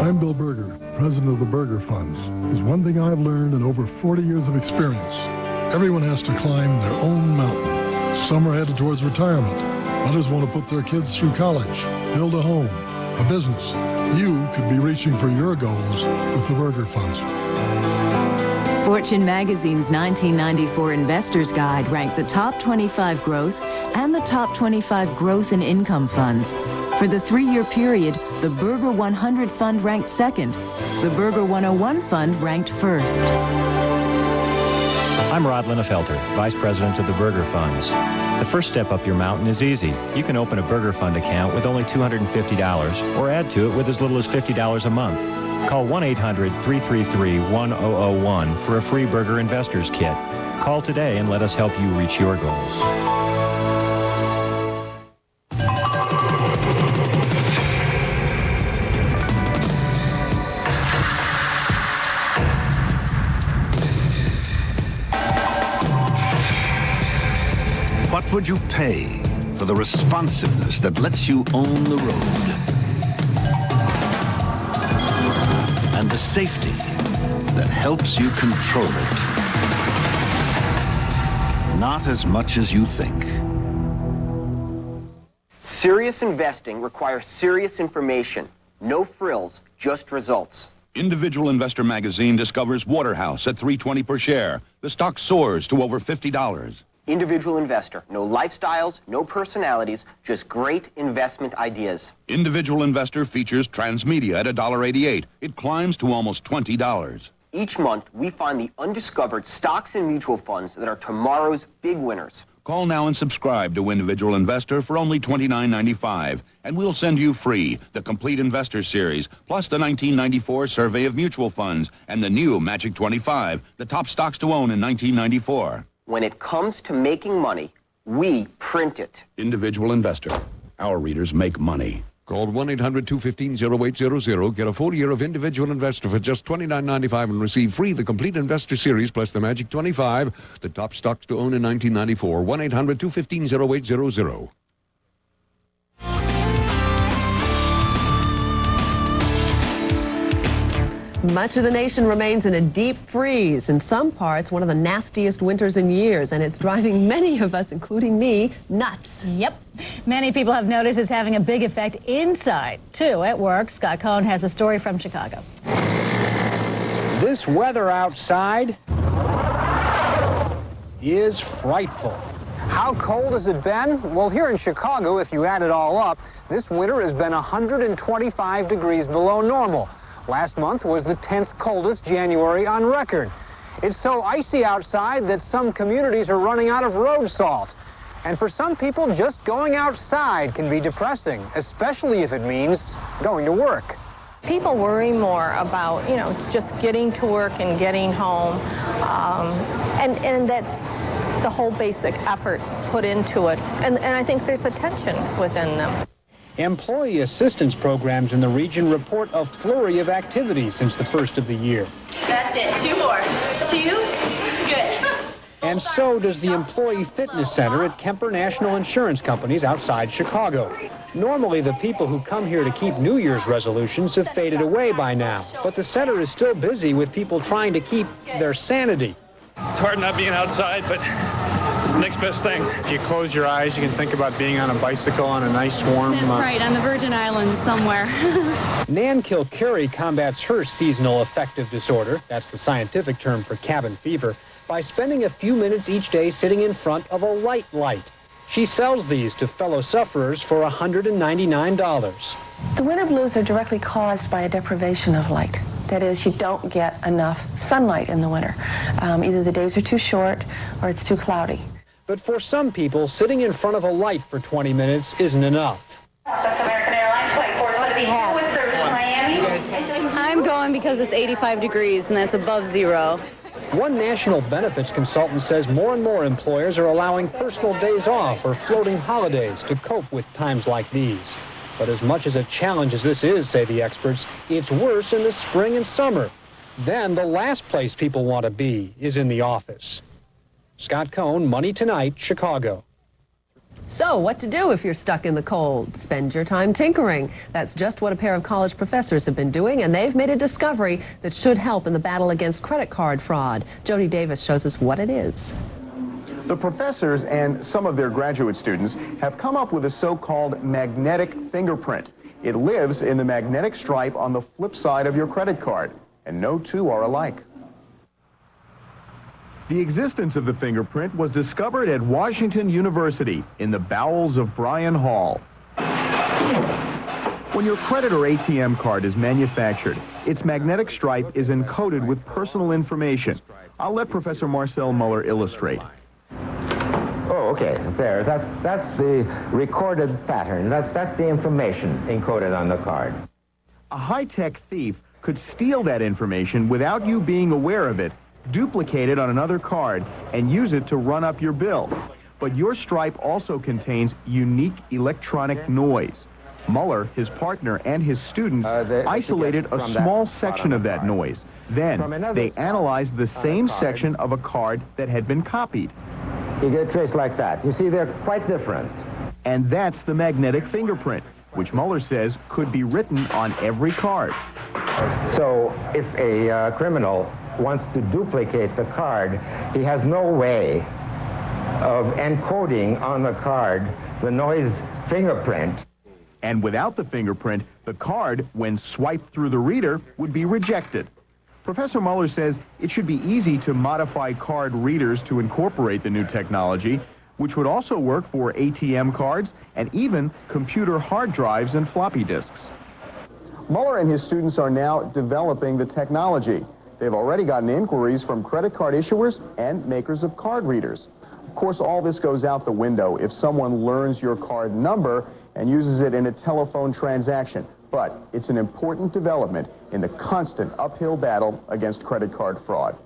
I'm Bill Berger, president of the Berger Funds. There's one thing I've learned in over 40 years of experience. Everyone has to climb their own mountain. Some are headed towards retirement. Others want to put their kids through college, build a home, a business. You could be reaching for your goals with the Berger Funds. Fortune magazine's 1994 Investors Guide ranked the top 25 growth and the top 25 growth and income funds. For the 3-year period, the Berger 100 fund ranked second. The Berger 101 fund ranked first. I'm Rod Linnefelter, Vice President of the Berger Funds. The first step up your mountain is easy. You can open a Berger Fund account with only $250 or add to it with as little as $50 a month. Call 1-800-333-1001 for a free Berger Investors Kit. Call today and let us help you reach your goals. What would you pay for the responsiveness that lets you own the road? And the safety that helps you control it? Not as much as you think. Serious investing requires serious information. No frills, just results. Individual Investor magazine discovers Waterhouse at $3.20 per share. The stock soars to over $50. Individual Investor. No lifestyles, no personalities, just great investment ideas. Individual Investor features Transmedia at $1.88. It climbs to almost $20. Each month, we find the undiscovered stocks and mutual funds that are tomorrow's big winners. Call now and subscribe to Individual Investor for only $29.95, and we'll send you free the Complete Investor Series, plus the 1994 Survey of Mutual Funds and the new Magic 25, the top stocks to own in 1994. When it comes to making money, we print it. Individual Investor. Our readers make money. Call 1-800-215-0800. Get a full year of Individual Investor for just $29.95 and receive free the Complete Investor Series plus the Magic 25, the top stocks to own in 1994. 1-800-215-0800. Much of the nation remains in a deep freeze. In some parts, one of the nastiest winters in years, and it's driving many of us, including me, nuts. Yep. Many people have noticed it's having a big effect inside, too, at work. Scott Cohn has a story from Chicago. This weather outside is frightful. How cold has it been? Well, here in Chicago, if you add it all up, this winter has been 125 degrees below normal. Last month was the 10th coldest January on record. It's so icy outside that some communities are running out of road salt. And for some people, just going outside can be depressing, especially if it means going to work. People worry more about, just getting to work and getting home, and that the whole basic effort put into it. And I think there's a tension within them. Employee assistance programs in the region report a flurry of activity since the first of the year. That's it. 2 more. 2. Good. And so does the Employee Fitness Center at Kemper National Insurance Companies outside Chicago. Normally, the people who come here to keep New Year's resolutions have faded away by now. But the center is still busy with people trying to keep their sanity. It's hard not being outside, but it's the next best thing. If you close your eyes, you can think about being on a bicycle on a nice warm... That's right, on the Virgin Islands somewhere. Nan Kilcarry combats her seasonal affective disorder, that's the scientific term for cabin fever, by spending a few minutes each day sitting in front of a light. She sells these to fellow sufferers for $199. The winter blues are directly caused by a deprivation of light. That is, you don't get enough sunlight in the winter. Either the days are too short or it's too cloudy. But for some people, sitting in front of a light for 20 minutes isn't enough. That's American Airlines Flight 422 with service to Miami. I'm going because it's 85 degrees and that's above zero. One national benefits consultant says more and more employers are allowing personal days off or floating holidays to cope with times like these. But as much as a challenge as this is, say the experts, it's worse in the spring and summer. Then the last place people want to be is in the office. Scott Cohn, Money Tonight, Chicago. So, what to do if you're stuck in the cold? Spend your time tinkering. That's just what a pair of college professors have been doing, and they've made a discovery that should help in the battle against credit card fraud. Jody Davis shows us what it is. The professors and some of their graduate students have come up with a so-called magnetic fingerprint. It lives in the magnetic stripe on the flip side of your credit card, and no two are alike. The existence of the fingerprint was discovered at Washington University in the bowels of Bryan Hall. When your credit or ATM card is manufactured, its magnetic stripe is encoded with personal information. I'll let Professor Marcel Muller illustrate. Oh, okay, there. That's the recorded pattern. That's the information encoded on the card. A high-tech thief could steal that information without you being aware of it, duplicate it on another card, and use it to run up your bill. But your stripe also contains unique electronic noise. Muller, his partner, and his students isolated a small section of that noise. Then, they analyzed the same section of a card that had been copied. You get a trace like that. You see, they're quite different. And that's the magnetic fingerprint, which Muller says could be written on every card. So, if a criminal wants to duplicate the card, he has no way of encoding on the card the noise fingerprint. And without the fingerprint, the card, when swiped through the reader, would be rejected. Professor Muller says it should be easy to modify card readers to incorporate the new technology, which would also work for ATM cards and even computer hard drives and floppy disks. Muller and his students are now developing the technology. They've already gotten inquiries from credit card issuers and makers of card readers. Of course, all this goes out the window if someone learns your card number and uses it in a telephone transaction. But it's an important development in the constant uphill battle against credit card fraud.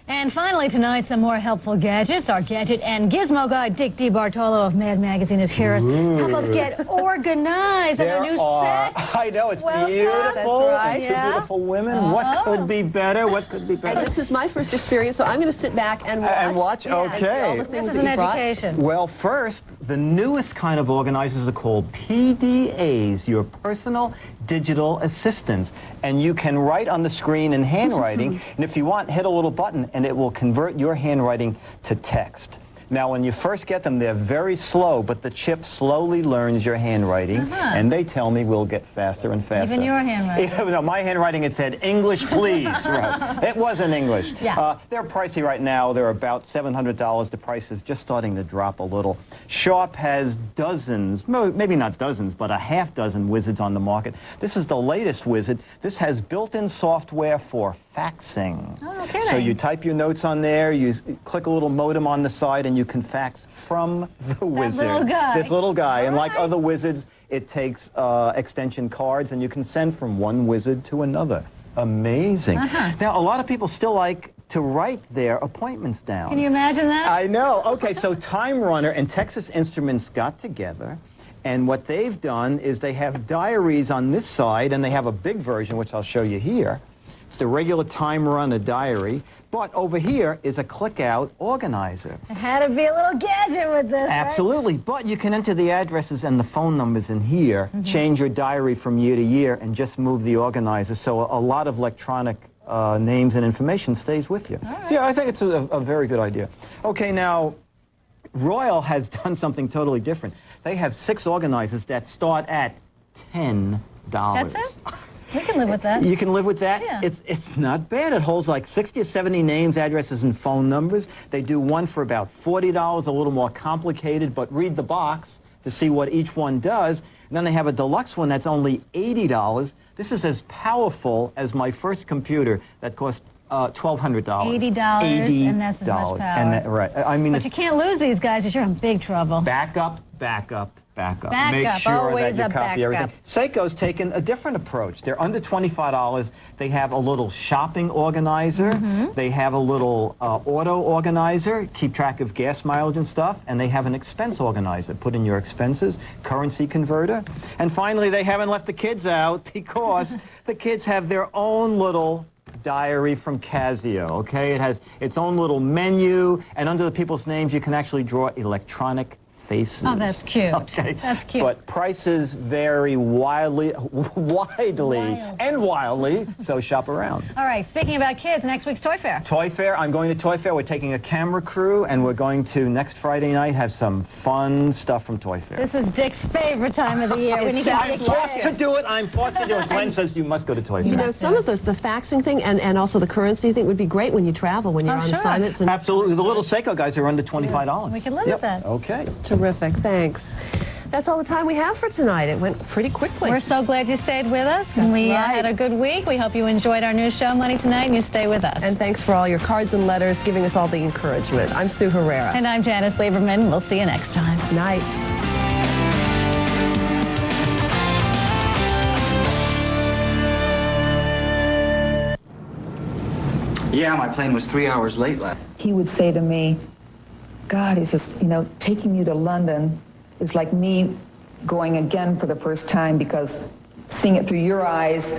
And finally tonight, some more helpful gadgets. Our gadget and gizmo guy, Dick DeBartolo of Mad Magazine, is here to help us get organized on our new set. I know, it's Well, beautiful. that's right. And two Yeah. beautiful women. What could be better? What could be better? And this is my first experience, so I'm going to sit back and watch. And watch, Yeah, and see okay. all the things This is that an you brought. education. Well, first, the newest kind of organizers are called PDAs, your personal digital assistants. And you can write on the screen in handwriting, and if you want, hit a little button, and it will convert your handwriting to text. Now, when you first get them, they're very slow, but the chip slowly learns your handwriting, and they tell me we'll get faster and faster. Even your handwriting. No, my handwriting, it said, English, please. Right. It wasn't English. Yeah. They're pricey right now. They're about $700. The price is just starting to drop a little. Sharp has dozens, maybe not dozens, but a half dozen wizards on the market. This is the latest wizard. This has built-in software for faxing. Oh, kidding. So you type your notes on there, you click a little modem on the side, and you can fax from the wizard. little guy. This little guy. And like other wizards, it takes extension cards, and you can send from one wizard to another. Amazing. Now, a lot of people still like to write their appointments down. Can you imagine that? I know. Okay, so Time Runner and Texas Instruments got together, and what they've done is they have diaries on this side, and they have a big version, which I'll show you here. It's the regular Time Runner diary, but over here is a click-out organizer. It had to be a little gadget with this, Absolutely, but you can enter the addresses and the phone numbers in here, change your diary from year to year, and just move the organizer, so a lot of electronic names and information stays with you. So yeah, I think it's a very good idea. Okay, now, Royal has done something totally different. They have 6 organizers that start at $10. That's it? We can live with that. You can live with that? Yeah. It's not bad. It holds like 60 or 70 names, addresses, and phone numbers. They do one for about $40, a little more complicated, but read the box to see what each one does. And then they have a deluxe one that's only $80. This is as powerful as my first computer that cost $1,200. $80, and that's as much power. And that, right. I mean, But you can't lose these guys, or you're in big trouble. Backup, backup, backup. Backup, Make sure always that you a copy everything. backup. Seiko's taken a different approach. They're under $25. They have a little shopping organizer. They have a little auto organizer, keep track of gas mileage and stuff. And they have an expense organizer, put in your expenses, currency converter. And finally, they haven't left the kids out because the kids have their own little diary from Casio, okay? It has its own little menu, and under the people's names, you can actually draw electronic faces. Oh, that's cute. Okay. That's cute. But prices vary wildly, so shop around. All right, speaking about kids, next week's Toy Fair. Toy Fair, I'm going to Toy Fair. We're taking a camera crew, and we're going to, next Friday night, have some fun stuff from Toy Fair. This is Dick's favorite time of the year. We need to I'm forced to do it. I'm forced to do it. Glenn says you must go to Toy Fair. You know, some of those, the faxing thing and also the currency thing would be great when you travel, when you're on assignments. And absolutely. The little Seiko guys are under $25. We can live with that. Okay. Terrific. Thanks. That's all the time we have for tonight. It went pretty quickly. We're so glad you stayed with us. That's we right. had a good week. We hope you enjoyed our new show, Money Tonight, and you stay with us. And thanks for all your cards and letters, giving us all the encouragement. I'm Sue Herrera. And I'm Janice Lieberman. We'll see you next time. Night. Yeah, my plane was 3 hours late last. He would say to me, God, he says, you know, taking you to London is like me going again for the first time, because seeing it through your eyes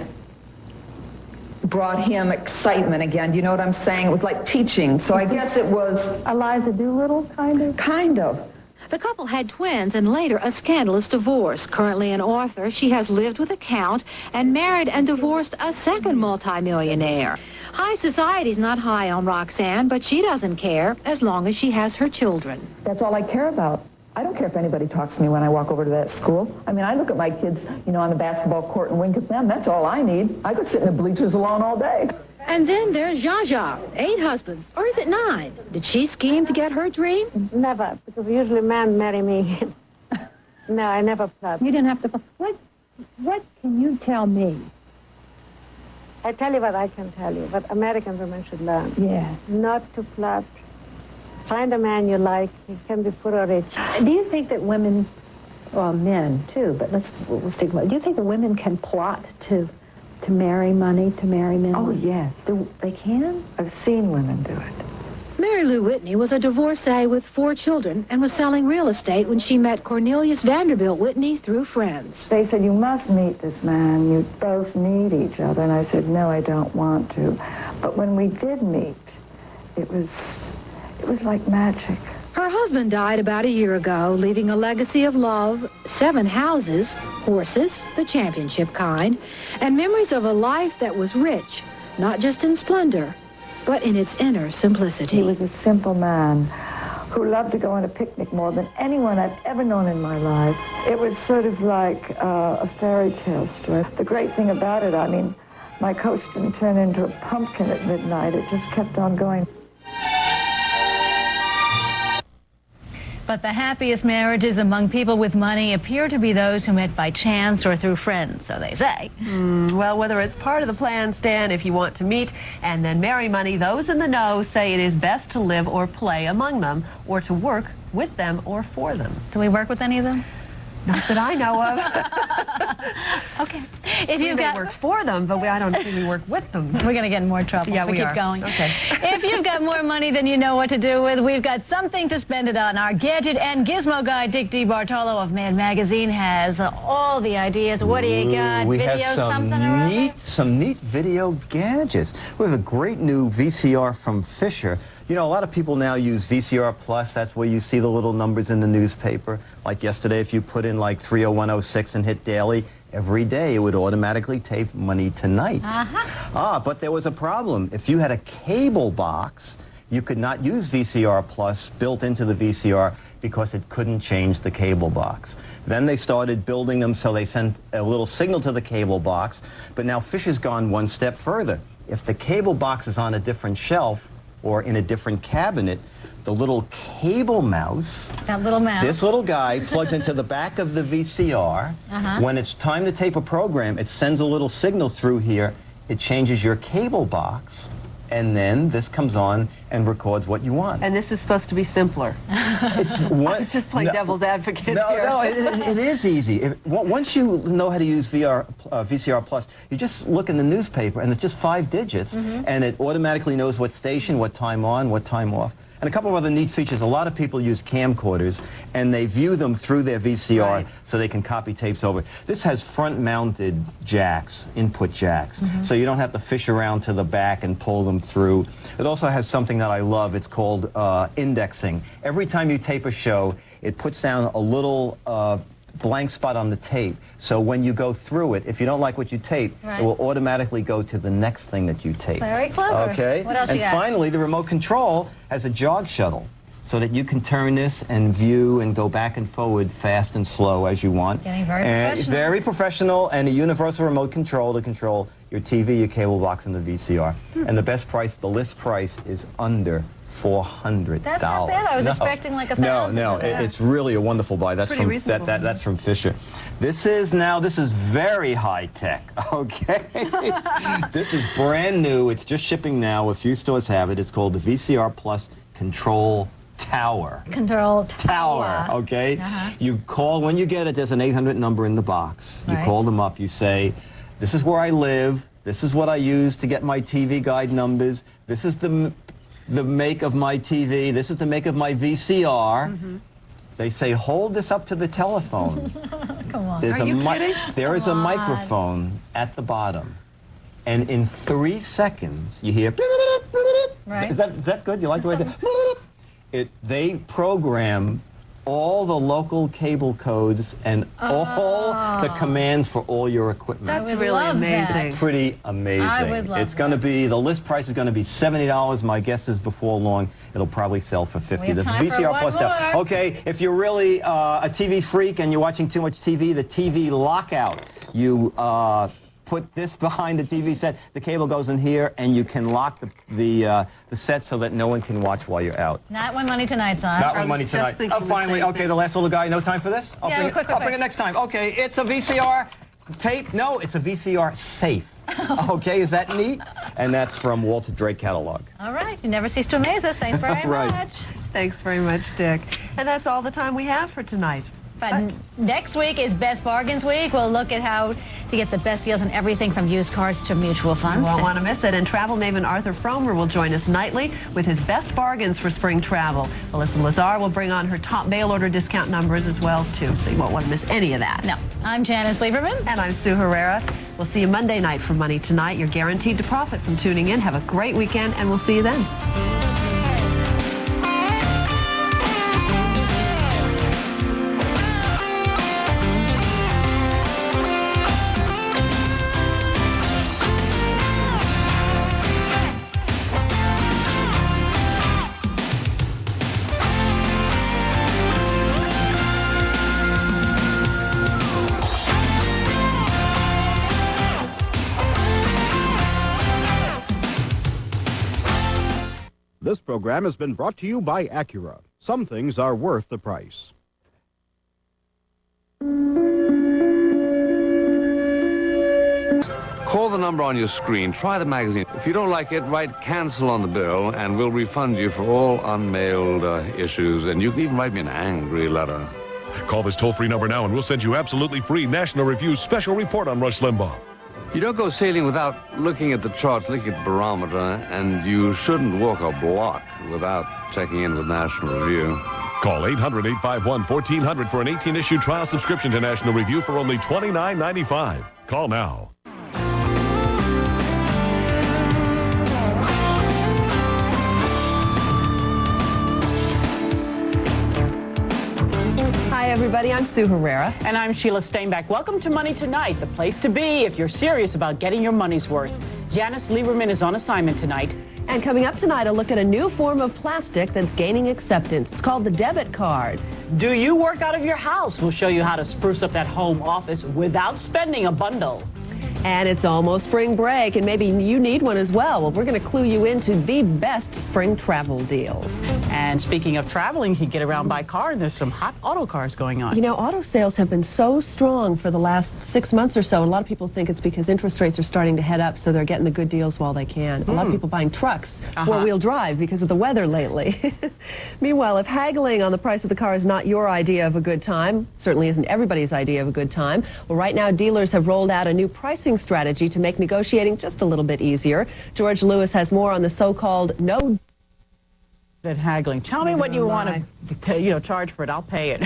brought him excitement again. Do you know what I'm saying? It was like teaching. So I guess it was Eliza Doolittle, kind of? Kind of. The couple had twins and later a scandalous divorce. Currently an author, she has lived with a count and married and divorced a second multimillionaire. High society's not high on Roxanne, but she doesn't care as long as she has her children. That's all I care about. I don't care if anybody talks to me when I walk over to that school. I mean, I look at my kids, you know, on the basketball court and wink at them. That's all I need. I could sit in the bleachers alone all day. And then there's Zsa Zsa, 8 husbands, or is it 9? Did she scheme to get her dream? Never, because usually men marry me. No, I never plot. You didn't have to. What can you tell me? I tell you what I can tell you, what American women should learn. Yeah. Not to plot. Find a man you like. He can be poor or rich. Do you think that women, well, men too, but we'll stick with, do you think women can plot to marry money, to marry men? Oh, yes. They can? I've seen women do it. Mary Lou Whitney was a divorcee with 4 children and was selling real estate when she met Cornelius Vanderbilt Whitney through friends. They said, you must meet this man. You both need each other. And I said, no, I don't want to. But when we did meet, it was like magic. Her husband died about a year ago, leaving a legacy of love, 7 houses, horses, the championship kind, and memories of a life that was rich, not just in splendor, but in its inner simplicity. He was a simple man who loved to go on a picnic more than anyone I've ever known in my life. It was sort of like a fairy tale story. The great thing about it, I mean, my coach didn't turn into a pumpkin at midnight. It just kept on going. But the happiest marriages among people with money appear to be those who met by chance or through friends, so they say. Well, whether it's part of the plan, Stan, if you want to meet and then marry money, those in the know say it is best to live or play among them, or to work with them or for them. Do we work with any of them? Not that I know of. Okay. If you've got work for them, but I don't think we work with them. We're going to get in more trouble Yeah, if we keep are. going. Okay. If you've got more money than you know what to do with, we've got something to spend it on. Our gadget and gizmo guy, Dick DeBartolo of Mad Magazine, has all the ideas. What do you got? We Video, have something some neat video gadgets. We have a great new VCR from Fisher. You know, a lot of people now use VCR Plus. That's where you see the little numbers in the newspaper. Like yesterday, if you put in like 30106 and hit daily, every day it would automatically tape Money Tonight. But there was a problem. If you had a cable box, you could not use VCR Plus built into the VCR because it couldn't change the cable box. Then they started building them so they sent a little signal to the cable box. But now Fisher's gone one step further. If the cable box is on a different shelf or in a different cabinet, the little cable mouse, that little mouse, this little guy plugs into the back of the VCR. When it's time to tape a program, it sends a little signal through here. It changes your cable box, and then this comes on and records what you want. And this is supposed to be simpler. It's one, just playing devil's advocate here. No, it is easy. Once you know how to use VCR Plus, you just look in the newspaper, and it's just 5 digits, and it automatically knows what station, what time on, what time off. And a couple of other neat features. A lot of people use camcorders, and they view them through their VCR so they can copy tapes over. This has front-mounted jacks, input jacks, so you don't have to fish around to the back and pull them through. It also has something that I love. It's called indexing. Every time you tape a show, it puts down a little blank spot on the tape. So when you go through it, if you don't like what you tape, it will automatically go to the next thing that you taped. Very clever. Okay? What else And you got? finally, the remote control has a jog shuttle, so that you can turn this and view and go back and forward fast and slow as you want. Getting very and professional. very professional, and a universal remote control to control your TV, your cable box, and the VCR. And the best price, the list price, is under $400. That's not bad. I was expecting like $1,000. No, it's really a wonderful buy. That's Pretty from reasonable. that's from Fisher. This is very high tech. Okay, this is brand new. It's just shipping now. A few stores have it. It's called the VCR Plus Control Tower. Control Tower. Okay. You call when you get it. There's an 800 number in the box. You call them up. You say, "This is where I live. This is what I use to get my TV guide numbers. This is the make of my TV. This is the make of my VCR." They say, "Hold this up to the telephone." Come on. There's Are you kidding? There is a microphone at the bottom, and in 3 seconds you hear. Right. Is that good? You like the way they program all the local cable codes and all the commands for all your equipment. That's really amazing. It's pretty amazing. I would love It's going to be, the list price is going to be $70. My guess is before long it'll probably sell for $50. have The time for VCR one Plus more. stuff. Okay, if you're really a TV freak and you're watching too much TV, the TV lockout. You put this behind the TV set, the cable goes in here, and you can lock the set so that no one can watch while you're out. Not when Money Tonight's on. Not when Money Tonight. Oh, finally, okay, the last little guy. No time for this? I'll bring it next time. Okay, it's a VCR tape. No, it's a VCR safe. Okay, is that neat? And that's from Walter Drake catalog. All right. You never cease to amaze us. Thanks very much. Thanks very much, Dick. And that's all the time we have for tonight. But next week is Best Bargains Week. We'll look at how to get the best deals on everything from used cars to mutual funds. You won't want to miss it. And travel maven Arthur Fromer will join us nightly with his best bargains for spring travel. Melissa Lazar will bring on her top mail order discount numbers as well, too. So you won't want to miss any of that. No. I'm Janice Lieberman. And I'm Sue Herrera. We'll see you Monday night for Money Tonight. You're guaranteed to profit from tuning in. Have a great weekend, and we'll see you then. This program has been brought to you by Acura. Some things are worth the price. Call the number on your screen. Try the magazine. If you don't like it, write cancel on the bill, and we'll refund you for all unmailed issues. And you can even write me an angry letter. Call this toll-free number now, and we'll send you absolutely free National Review's special report on Rush Limbaugh. You don't go sailing without looking at the charts, looking at the barometer, and you shouldn't walk a block without checking in with National Review. Call 800-851-1400 for an 18-issue trial subscription to National Review for only $29.95. Call now. Hi, everybody. I'm Sue Herrera. And I'm Sheila Steinbeck. Welcome to Money Tonight, the place to be if you're serious about getting your money's worth. Janice Lieberman is on assignment tonight. And coming up tonight, a look at a new form of plastic that's gaining acceptance. It's called the debit card. Do you work out of your house? We'll show you how to spruce up that home office without spending a bundle. And it's almost spring break, and maybe you need one as well. Well, we're going to clue you into the best spring travel deals. And speaking of traveling, you can get around by car, and there's some hot auto cars going on. You know, auto sales have been so strong for the last 6 months or so. A lot of people think it's because interest rates are starting to head up, so they're getting the good deals while they can. A lot of people buying trucks, four-wheel drive, because of the weather lately. Meanwhile, if haggling on the price of the car is not your idea of a good time, certainly isn't everybody's idea of a good time, well, right now dealers have rolled out a new pricing strategy to make negotiating just a little bit easier. George Lewis has more on the so-called no That haggling. Tell me what you want to charge for it. I'll pay it.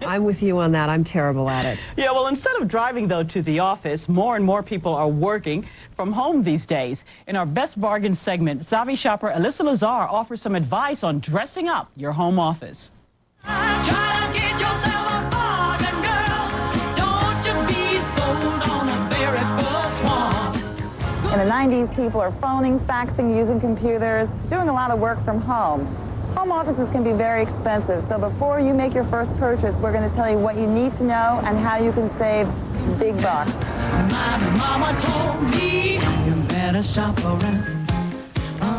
I'm with you on that. I'm terrible at it. Yeah, well, instead of driving, though, to the office, more and more people are working from home these days. In our Best Bargain segment, savvy shopper Alyssa Lazar offers some advice on dressing up your home office. In the 90s, people are phoning, faxing, using computers, doing a lot of work from home. Home offices can be very expensive, so before you make your first purchase, we're going to tell you what you need to know and how you can save big bucks. My mama told me you better shop around.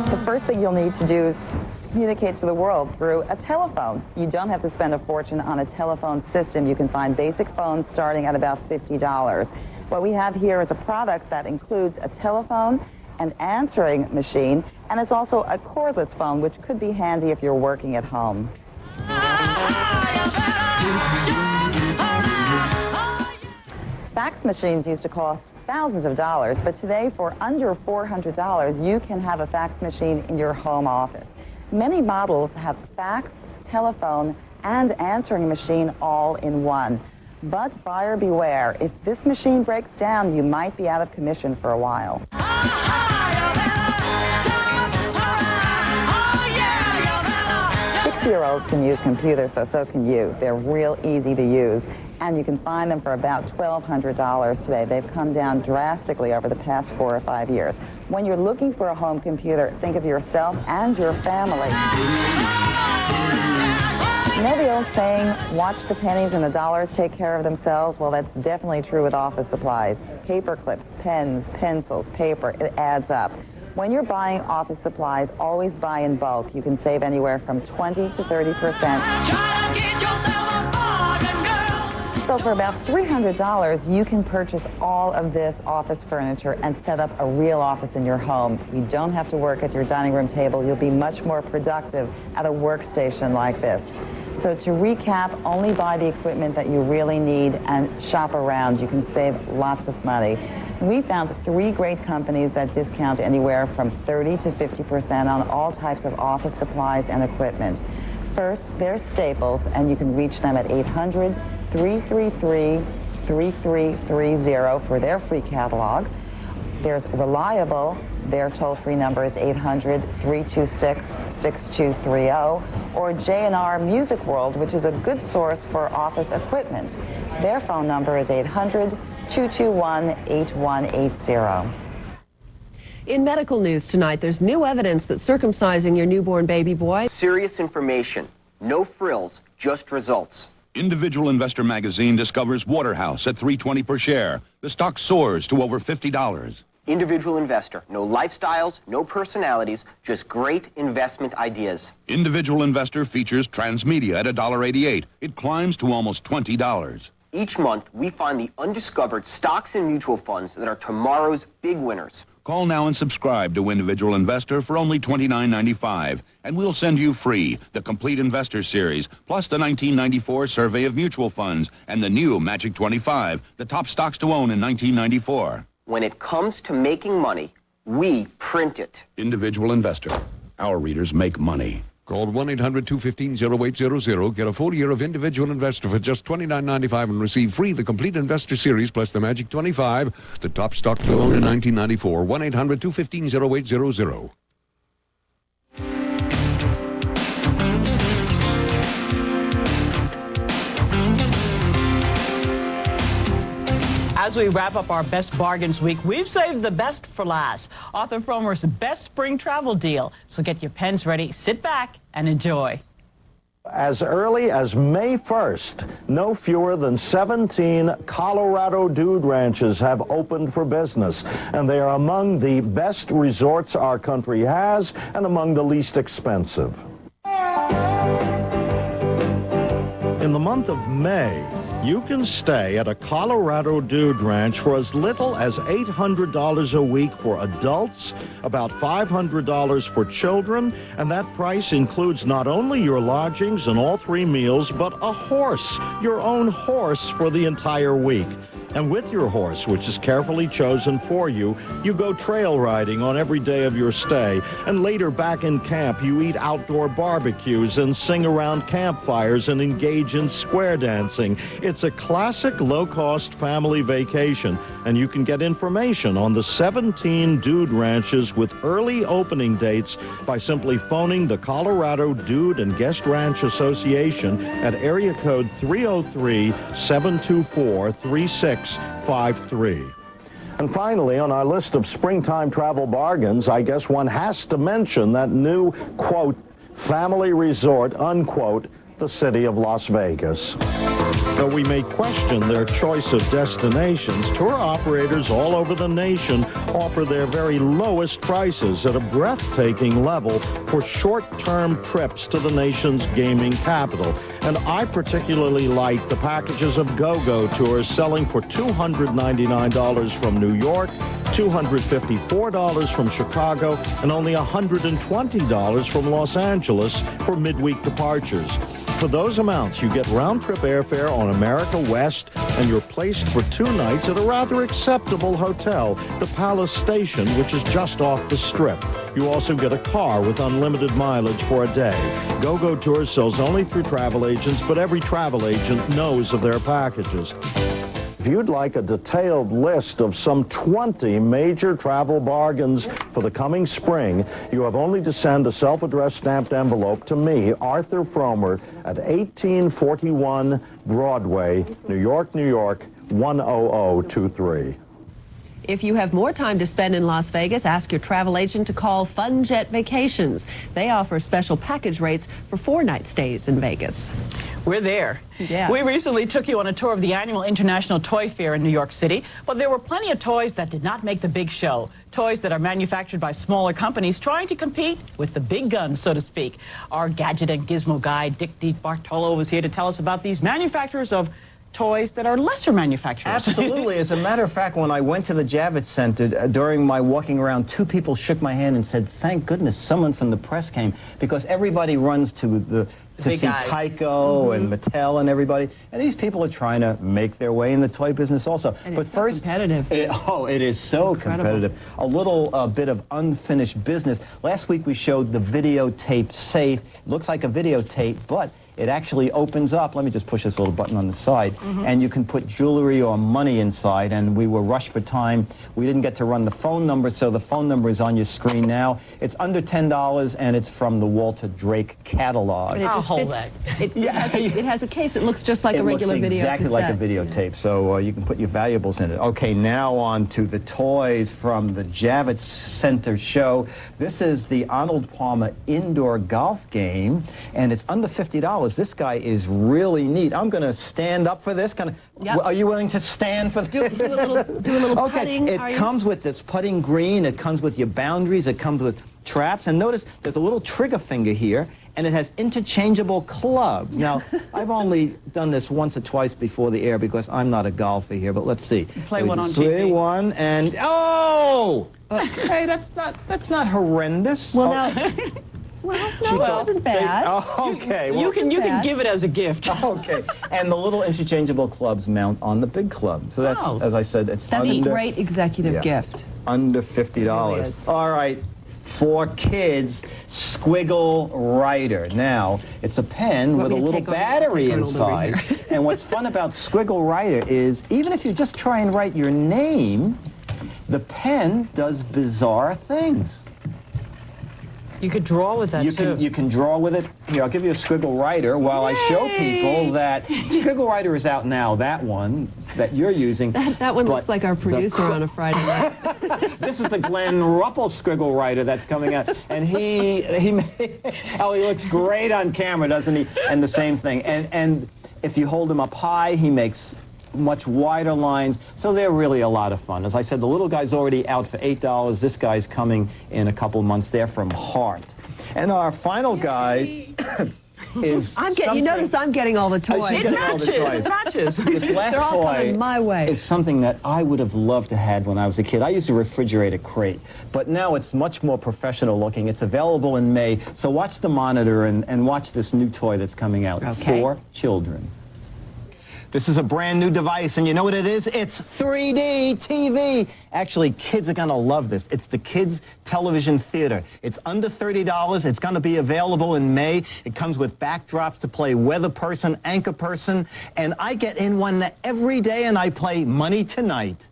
The first thing you'll need to do is communicate to the world through a telephone. You don't have to spend a fortune on a telephone system. You can find basic phones starting at about $50. What we have here is a product that includes a telephone, an answering machine, and it's also a cordless phone, which could be handy if you're working at home. Fax machines used to cost thousands of dollars, but today for under $400, you can have a fax machine in your home office. Many models have fax, telephone, and answering machine all in one. But buyer beware, if this machine breaks down, you might be out of commission for a while. 6-year-olds can use computers, so can you. They're real easy to use, and you can find them for about $1,200 today. They've come down drastically over the past 4 or 5 years. When you're looking for a home computer, think of yourself and your family. You know the old saying, watch the pennies and the dollars take care of themselves? Well, that's definitely true with office supplies. Paper clips, pens, pencils, paper, it adds up. When you're buying office supplies, always buy in bulk. You can save anywhere from 20 to 30%. So for about $300, you can purchase all of this office furniture and set up a real office in your home. You don't have to work at your dining room table. You'll be much more productive at a workstation like this. So to recap, only buy the equipment that you really need and shop around. You can save lots of money. We found 3 great companies that discount anywhere from 30 to 50% on all types of office supplies and equipment. First, there's Staples, and you can reach them at 800-333-3330 for their free catalog. There's Reliable. Their toll-free number is 800-326-6230, or J&R Music World, which is a good source for office equipment. Their phone number is 800-221-8180. In medical news tonight, there's new evidence that circumcising your newborn baby boy... Serious information. No frills, just results. Individual Investor magazine discovers Waterhouse at $3.20 per share. The stock soars to over $50. Individual Investor. No lifestyles, no personalities, just great investment ideas. Individual Investor features Transmedia at $1.88. It climbs to almost $20. Each month, we find the undiscovered stocks and mutual funds that are tomorrow's big winners. Call now and subscribe to Individual Investor for only $29.95, and we'll send you free the Complete Investor Series, plus the 1994 Survey of Mutual Funds and the new Magic 25, the top stocks to own in 1994. When it comes to making money, we print it. Individual Investor. Our readers make money. Call 1-800-215-0800. Get a full year of Individual Investor for just $29.95 and receive free the Complete Investor Series plus the Magic 25, the top stock to own in 1994. 1-800-215-0800. As we wrap up our Best Bargains week, we've saved the best for last. Arthur Frommer's best spring travel deal. So get your pens ready, sit back, and enjoy. As early as May 1st, no fewer than 17 Colorado dude ranches have opened for business, and they are among the best resorts our country has and among the least expensive. In the month of May, you can stay at a Colorado dude ranch for as little as $800 a week for adults, about $500 for children, and that price includes not only your lodgings and all 3 meals, but a horse, your own horse, for the entire week. And with your horse, which is carefully chosen for you, you go trail riding on every day of your stay. And later back in camp, you eat outdoor barbecues and sing around campfires and engage in square dancing. It's a classic low-cost family vacation, and you can get information on the 17 dude ranches with early opening dates by simply phoning the Colorado Dude and Guest Ranch Association at area code 303-724-3653. And finally, on our list of springtime travel bargains, I guess one has to mention that new, quote, family resort, unquote, the city of Las Vegas. Though we may question their choice of destinations, tour operators all over the nation offer their very lowest prices at a breathtaking level for short-term trips to the nation's gaming capital. And I particularly like the packages of Go-Go tours selling for $299 from New York, $254 from Chicago, and only $120 from Los Angeles for midweek departures. For those amounts, you get round-trip airfare on America West, and you're placed for 2 nights at a rather acceptable hotel, the Palace Station, which is just off the Strip. You also get a car with unlimited mileage for a day. Go-Go Tours sells only through travel agents, but every travel agent knows of their packages. If you'd like a detailed list of some 20 major travel bargains for the coming spring, you have only to send a self-addressed stamped envelope to me, Arthur Fromer, at 1841 Broadway, New York, New York, 10023. If you have more time to spend in Las Vegas, ask your travel agent to call FunJet Vacations. They offer special package rates for 4-night stays in Vegas. We're there. Yeah. We recently took you on a tour of the annual International Toy Fair in New York City, but there were plenty of toys that did not make the big show. Toys that are manufactured by smaller companies trying to compete with the big guns, so to speak. Our gadget and gizmo guy, Dick DeBartolo, was here to tell us about these manufacturers of toys that are lesser manufacturers. Absolutely. As a matter of fact, when I went to the Javits Center, during my walking around, 2 people shook my hand and said, thank goodness someone from the press came, because everybody runs to see Tyco and Mattel and everybody, and these people are trying to make their way in the toy business also. And but it's first, so competitive. It is so competitive. A little bit of unfinished business. Last week we showed the videotape safe. It looks like a videotape, but it actually opens up. Let me just push this little button on the side, and you can put jewelry or money inside, and we were rushed for time. We didn't get to run the phone number, so the phone number is on your screen now. It's under $10, and it's from the Walter Drake catalog. But it just fits. It has a case. It looks just like a regular video exactly cassette. like a videotape, so you can put your valuables in it. Okay, now on to the toys from the Javits Center show. This is the Arnold Palmer indoor golf game, and it's under $50. This guy is really neat. I'm going to stand up for this. Yep. Are you willing to stand for this? Do a little okay. putting. It comes with this putting green. It comes with your boundaries. It comes with traps. And notice there's a little trigger finger here, and it has interchangeable clubs. Now, I've only done this once or twice before the air because I'm not a golfer here, but let's see. Play one on TV. One and oh! Hey, that's not horrendous. Well, now. Well, no, it wasn't bad. Okay. You can give it as a gift. Okay. And the little interchangeable clubs mount on the big club. So that's, as I said, that's a great executive gift. Under $50. Really. All right. For kids, Squiggle Writer. Now, it's a pen with a little battery inside. And what's fun about Squiggle Writer is even if you just try and write your name, the pen does bizarre things. You could draw with that, too. You can draw with it. Here, I'll give you a Squiggle Writer while I show people that Squiggle Writer is out now, that one that you're using. That one looks like our producer on a Friday night. This is the Glenn Ruppel Squiggle Writer that's coming out. And he looks great on camera, doesn't he? And the same thing. And if you hold him up high, he makes much wider lines, so they're really a lot of fun. As I said, the little guy's already out for $8. This guy's coming in a couple months. They're from Heart. And our final guy is you notice I'm getting all the toys. It matches. This last They're all toy coming my way. is something that I would have loved to have when I was a kid. I used a refrigerator crate, but now it's much more professional looking. It's available in May, so watch the monitor and watch this new toy that's coming out for children. This is a brand new device, and you know what it is? It's 3D TV. Actually, kids are going to love this. It's the Kids Television Theater. It's under $30. It's going to be available in May. It comes with backdrops to play weather person, anchor person, and I get in one every day, and I play Money Tonight.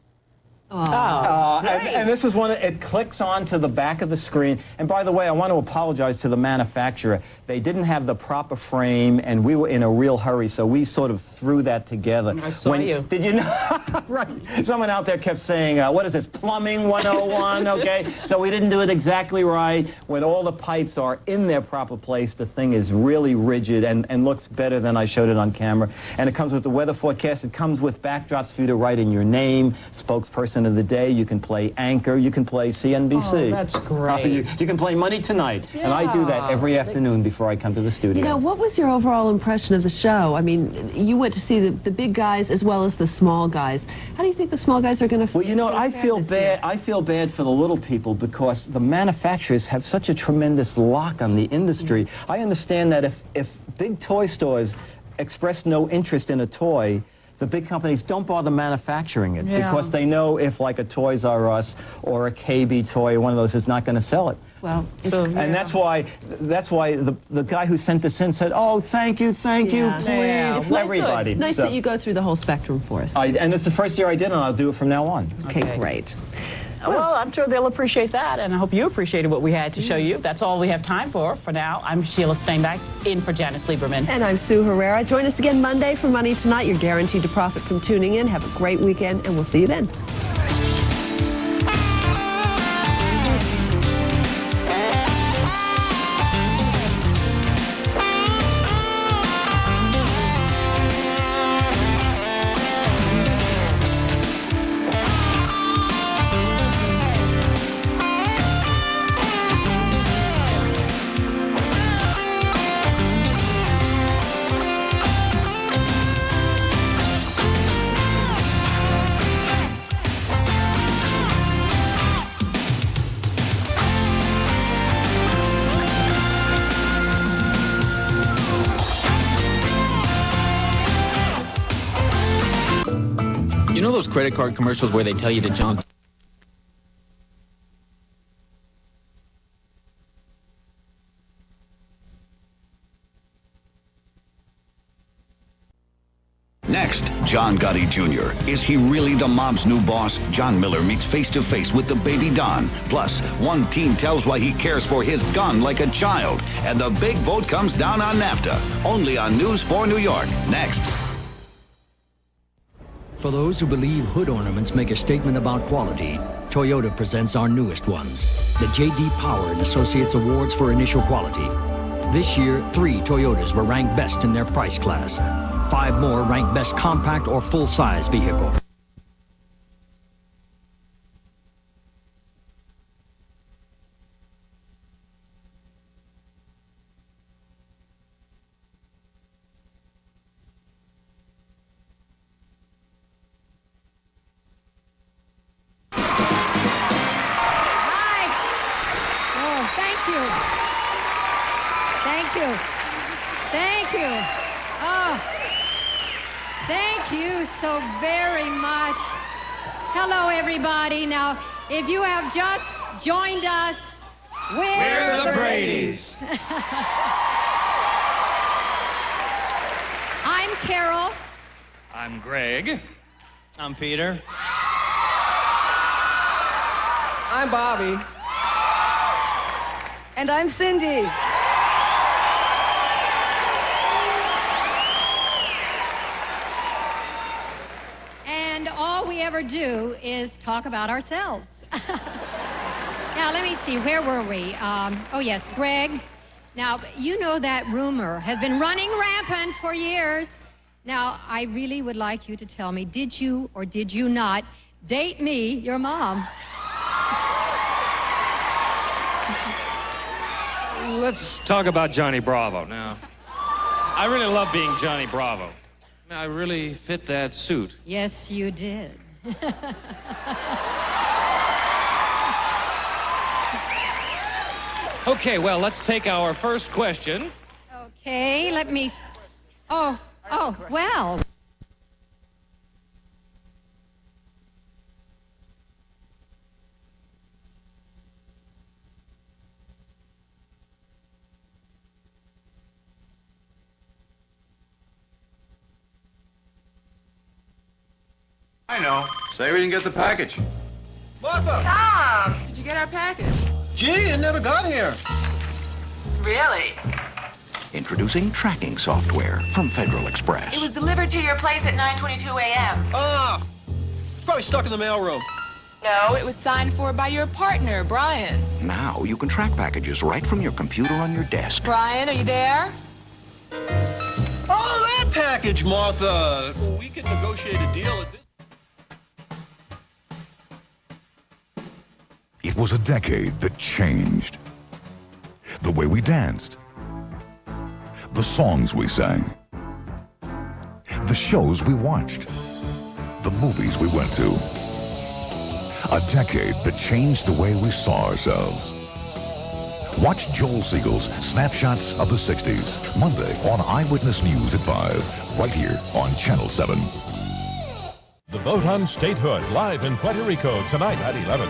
And this is one, it clicks onto the back of the screen. And by the way, I want to apologize to the manufacturer. They didn't have the proper frame, and we were in a real hurry, so we sort of threw that together. I saw you. Did you know? Right. Someone out there kept saying, what is this, Plumbing 101, okay? So we didn't do it exactly right. When all the pipes are in their proper place, the thing is really rigid and looks better than I showed it on camera. And it comes with the weather forecast. It comes with backdrops for you to write in your name, spokesperson of the day. You can play Anchor. You can play CNBC. Oh, that's great. You can play Money Tonight. Yeah. And I do that every afternoon before I come to the studio. You know, what was your overall impression of the show? I mean, you went to see the big guys as well as the small guys. How do you think the small guys are going to feel? Well, you know, I feel bad. I feel bad for the little people because the manufacturers have such a tremendous lock on the industry. I understand that if big toy stores express no interest in a toy, the big companies don't bother manufacturing it because they know if like a Toys R Us or a KB toy, one of those is not going to sell it. Well, and that's why the guy who sent this in said, "Oh, thank you, please, it's everybody." Nice that you go through the whole spectrum for us. And it's the first year I did, and I'll do it from now on. Okay, great. Well, I'm sure they'll appreciate that, and I hope you appreciated what we had to show you. That's all we have time for now. I'm Sheila Steinbach, in for Janice Lieberman. And I'm Sue Herrera. Join us again Monday for Money Tonight. You're guaranteed to profit from tuning in. Have a great weekend, and we'll see you then. You know those credit card commercials where they tell you to jump? Next, John Gotti Jr. Is he really the mob's new boss? John Miller meets face-to-face with the baby Don. Plus, one teen tells why he cares for his gun like a child. And the big vote comes down on NAFTA. Only on News 4 New York. Next. For those who believe hood ornaments make a statement about quality, Toyota presents our newest ones, the J.D. Power and Associates Awards for Initial Quality. This year, 3 Toyotas were ranked best in their price class. 5 more ranked best compact or full-size vehicle. Thank you. Oh, thank you so very much. Hello, everybody. Now, if you have just joined us, we're the Bradys. I'm Carol. I'm Greg. I'm Peter. I'm Bobby. And I'm Cindy. And all we ever do is talk about ourselves. Now, let me see, where were we? Oh, yes, Greg. Now, you know that rumor has been running rampant for years. Now, I really would like you to tell me, did you or did you not date me, your mom? Let's talk about Johnny Bravo now. I really love being Johnny Bravo. I really fit that suit. Yes, you did. Okay, well, let's take our first question. Okay, let me... Oh, well. I know. Say we didn't get the package. Martha! Tom, did you get our package? Gee, it never got here. Really? Introducing tracking software from Federal Express. It was delivered to your place at 9:22 a.m. Ah! Probably stuck in the mailroom. No, it was signed for by your partner, Brian. Now you can track packages right from your computer on your desk. Brian, are you there? Oh, that package, Martha. We could negotiate a deal at this. It was a decade that changed. The way we danced. The songs we sang. The shows we watched. The movies we went to. A decade that changed the way we saw ourselves. Watch Joel Siegel's Snapshots of the 60s, Monday on Eyewitness News at 5, right here on Channel 7. The vote on statehood, live in Puerto Rico tonight at 11.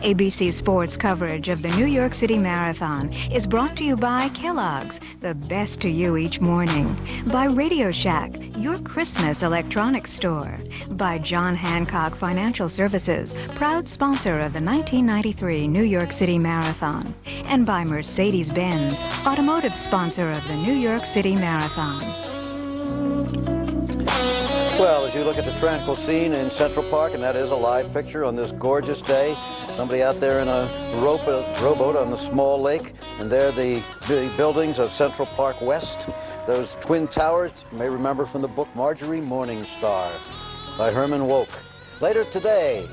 ABC Sports coverage of the New York City Marathon is brought to you by Kellogg's, the best to you each morning. By Radio Shack, your Christmas electronics store. By John Hancock Financial Services, proud sponsor of the 1993 New York City Marathon. And by Mercedes-Benz, automotive sponsor of the New York City Marathon. Well, as you look at the tranquil scene in Central Park, and that is a live picture on this gorgeous day, somebody out there in a rowboat on the small lake, and there the buildings of Central Park West, those twin towers, you may remember from the book Marjorie Morningstar by Herman Wouk. Later today,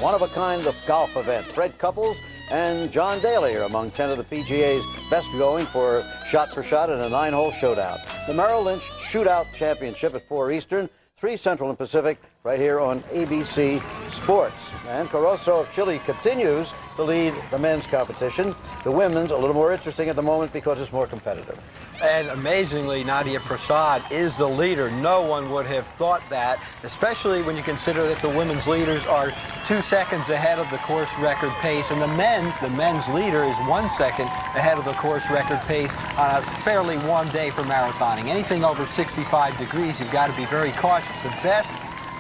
one-of-a-kind golf event. Fred Couples and John Daly are among 10 of the PGA's best going for shot-for-shot in a 9-hole showdown. The Merrill Lynch Shootout Championship at 4 Eastern, 3 Central and Pacific, right here on ABC Sports. And Caruso of Chile continues to lead the men's competition. The women's a little more interesting at the moment because it's more competitive. And amazingly, Nadia Prasad is the leader. No one would have thought that, especially when you consider that the women's leaders are 2 seconds ahead of the course record pace, and the men's leader is 1 second ahead of the course record pace on a fairly warm day for marathoning. Anything over 65 degrees, you've got to be very cautious. The best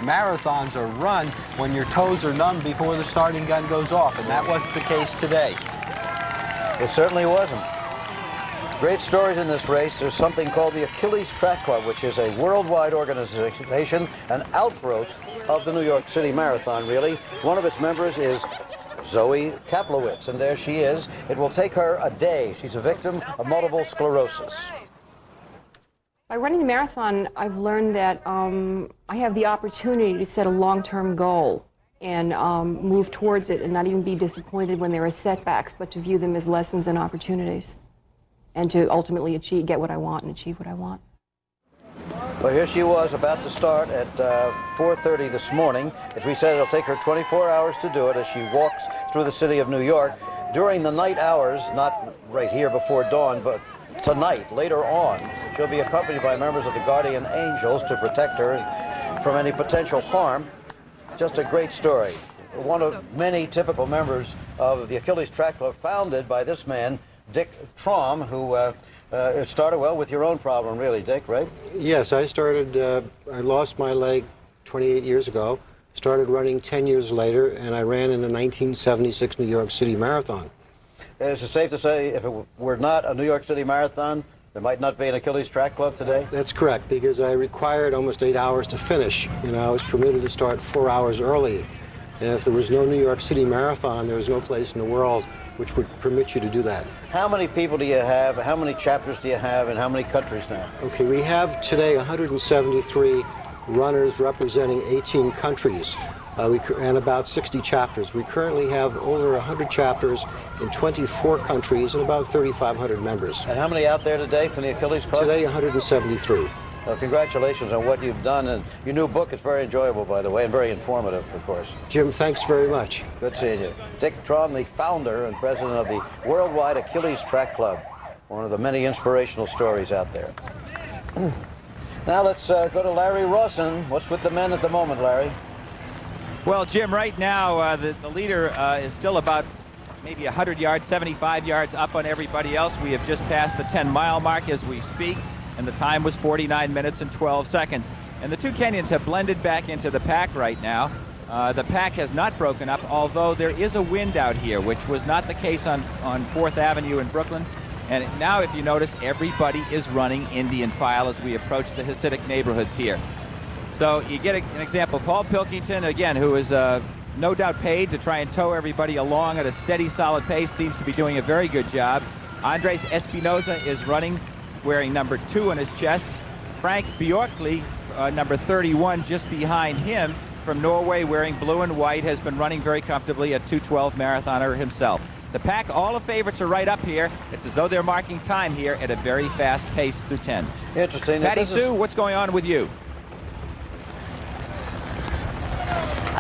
marathons are run when your toes are numb before the starting gun goes off, and that wasn't the case today. It certainly wasn't. Great stories in this race. There's something called the Achilles Track Club, which is a worldwide organization, an outgrowth of the New York City Marathon, really. One of its members is Zoe Kaplowitz, and there she is. It will take her a day. She's a victim of multiple sclerosis. By running the marathon, I've learned that I have the opportunity to set a long-term goal and move towards it and not even be disappointed when there are setbacks, but to view them as lessons and opportunities, and to ultimately get what I want and achieve what I want. Well, here she was about to start at 4:30 this morning. As we said, it'll take her 24 hours to do it as she walks through the city of New York. During the night hours, not right here before dawn, but tonight, later on, she'll be accompanied by members of the Guardian Angels to protect her from any potential harm. Just a great story. One of many typical members of the Achilles Track Club, founded by this man, Dick Traum, who it started well with your own problem, really, Dick, right? Yes, I started, I lost my leg 28 years ago, started running 10 years later, and I ran in the 1976 New York City Marathon. Is it safe to say if it were not a New York City Marathon, there might not be an Achilles Track Club today? That's correct, because I required almost 8 hours to finish. You know, I was permitted to start 4 hours early. And if there was no New York City Marathon, there was no place in the world which would permit you to do that. How many people do you have? How many chapters do you have? And how many countries now? Okay, we have today 173 runners representing 18 countries and about 60 chapters. We currently have over 100 chapters in 24 countries and about 3,500 members. And how many out there today from the Achilles Club? Today, 173. Well, congratulations on what you've done, and your new book is very enjoyable, by the way, and very informative, of course. Jim, thanks very much. Good seeing you. Dick Traum, the founder and president of the Worldwide Achilles Track Club, one of the many inspirational stories out there. Now let's go to Larry Rawson. What's with the men at the moment, Larry? Well, Jim, right now the leader is still about maybe 100 yards, 75 yards up on everybody else. We have just passed the 10-mile mark as we speak, and the time was 49 minutes and 12 seconds. And the two Kenyans have blended back into the pack right now. The pack has not broken up, although there is a wind out here, which was not the case on 4th Avenue in Brooklyn. And now, if you notice, everybody is running Indian file as we approach the Hasidic neighborhoods here. So you get an example. Paul Pilkington, again, who is no doubt paid to try and tow everybody along at a steady, solid pace, seems to be doing a very good job. Andres Espinoza is running, wearing number 2 on his chest. Frank Bjorkley, number 31, just behind him, from Norway, wearing blue and white, has been running very comfortably, a 2:12 marathoner himself. The pack, all the favorites are right up here. It's as though they're marking time here at a very fast pace through 10. Interesting. Patty Sue, what's going on with you?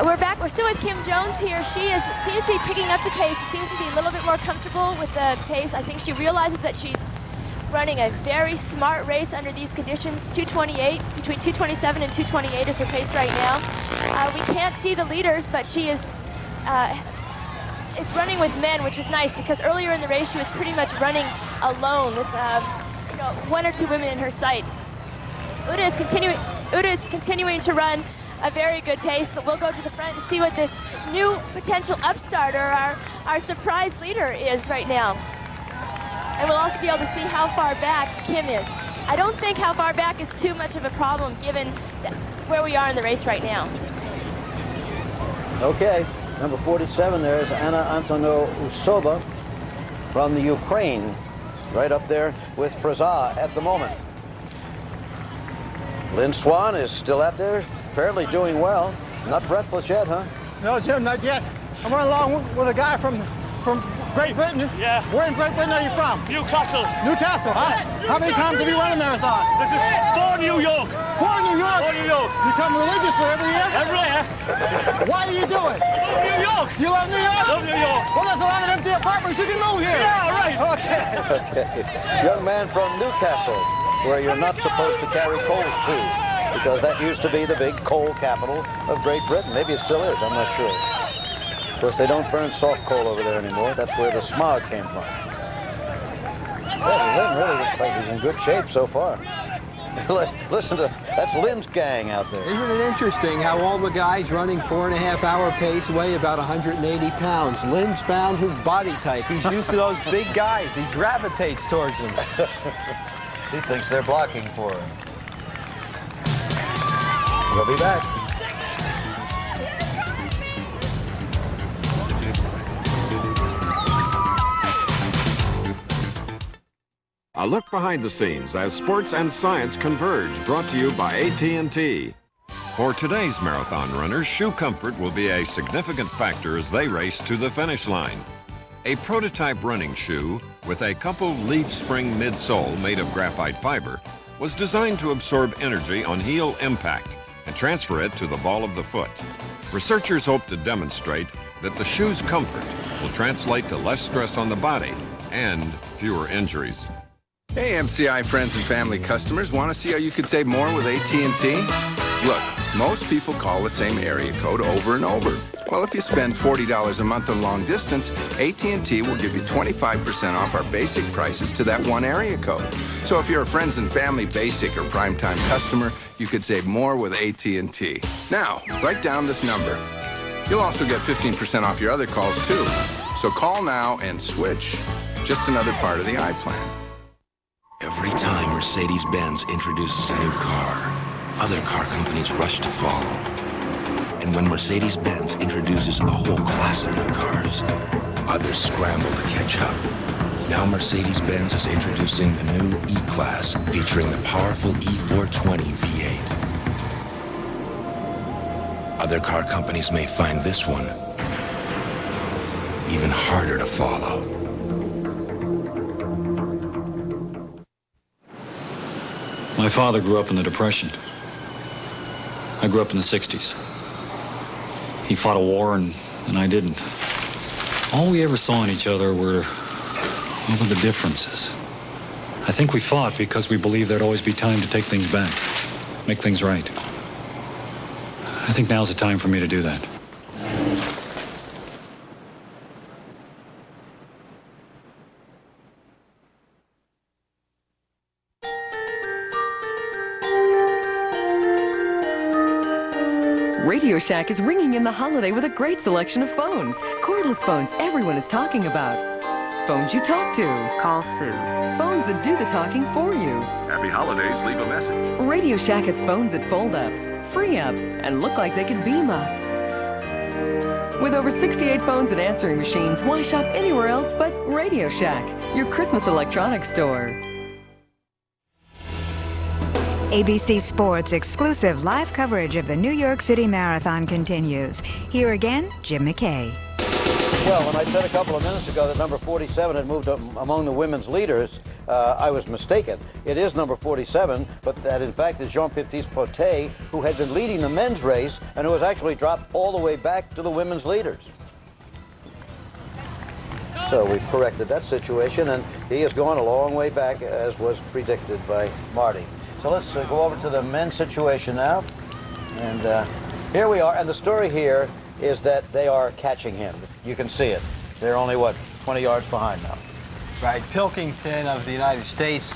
We're back. We're still with Kim Jones here. She seems to be picking up the pace. She seems to be a little bit more comfortable with the pace. I think she realizes that she's running a very smart race under these conditions. 2:28, between 2:27 and 2:28 is her pace right now. We can't see the leaders, but she is it's running with men, which is nice because earlier in the race she was pretty much running alone with 1 or 2 women in her sight. Uda is continuing to run a very good pace, but we'll go to the front and see what this new potential upstart or our surprise leader is right now. And we'll also be able to see how far back Kim is. I don't think how far back is too much of a problem given where we are in the race right now. Okay, number 47 there is Anna Antonou-Usoba from the Ukraine, right up there with Praza at the moment. Lynn Swan is still out there, apparently doing well. Not breathless yet, huh? No, Jim, not yet. I'm running along with a guy from Great Britain. Yeah. Where in Great Britain are you from? Newcastle. Newcastle, huh? How many times have you run a marathon? This is for New York. For New York? For New York. You come religiously every year? Every year. Why do you do it? I love New York. You love New York? Love New York. Well, there's a lot of empty apartments. You can move here. Yeah, right. Okay. Okay. Young man from Newcastle, where you're not supposed to carry coals to, because that used to be the big coal capital of Great Britain. Maybe it still is, I'm not sure. Of course, they don't burn soft coal over there anymore. That's where the smog came from. Well, Lynn really looks like he's in good shape so far. Listen to, that's Lynn's gang out there. Isn't it interesting how all the guys running 4.5-hour pace weigh about 180 pounds? Lynn's found his body type. He's used to those big guys. He gravitates towards them. He thinks they're blocking for him. We'll be back. A look behind the scenes as sports and science converge, brought to you by AT&T. For today's marathon runners, shoe comfort will be a significant factor as they race to the finish line. A prototype running shoe with a coupled leaf spring midsole made of graphite fiber was designed to absorb energy on heel impact and transfer it to the ball of the foot. Researchers hope to demonstrate that the shoe's comfort will translate to less stress on the body and fewer injuries. Hey, MCI friends and family customers, want to see how you could save more with AT&T? Look, most people call the same area code over and over. Well, if you spend $40 a month on long distance, AT&T will give you 25% off our basic prices to that one area code. So if you're a friends and family basic or primetime customer, you could save more with AT&T. Now, write down this number. You'll also get 15% off your other calls, too. So call now and switch. Just another part of the iPlan. Every time Mercedes-Benz introduces a new car, other car companies rush to follow. And when Mercedes-Benz introduces a whole class of new cars, others scramble to catch up. Now Mercedes-Benz is introducing the new E-Class, featuring the powerful E420 V8. Other car companies may find this one even harder to follow. My father grew up in the Depression. I grew up in the 60s. He fought a war and I didn't. All we ever saw in each other were the differences. I think we fought because we believed there'd always be time to take things back, make things right. I think now's the time for me to do that. Radio Shack is ringing in the holiday with a great selection of phones. Cordless phones everyone is talking about. Phones you talk to. Call Sue. Phones that do the talking for you. Happy holidays, leave a message. Radio Shack has phones that fold up, free up, and look like they could beam up. With over 68 phones and answering machines, why shop anywhere else but Radio Shack, your Christmas electronics store. ABC Sports exclusive live coverage of the New York City Marathon continues. Here again, Jim McKay. Well, when I said a couple of minutes ago that number 47 had moved up among the women's leaders, I was mistaken. It is number 47, but that in fact is Jean-Baptiste Potet, who had been leading the men's race and who has actually dropped all the way back to the women's leaders. So we've corrected that situation, and he has gone a long way back, as was predicted by Marty. So let's go over to the men's situation now. And here we are. And the story here is that they are catching him. You can see it. They're only, what, 20 yards behind now. Right. Pilkington of the United States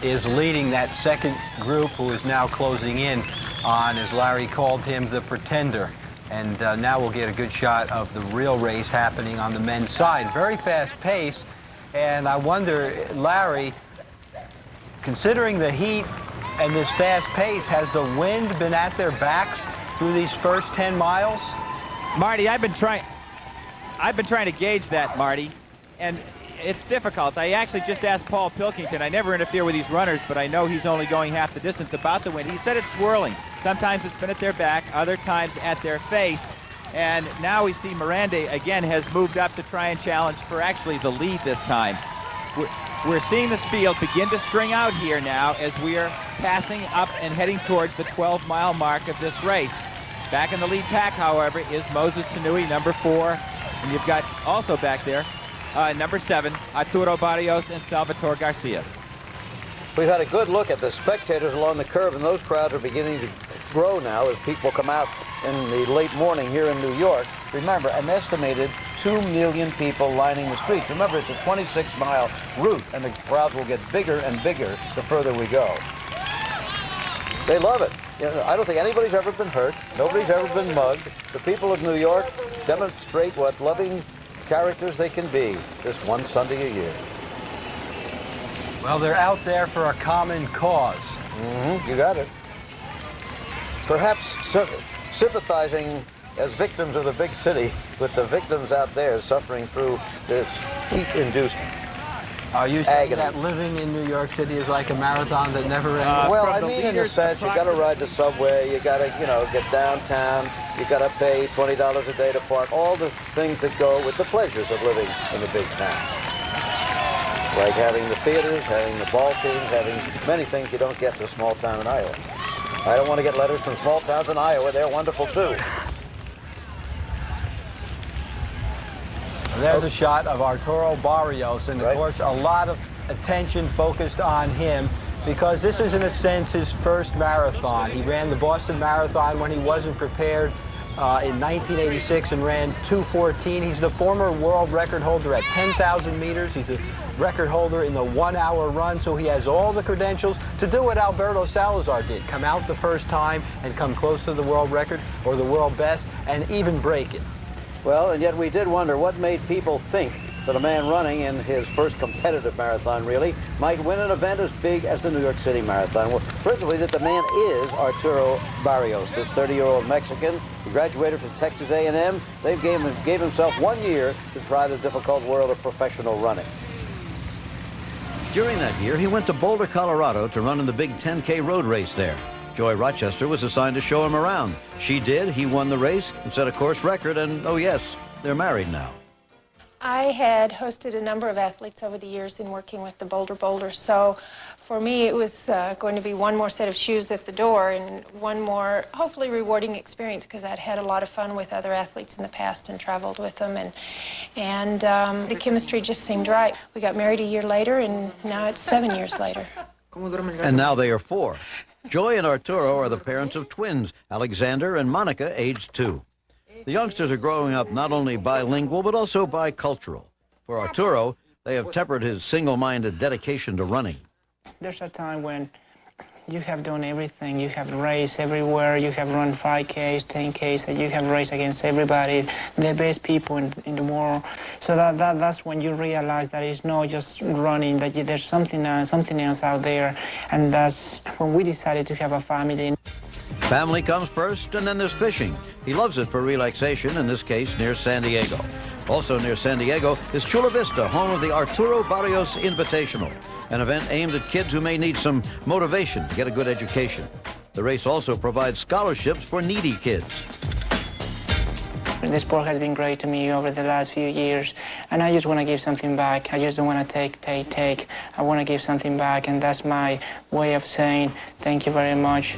is leading that second group, who is now closing in on, as Larry called him, the pretender. And now we'll get a good shot of the real race happening on the men's side. Very fast pace. And I wonder, Larry, considering the heat and this fast pace, has the wind been at their backs through these first 10 miles? Marty, I've been trying to gauge that, Marty, and it's difficult. I actually just asked Paul Pilkington. I never interfere with these runners, but I know he's only going half the distance about the wind. He said it's swirling. Sometimes it's been at their back, other times at their face. And now we see Miranda again has moved up to try and challenge for actually the lead this time. We're seeing this field begin to string out here now as we are passing up and heading towards the 12-mile mark of this race. Back in the lead pack, however, is Moses Tanui, number 4. And you've got also back there, number 7, Arturo Barrios and Salvatore Garcia. We've had a good look at the spectators along the curve, and those crowds are beginning to grow now as people come out in the late morning here in New York. Remember, an estimated 2 million people lining the streets. Remember, it's a 26-mile route, and the crowds will get bigger and bigger the further we go. They love it. You know, I don't think anybody's ever been hurt. Nobody's ever been mugged. The people of New York demonstrate what loving characters they can be this one Sunday a year. Well, they're out there for a common cause. Mm-hmm. You got it. Perhaps sympathizing as victims of the big city with the victims out there suffering through this heat-induced Are you saying agony. that living in New York City is like a marathon that never ends? Well, I mean, in the sense, you got to ride the subway, you got to, get downtown, you got to pay $20 a day to park, all the things that go with the pleasures of living in the big town. Like having the theaters, having the ball teams, having many things you don't get in a small town in Iowa. I don't want to get letters from small towns in Iowa. They're wonderful, too. There's a shot of Arturo Barrios, and of course, a lot of attention focused on him because this is, in a sense, his first marathon. He ran the Boston Marathon when he wasn't prepared in 1986 and ran 2:14. He's the former world record holder at 10,000 meters. He's a record holder in the 1-hour run, so he has all the credentials to do what Alberto Salazar did, come out the first time and come close to the world record or the world best and even break it. Well, and yet we did wonder what made people think that a man running in his first competitive marathon, really, might win an event as big as the New York City Marathon. Well, principally that the man is Arturo Barrios, this 30-year-old Mexican. He graduated from Texas A&M. They gave himself 1 year to try the difficult world of professional running. During that year, he went to Boulder, Colorado to run in the big 10K road race there. Joy Rochester was assigned to show him around. She did. He won the race and set a course record, and oh yes, they're married now. I had hosted a number of athletes over the years in working with the Boulder Boulders, so for me it was going to be one more set of shoes at the door and one more hopefully rewarding experience because I'd had a lot of fun with other athletes in the past and traveled with them, and the chemistry just seemed right. We got married a year later, and now it's 7 years later. And now they are 4. Joy and Arturo are the parents of twins, Alexander and Monica, aged 2. The youngsters are growing up not only bilingual, but also bicultural. For Arturo, they have tempered his single-minded dedication to running. There's a time when you have done everything. You have raced everywhere. You have run 5Ks, 10Ks, and you have raced against everybody, the best people in the world. So that's when you realize that it's not just running, that there's something else out there. And that's when we decided to have a family. Family comes first, and then there's fishing. He loves it for relaxation, in this case, near San Diego. Also near San Diego is Chula Vista, home of the Arturo Barrios Invitational, an event aimed at kids who may need some motivation to get a good education. The race also provides scholarships for needy kids. The sport has been great to me over the last few years, and I just want to give something back. I just don't want to take. I want to give something back, and that's my way of saying thank you very much.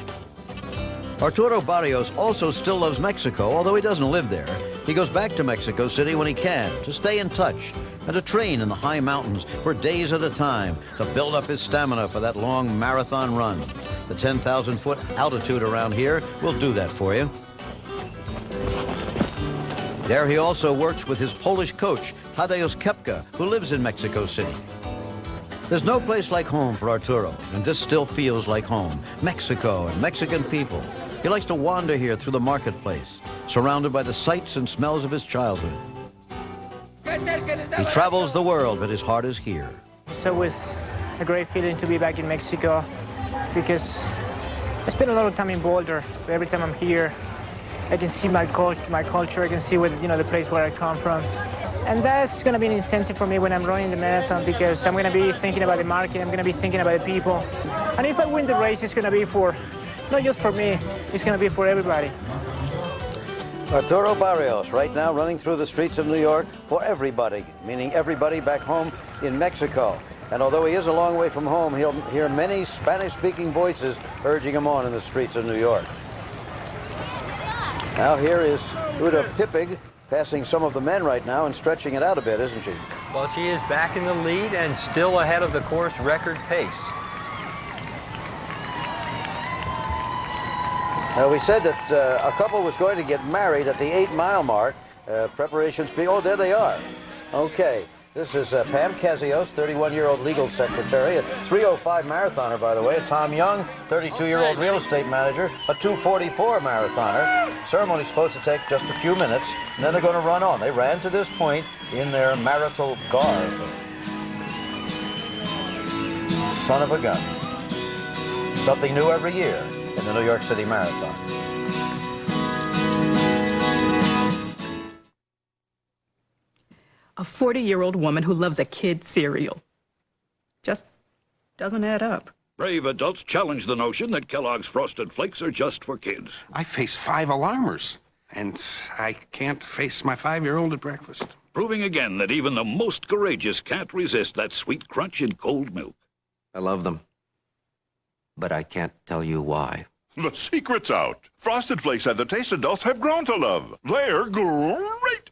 Arturo Barrios also still loves Mexico, although he doesn't live there. He goes back to Mexico City when he can to stay in touch and to train in the high mountains for days at a time to build up his stamina for that long marathon run. The 10,000-foot altitude around here will do that for you. There he also works with his Polish coach, Tadeusz Kepka, who lives in Mexico City. There's no place like home for Arturo, and this still feels like home. Mexico and Mexican people. He likes to wander here through the marketplace, surrounded by the sights and smells of his childhood. He travels the world, but his heart is here. It's always a great feeling to be back in Mexico because I spent a lot of time in Boulder. But every time I'm here, I can see my culture. I can see where, the place where I come from. And that's going to be an incentive for me when I'm running the marathon because I'm going to be thinking about the market. I'm going to be thinking about the people. And if I win the race, it's going to be not just for me, it's going to be for everybody. Arturo Barrios, right now running through the streets of New York for everybody, meaning everybody back home in Mexico. And although he is a long way from home, he'll hear many Spanish-speaking voices urging him on in the streets of New York. Now here is Uda Pippig passing some of the men right now and stretching it out a bit, isn't she? Well, she is back in the lead and still ahead of the course record pace. We said that a couple was going to get married at the 8-mile mark. Preparations oh, there they are. Okay, this is Pam Cazios, 31-year-old legal secretary, a 3:05 marathoner, by the way. Tom Young, 32-year-old real estate manager, a 2:44 marathoner. Ceremony's supposed to take just a few minutes, and then they're going to run on. They ran to this point in their marital garb. Son of a gun. Something new every year in the New York City Marathon. A 40-year-old woman who loves a kid cereal. Just doesn't add up. Brave adults challenge the notion that Kellogg's Frosted Flakes are just for kids. I face 5 alarmers, and I can't face my 5-year-old at breakfast. Proving again that even the most courageous can't resist that sweet crunch in cold milk. I love them, but I can't tell you why. The secret's out. Frosted Flakes have the taste adults have grown to love. They're great.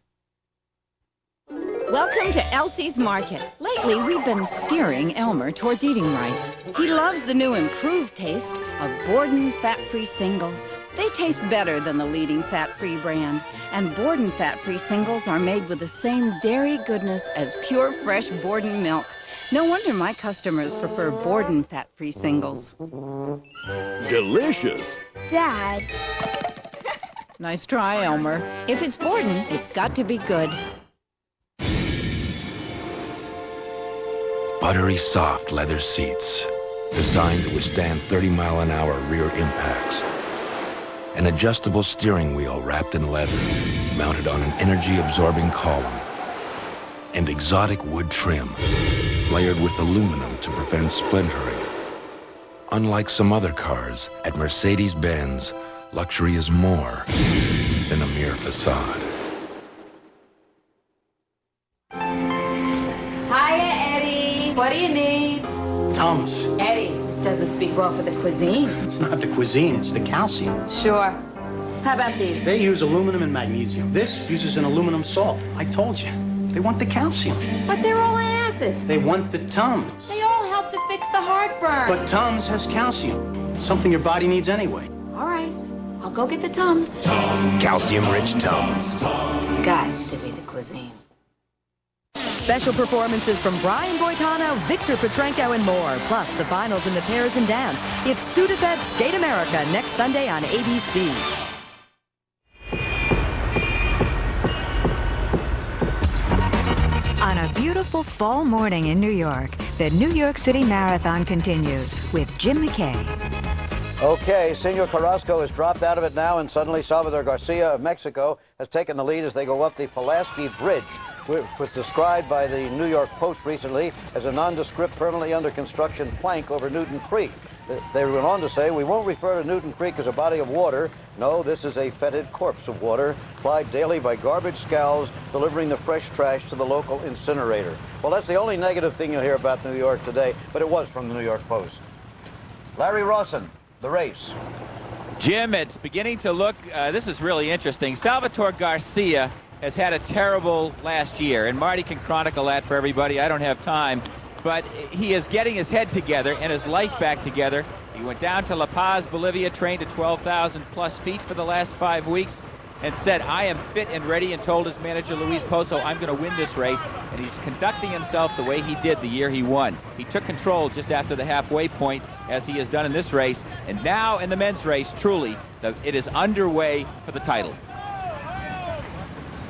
Welcome to Elsie's Market. Lately, we've been steering Elmer towards eating right. He loves the new improved taste of Borden fat-free singles. They taste better than the leading fat-free brand, and Borden fat-free singles are made with the same dairy goodness as pure, fresh Borden milk. No wonder my customers prefer Borden fat-free singles. Delicious. Dad. Nice try, Elmer. If it's Borden, it's got to be good. Buttery soft leather seats, designed to withstand 30-mile-an-hour rear impacts. An adjustable steering wheel wrapped in leather, mounted on an energy-absorbing column. And exotic wood trim, layered with aluminum to prevent splintering. Unlike some other cars, at Mercedes-Benz, luxury is more than a mere facade. Hiya, Eddie. What do you need? Tums. Eddie, this doesn't speak well for the cuisine. It's not the cuisine, it's the calcium. Sure. How about these? They use aluminum and magnesium. This uses an aluminum salt. I told you. They want the calcium. But they're all acids. They want the Tums. They all help to fix the heartburn. But Tums has calcium. Something your body needs anyway. All right. I'll go get the Tums. Calcium-rich Tums. It's got to be the cuisine. Special performances from Brian Boitano, Victor Petrenko, and more. Plus, the finals in the pairs and dance. It's Sudafed Skate America next Sunday on ABC. On a beautiful fall morning in New York, the New York City Marathon continues with Jim McKay. Okay, Senor Carrasco has dropped out of it now, and suddenly Salvador Garcia of Mexico has taken the lead as they go up the Pulaski Bridge, which was described by the New York Post recently as a nondescript, permanently under construction plank over Newton Creek. They went on to say, we won't refer to Newton Creek as a body of water. No, this is a fetid corpse of water, plied daily by garbage scows, delivering the fresh trash to the local incinerator. Well, that's the only negative thing you'll hear about New York today, but it was from the New York Post. Larry Rawson, the race. Jim, it's beginning to look, this is really interesting. Salvatore Garcia has had a terrible last year, and Marty can chronicle that for everybody. I don't have time. But he is getting his head together and his life back together. He went down to La Paz, Bolivia, trained at 12,000 plus feet for the last 5 weeks, and said, I am fit and ready, and told his manager, Luis Pozo, I'm going to win this race. And he's conducting himself the way he did the year he won. He took control just after the halfway point, as he has done in this race. And now in the men's race, truly, it is underway for the title.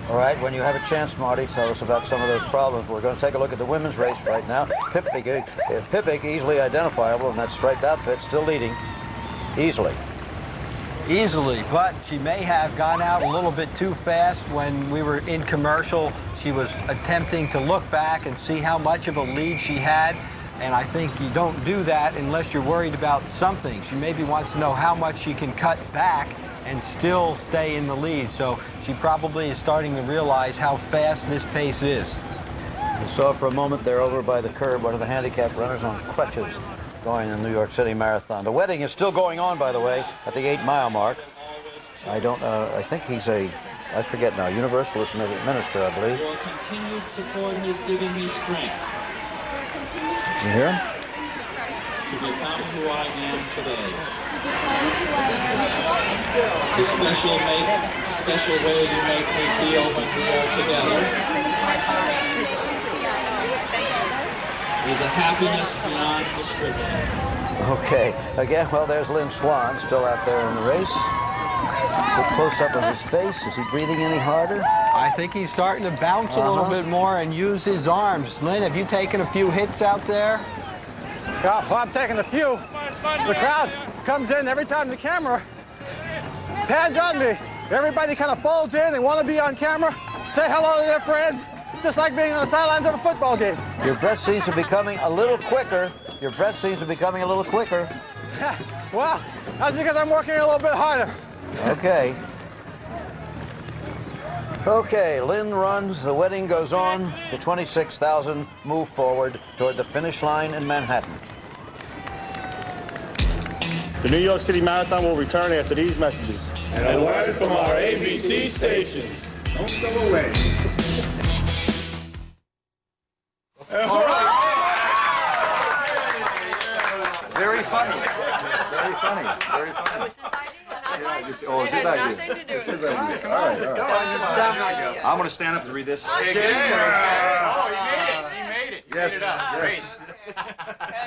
All right, when you have a chance, Marty, tell us about some of those problems. We're going to take a look at the women's race right now. Pipik, easily identifiable in that striped outfit, still leading easily. Easily, but she may have gone out a little bit too fast when we were in commercial. She was attempting to look back and see how much of a lead she had, and I think you don't do that unless you're worried about something. She maybe wants to know how much she can cut back and still stay in the lead. So she probably is starting to realize how fast this pace is. You saw for a moment there over by the curb one of the handicapped runners on crutches going in the New York City Marathon. The wedding is still going on, by the way, at the 8-mile mark. I think he's I forget now, Universalist minister, I believe. Your continued support has given me strength. You hear him? To become who I am today. The special way you make me feel when we are together is a happiness beyond description. Okay, again, well, there's Lynn Swan still out there in the race. Look close up on his face. Is he breathing any harder? I think he's starting to bounce a little bit more and use his arms. Lynn, have you taken a few hits out there? Yeah, well, I'm taking a few. The crowd comes in every time the camera pans on me. Everybody kind of folds in. They want to be on camera, say hello to their friend, just like being on the sidelines of a football game. Your breath seems to be becoming a little quicker. Your breath seems to be becoming a little quicker. Well, that's because I'm working a little bit harder. Okay. Okay, Lynn runs, the wedding goes on, the 26,000 move forward toward the finish line in Manhattan. The New York City Marathon will return after these messages. And a word from our ABC stations. Don't go away. All right. Very funny. Very funny. Very funny. Oh, it's his idea. It's his idea. All right. I'm going to stand up to read this. Oh, you made it. You made it. Yes. Yes.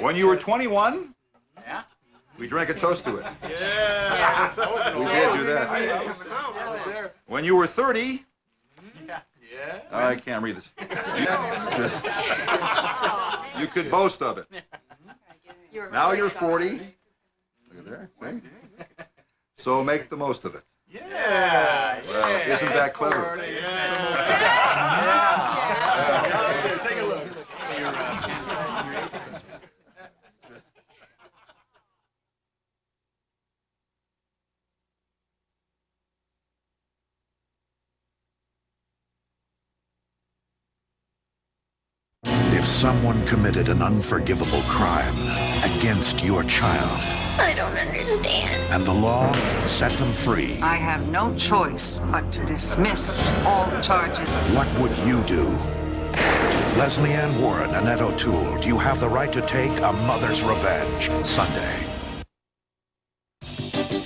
When you were 21, we drank a toast to it. Yeah. We did do that. When you were 30, I can't read this. You could boast of it. Now you're 40. Look at there. See? So make the most of it. Yeah. Well, isn't that clever? Take a look. If someone committed an unforgivable crime against your child, I don't understand. and the law set them free, I have no choice but to dismiss all charges. what would you do? Leslie Ann Warren, Annette O'Toole, do you have the right to take a mother's revenge? Sunday.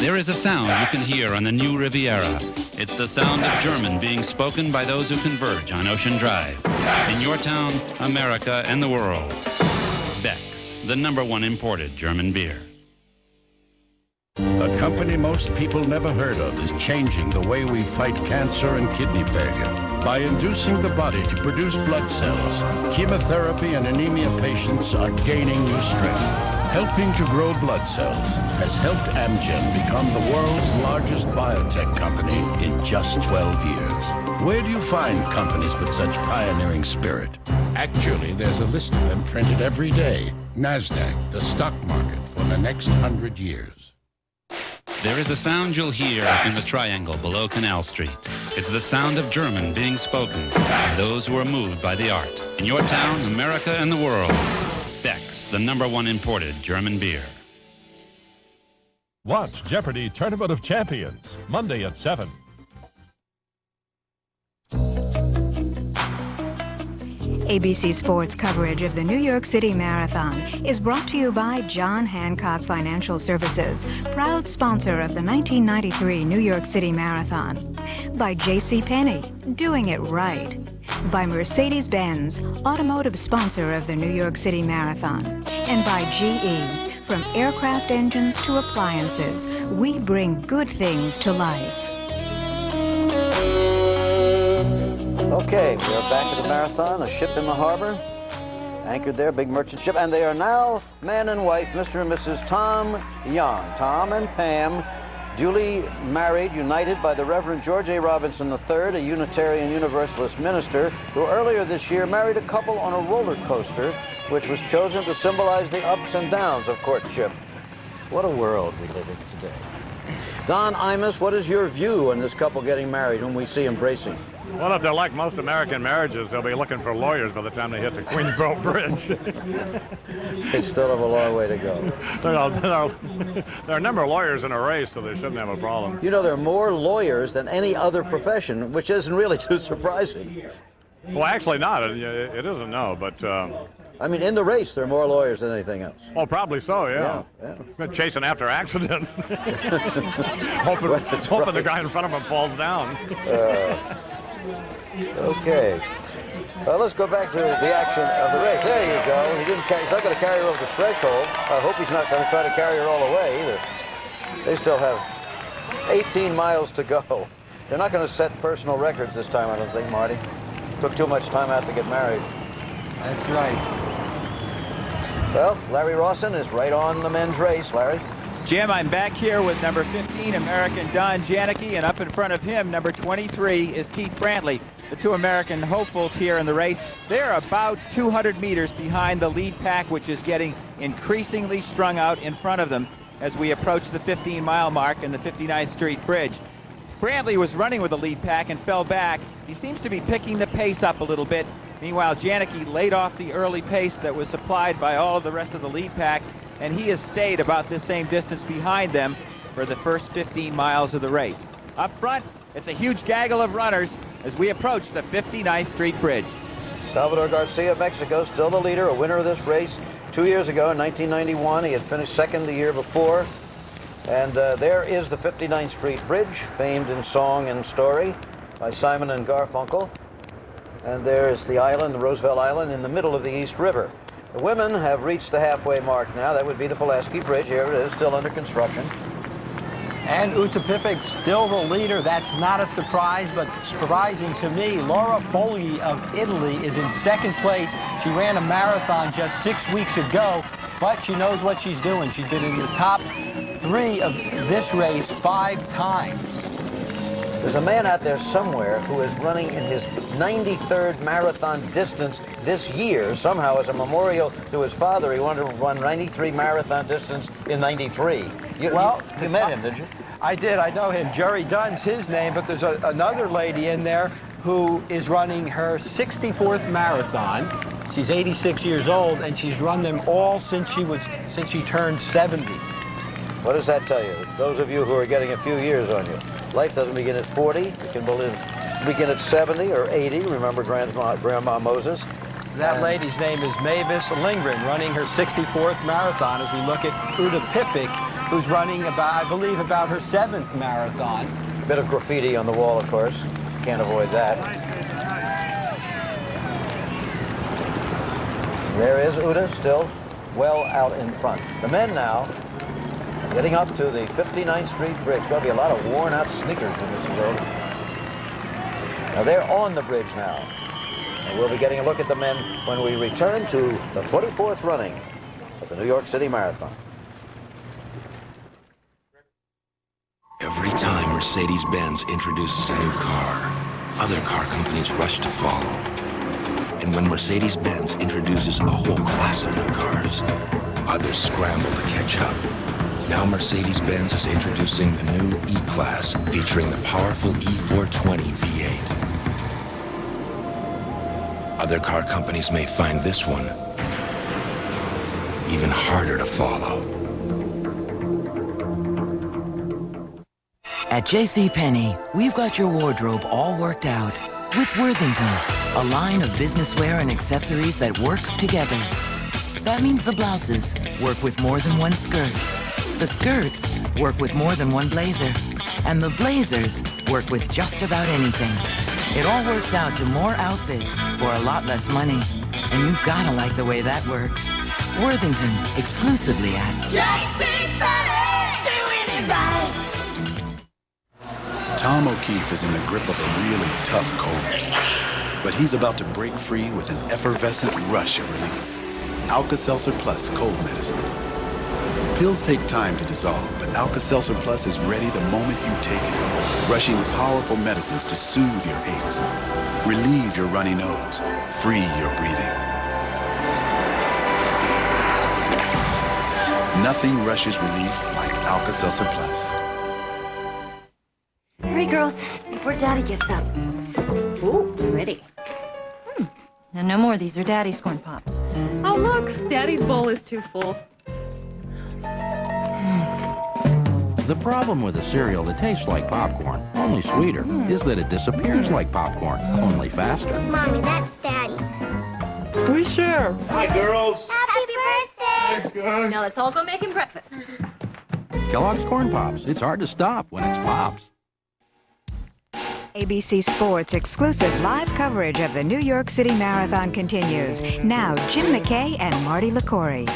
There is a sound you can hear on the new Riviera. It's the sound of German being spoken by those who converge on Ocean Drive. In your town, America, and the world. Beck's, the #1 imported German beer. A company most people never heard of is changing the way we fight cancer and kidney failure. By inducing the body to produce blood cells, chemotherapy and anemia patients are gaining new strength. Helping to grow blood cells has helped Amgen become the world's largest biotech company in just 12 years. Where do you find companies with such pioneering spirit? Actually, there's a list of them printed every day. NASDAQ, the stock market for the next 100 years. There is a sound you'll hear in the triangle below Canal Street. It's the sound of German being spoken by those who are moved by the art. In your town, America, and the world. Beck's, the #1 imported German beer. Watch Jeopardy! Tournament of Champions, Monday at 7. ABC Sports coverage of the New York City Marathon is brought to you by John Hancock Financial Services, proud sponsor of the 1993 New York City Marathon. By JCPenney, doing it right. By Mercedes-Benz, automotive sponsor of the New York City Marathon. And by GE, from aircraft engines to appliances, we bring good things to life. Okay, we are back at the marathon, a ship in the harbor, anchored there, big merchant ship, and they are now man and wife, Mr. and Mrs. Tom Young. Tom and Pam, duly married, united by the Reverend George A. Robinson III, a Unitarian Universalist minister, who earlier this year married a couple on a roller coaster, which was chosen to symbolize the ups and downs of courtship. What a world we live in today. Don Imus, what is your view on this couple getting married, whom we see embracing? Well, if they're like most American marriages, they'll be looking for lawyers by the time they hit the Queensboro Bridge. They still have a long way to go. There are a number of lawyers in a race, so they shouldn't have a problem. You know, there are more lawyers than any other profession, which isn't really too surprising. Well, actually not. It isn't, no, but... I mean, in the race, there are more lawyers than anything else. Oh, probably so, yeah. Been chasing after accidents. hoping the guy in front of him falls down. Okay. Let's go back to the action of the race. There you go. He's not going to carry her over the threshold. I hope he's not going to try to carry her all the way either. They still have 18 miles to go. They're not going to set personal records this time, I don't think, Marty. Took too much time out to get married. That's right. Well, Larry Rawson is right on the men's race. Larry? Jim, I'm back here with number 15, American Don Janicki, and up in front of him, number 23, is Keith Brantley. The two American hopefuls here in the race. They're about 200 meters behind the lead pack, which is getting increasingly strung out in front of them as we approach the 15-mile mark and the 59th Street Bridge. Brantley was running with the lead pack and fell back. He seems to be picking the pace up a little bit. Meanwhile, Janicki laid off the early pace that was supplied by all of the rest of the lead pack, and he has stayed about this same distance behind them for the first 15 miles of the race. Up front, it's a huge gaggle of runners as we approach the 59th Street Bridge. Salvador Garcia of Mexico, still the leader, a winner of this race 2 years ago in 1991. He had finished second the year before. And there is the 59th Street Bridge, famed in song and story by Simon and Garfunkel. And there is the island, the Roosevelt Island, in the middle of the East River. The women have reached the halfway mark now. That would be the Pulaski Bridge. Here it is, still under construction. And Uta Pipik still the leader. That's not a surprise, but surprising to me. Laura Fogli of Italy is in second place. She ran a marathon just 6 weeks ago, but she knows what she's doing. She's been in the top 3 of this race 5 times. There's a man out there somewhere who is running in his 93rd marathon distance this year. Somehow, as a memorial to his father, he wanted to run 93 marathon distance in 93. You met him, did you? I did. I know him. Jerry Dunn's his name, but there's another lady in there who is running her 64th marathon. She's 86 years old, and she's run them all since she turned 70. What does that tell you? Those of you who are getting a few years on you. Life doesn't begin at 40. It can begin at 70 or 80. Remember Grandma Moses. That lady's name is Mavis Lindgren, running her 64th marathon, as we look at Uda Pipik, who's running about, I believe, about her 7th marathon. A bit of graffiti on the wall, of course. Can't avoid that. There is Uda, still well out in front. The men now getting up to the 59th Street Bridge. Going to be a lot of worn-out sneakers when this is over. Now they're on the bridge now. And we'll be getting a look at the men when we return to the 24th running of the New York City Marathon. Every time Mercedes-Benz introduces a new car, other car companies rush to follow. And when Mercedes-Benz introduces a whole class of new cars, others scramble to catch up. Now Mercedes-Benz is introducing the new E-Class, featuring the powerful E420 V8. Other car companies may find this one even harder to follow. At JCPenney, we've got your wardrobe all worked out. With Worthington, a line of business wear and accessories that works together. That means the blouses work with more than one skirt. The skirts work with more than one blazer. And the blazers work with just about anything. It all works out to more outfits for a lot less money. And you gotta like the way that works. Worthington, exclusively at JCPenney, doing it right. Tom O'Keefe is in the grip of a really tough cold. But he's about to break free with an effervescent rush of relief. Alka-Seltzer Plus cold medicine. Pills take time to dissolve, but Alka-Seltzer Plus is ready the moment you take it. Rushing powerful medicines to soothe your aches, relieve your runny nose, free your breathing. Nothing rushes relief like Alka-Seltzer Plus. Hurry, girls, before Daddy gets up. Ooh, pretty. And no more. These are Daddy's corn pops. Oh, look. Daddy's bowl is too full. The problem with a cereal that tastes like popcorn, only sweeter, is that it disappears like popcorn, only faster. Mommy, that's Daddy's. We share. Hi, girls. Happy birthday. Thanks, guys. Now let's all go make him breakfast. Kellogg's Corn Pops. It's hard to stop when it's Pops. ABC Sports' exclusive live coverage of the New York City Marathon continues. Now, Jim McKay and Marty LaCory.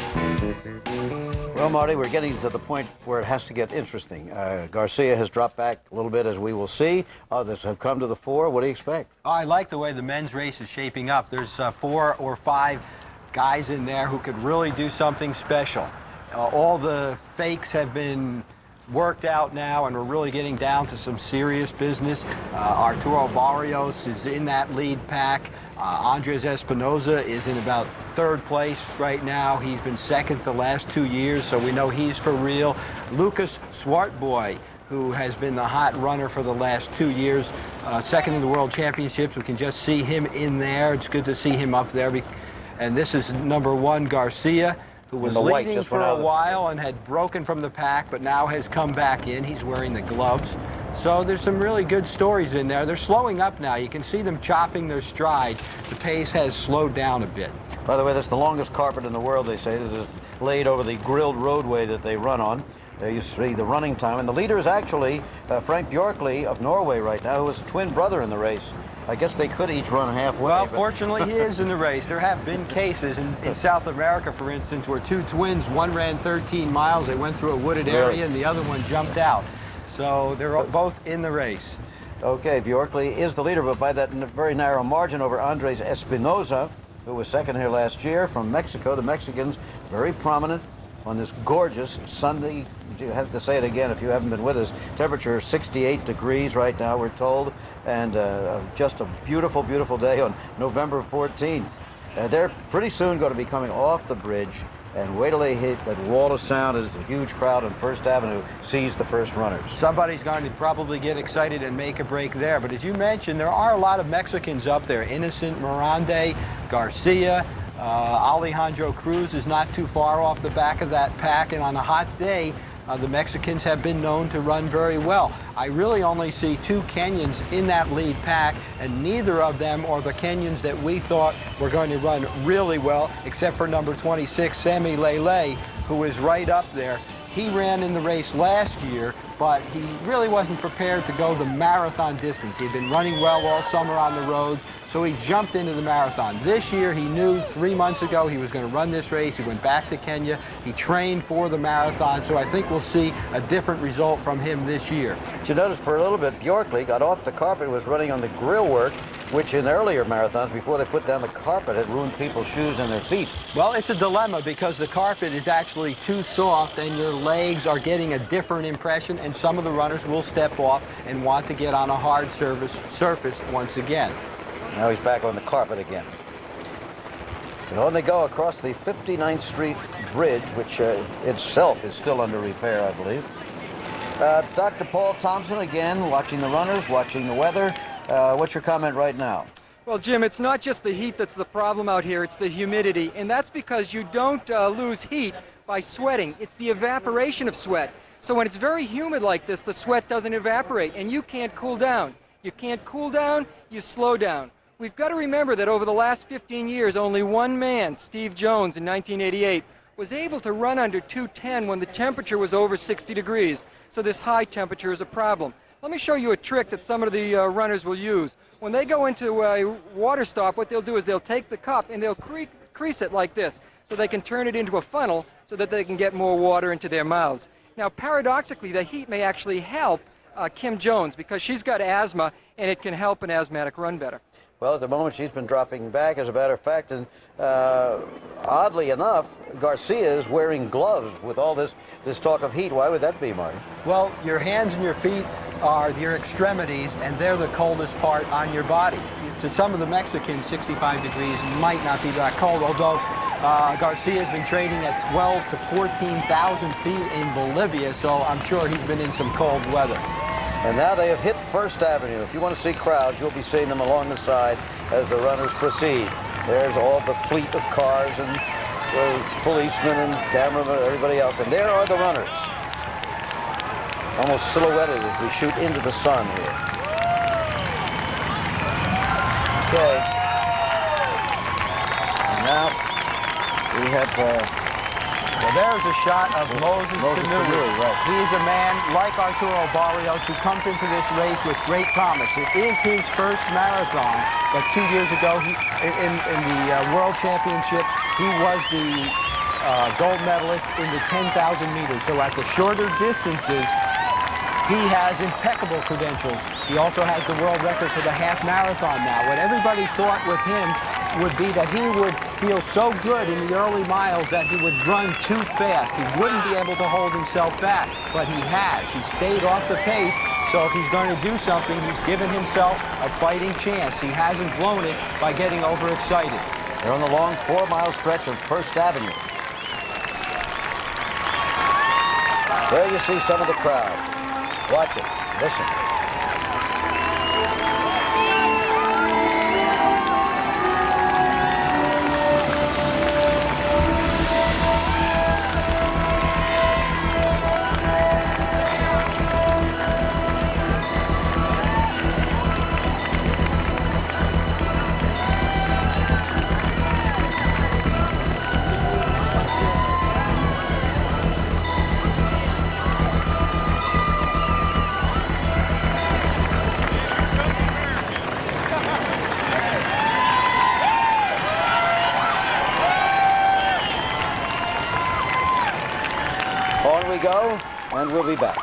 Well, Marty, we're getting to the point where it has to get interesting. Garcia has dropped back a little bit, as we will see. Others have come to the fore. What do you expect? I like the way the men's race is shaping up. There's 4 or 5 guys in there who could really do something special. All the fakes have been worked out now, and we're really getting down to some serious business. Arturo Barrios is in that lead pack. Andres Espinoza is in about 3rd place right now. He's been 2nd the last 2 years, so we know he's for real. Lucas Swartboy, who has been the hot runner for the last 2 years, 2nd in the World Championships. We can just see him in there. It's good to see him up there. And this is number 1, Garcia, who was leading for a while and had broken from the pack, but now has come back in. He's wearing the gloves. So there's some really good stories in there. They're slowing up now. You can see them chopping their stride. The pace has slowed down a bit. By the way, that's the longest carpet in the world, they say, that is laid over the grilled roadway that they run on. You see the running time. And the leader is actually Frank Bjorkley of Norway right now, who is a twin brother in the race. I guess they could each run halfway. Well, fortunately, he is in the race. There have been cases in South America, for instance, where 2 twins, one ran 13 miles, they went through a wooded area, and the other one jumped out. So they're both in the race. Okay, Bjorkley is the leader, but by that very narrow margin over Andres Espinoza, who was 2nd here last year from Mexico. The Mexicans, very prominent on this gorgeous Sunday. You have to say it again if you haven't been with us. Temperature 68 degrees right now, we're told, and just a beautiful, beautiful day on November 14th. They're pretty soon going to be coming off the bridge, and wait till they hit that wall of sound as the huge crowd on First Avenue sees the first runners. Somebody's going to probably get excited and make a break there, but as you mentioned, there are a lot of Mexicans up there. Innocent Miranda, Garcia, Alejandro Cruz is not too far off the back of that pack, and on a hot day, The Mexicans have been known to run very well. I really only see 2 Kenyans in that lead pack, and neither of them are the Kenyans that we thought were going to run really well, except for number 26, Semi Lele, who is right up there. He ran in the race last year, but he really wasn't prepared to go the marathon distance. He'd been running well all summer on the roads, so he jumped into the marathon. This year, he knew 3 months ago he was going to run this race. He went back to Kenya. He trained for the marathon, so I think we'll see a different result from him this year. But you notice for a little bit, Bjorkley got off the carpet, was running on the grill work, which in earlier marathons, before they put down the carpet, had ruined people's shoes and their feet. Well, it's a dilemma because the carpet is actually too soft and your legs are getting a different impression, and some of the runners will step off and want to get on a hard surface once again. Now he's back on the carpet again. And on they go across the 59th Street Bridge, which itself is still under repair, I believe. Dr. Paul Thompson again, watching the runners, watching the weather. What's your comment right now? Well, Jim, it's not just the heat that's the problem out here, it's the humidity. And that's because you don't lose heat by sweating. It's the evaporation of sweat. So when it's very humid like this, the sweat doesn't evaporate, and you can't cool down. You can't cool down, you slow down. We've got to remember that over the last 15 years, only one man, Steve Jones in 1988, was able to run under 210 when the temperature was over 60 degrees. So this high temperature is a problem. Let me show you a trick that some of the runners will use. When they go into a water stop, what they'll do is they'll take the cup and they'll crease it like this so they can turn it into a funnel so that they can get more water into their mouths. Now, paradoxically, the heat may actually help Kim Jones because she's got asthma and it can help an asthmatic run better. Well, at the moment, she's been dropping back, as a matter of fact, and oddly enough, Garcia is wearing gloves with all this talk of heat. Why would that be, Martin? Well, your hands and your feet are your extremities, and they're the coldest part on your body. To some of the Mexicans, 65 degrees might not be that cold, although Garcia has been training at 12 to 14,000 feet in Bolivia, so I'm sure he's been in some cold weather. And now they have hit First Avenue. If you want to see crowds, you'll be seeing them along the side as the runners proceed. There's all the fleet of cars and policemen and cameramen, everybody else. And there are the runners, almost silhouetted as we shoot into the sun here. Okay. And now we have... Well, there's a shot of Moses Kanui. Right. He is a man like Arturo Barrios who comes into this race with great promise. It is his first marathon, but 2 years ago, in the World Championships, he was the gold medalist in the 10,000 meters. So at the shorter distances, he has impeccable credentials. He also has the world record for the half marathon now. What everybody thought with him would be that he would feel so good in the early miles that he would run too fast. He wouldn't be able to hold himself back, but he has. He stayed off the pace, so if he's going to do something, he's given himself a fighting chance. He hasn't blown it by getting overexcited. They're on the long 4-mile stretch of First Avenue. There you see some of the crowd. Watch it. Listen. On we go, and we'll be back.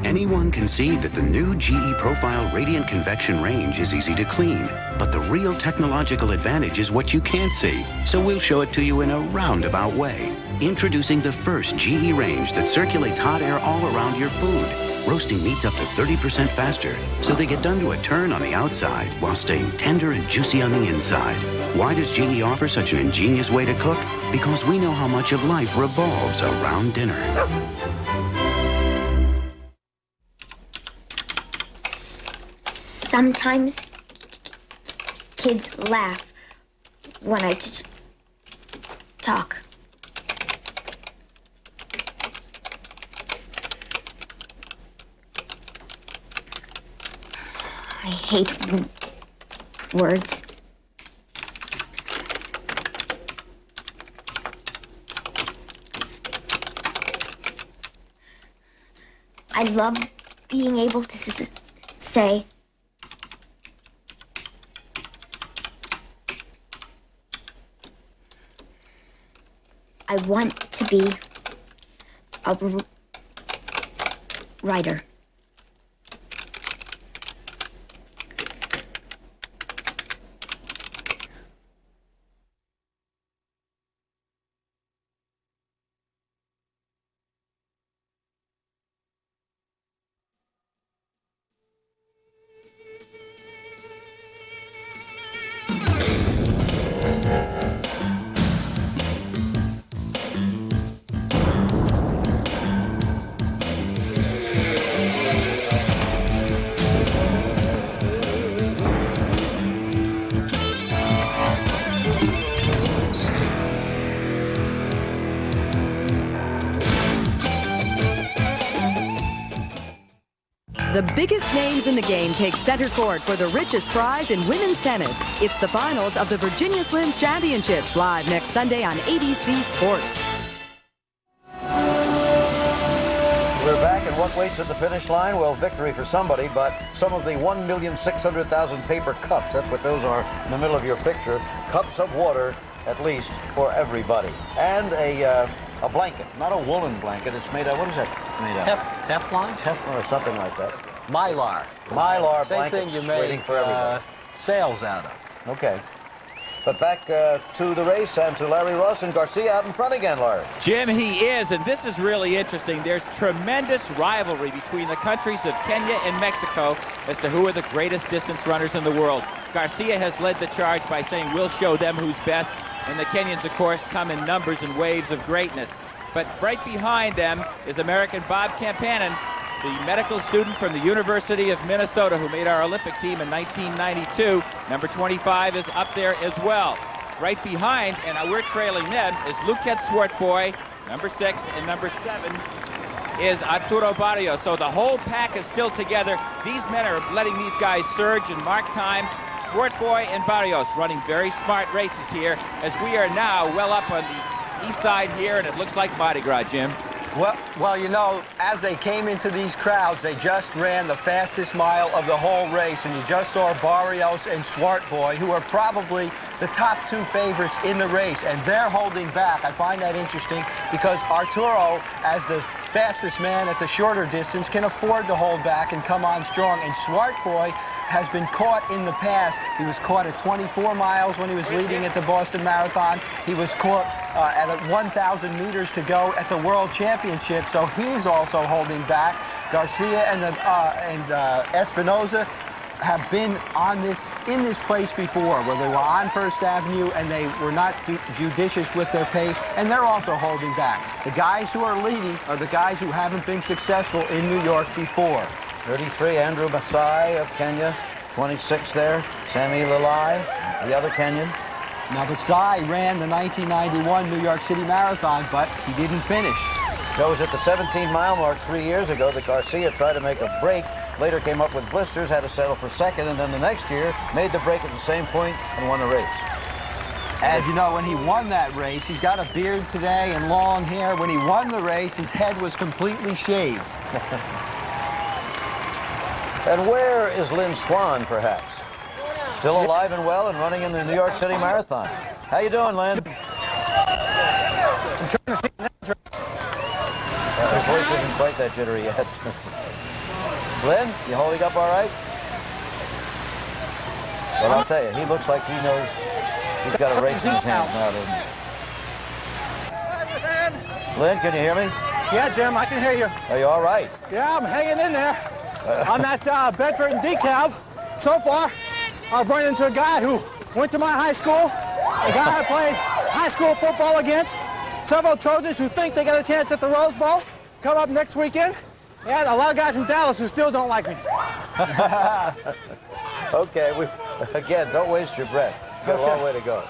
Anyone can see that the new GE Profile Radiant Convection range is easy to clean, but the real technological advantage is what you can't see, so we'll show it to you in a roundabout way. Introducing the first GE range that circulates hot air all around your food, roasting meats up to 30% faster, so they get done to a turn on the outside while staying tender and juicy on the inside. Why does GE offer such an ingenious way to cook? Because we know how much of life revolves around dinner. Sometimes kids laugh when I talk. I hate words. I love being able to say, I want to be a writer. The biggest names in the game take center court for the richest prize in women's tennis. It's the finals of the Virginia Slims Championships, live next Sunday on ABC Sports. We're back, and what waits at the finish line? Well, victory for somebody, but some of the 1,600,000 paper cups, that's what those are in the middle of your picture, cups of water, at least, for everybody. And a blanket, not a woolen blanket, it's made of, what is that made of? Teflon? Teflon or something like that. Mylar. Mylar Same blankets thing you waiting make for everybody. sails out of. Okay. But back to the race and to Larry Ross and Garcia out in front again, Larry. Jim, he is, and this is really interesting. There's tremendous rivalry between the countries of Kenya and Mexico as to who are the greatest distance runners in the world. Garcia has led the charge by saying, we'll show them who's best, and the Kenyans, of course, come in numbers and waves of greatness. But right behind them is American Bob Campanen, the medical student from the University of Minnesota who made our Olympic team in 1992. Number 25 is up there as well. Right behind, and we're trailing them, is Luquet Swartboy, number 6, and number 7 is Arturo Barrios. So the whole pack is still together. These men are letting these guys surge and mark time. Swartboy and Barrios running very smart races here as we are now well up on the east side here, and it looks like Mardi Gras, Jim. Well, you know, as they came into these crowds, they just ran the fastest mile of the whole race, and you just saw Barrios and Swartboy, who are probably the top 2 favorites in the race, and they're holding back. I find that interesting because Arturo, as the fastest man at the shorter distance, can afford to hold back and come on strong, and Swartboy has been caught in the past. He was caught at 24 miles when he was leading at the Boston Marathon. He was caught at 1,000 meters to go at the World Championship, so he's also holding back. Garcia and Espinoza have been in this place before, where they were on First Avenue and they were not judicious with their pace, and they're also holding back. The guys who are leading are the guys who haven't been successful in New York before. 33, Andrew Masai of Kenya. 26 there, Sammy Lalai, the other Kenyan. Now, Masai ran the 1991 New York City Marathon, but he didn't finish. It was at the 17-mile mark 3 years ago that Garcia tried to make a break, later came up with blisters, had to settle for second, and then the next year made the break at the same point and won the race. As you know, when he won that race, he's got a beard today and long hair. When he won the race, his head was completely shaved. And where is Lynn Swan, perhaps? Still alive and well and running in the New York City Marathon. How you doing, Lynn? I'm trying to see the Her voice isn't quite that jittery yet. Lynn, you holding up all right? Well, I'll tell you, he looks like he knows he's got a race in his hands now, doesn't he? Lynn, can you hear me? Yeah, Jim, I can hear you. Are you all right? Yeah, I'm hanging in there. I'm at Bedford and DeKalb. So far, I've run into a guy who went to my high school, a guy I played high school football against, several Trojans who think they got a chance at the Rose Bowl come up next weekend, and a lot of guys from Dallas who still don't like me. Okay, again, don't waste your breath. Got a long way to go.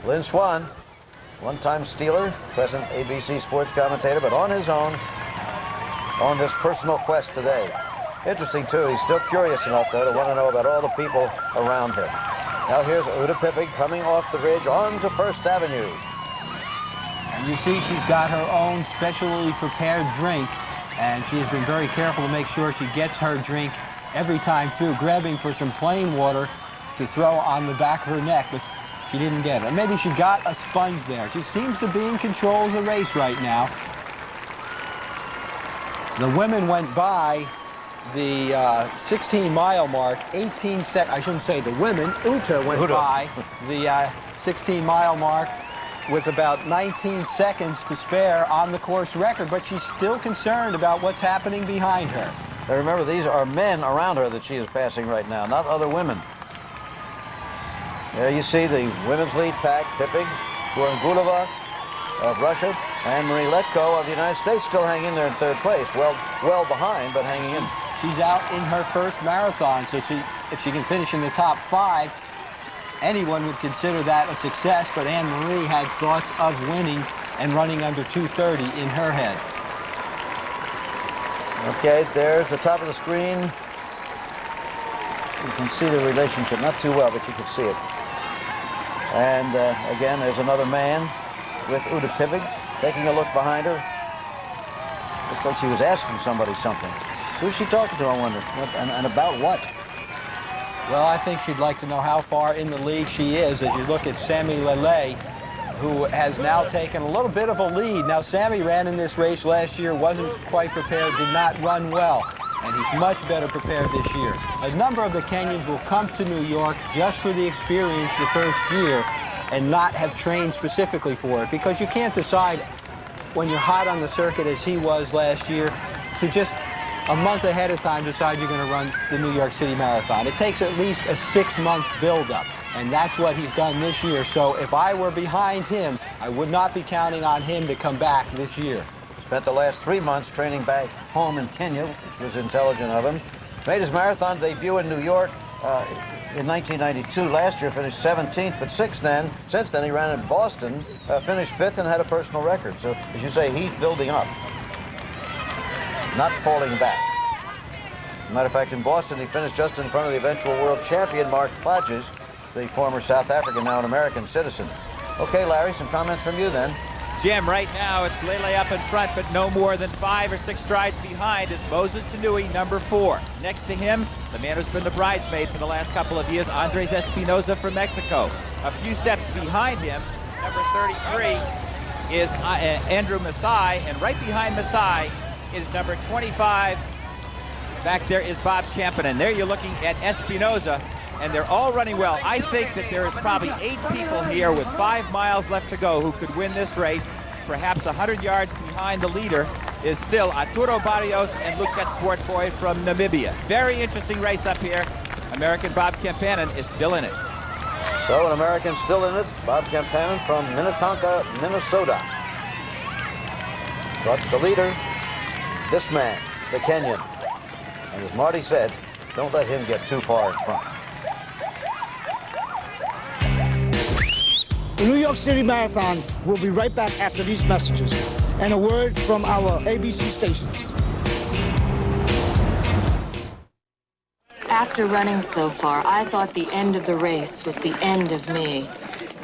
Lynn Swan, one-time Steeler, present ABC sports commentator, but on his own on this personal quest today. Interesting, too. He's still curious enough, though, to want to know about all the people around him. Now here's Uda Pippig coming off the ridge onto First Avenue. And you see she's got her own specially prepared drink, and she has been very careful to make sure she gets her drink every time through, grabbing for some plain water to throw on the back of her neck, but she didn't get it. Or maybe she got a sponge there. She seems to be in control of the race right now. The women went by the 16-mile mark, 18 seconds. I shouldn't say the women. Uta went by the 16-mile mark with about 19 seconds to spare on the course record, but she's still concerned about what's happening behind her. Now remember, these are men around her that she is passing right now, not other women. There you see the women's lead pack, Pippig, Gurungulova of Russia, and Marie Letko of the United States still hanging in there in third place. Well behind, but hanging in. She's out in her first marathon, so if she can finish in the top 5, anyone would consider that a success, but Anne-Marie had thoughts of winning and running under 2:30 in her head. Okay, there's the top of the screen. You can see the relationship, not too well, but you can see it. And again, there's another man with Uda Pippig, taking a look behind her. Looks like she was asking somebody something. Who's she talking to, I wonder, and about what? Well, I think she'd like to know how far in the lead she is as you look at Sammy Lele, who has now taken a little bit of a lead. Now, Sammy ran in this race last year, wasn't quite prepared, did not run well, and he's much better prepared this year. A number of the Kenyans will come to New York just for the experience the first year and not have trained specifically for it, because you can't decide when you're hot on the circuit as he was last year to just a month ahead of time decide you're going to run the New York City Marathon. It takes at least a 6-month buildup, and that's what he's done this year. So if I were behind him, I would not be counting on him to come back this year. Spent the last 3 months training back home in Kenya, which was intelligent of him. Made his marathon debut in New York in 1992. Last year finished 17th, but since then he ran in Boston, finished 5th and had a personal record. So as you say, he's building up, not falling back. As a matter of fact, in Boston, he finished just in front of the eventual world champion, Mark Plodges, the former South African, now an American citizen. Okay, Larry, some comments from you then. Jim, right now it's Lele up in front, but no more than 5 or 6 strides behind is Moses Tanui, number 4. Next to him, the man who's been the bridesmaid for the last couple of years, Andres Espinoza from Mexico. A few steps behind him, number 33, is Andrew Masai, and right behind Masai is number 25. Back there is Bob Kempinen. There you're looking at Espinoza, and they're all running well. I think that there is probably 8 people here with 5 miles left to go who could win this race. Perhaps 100 yards behind the leader is still Arturo Barrios and Lukat Swartboy from Namibia. Very interesting race up here. American Bob Kempinen is still in it. So an American still in it, Bob Kempinen from Minnetonka, Minnesota. But the leader, this man, the Kenyan. And as Marty said, don't let him get too far in front. The New York City Marathon will be right back after these messages and a word from our ABC stations. After running so far, I thought the end of the race was the end of me.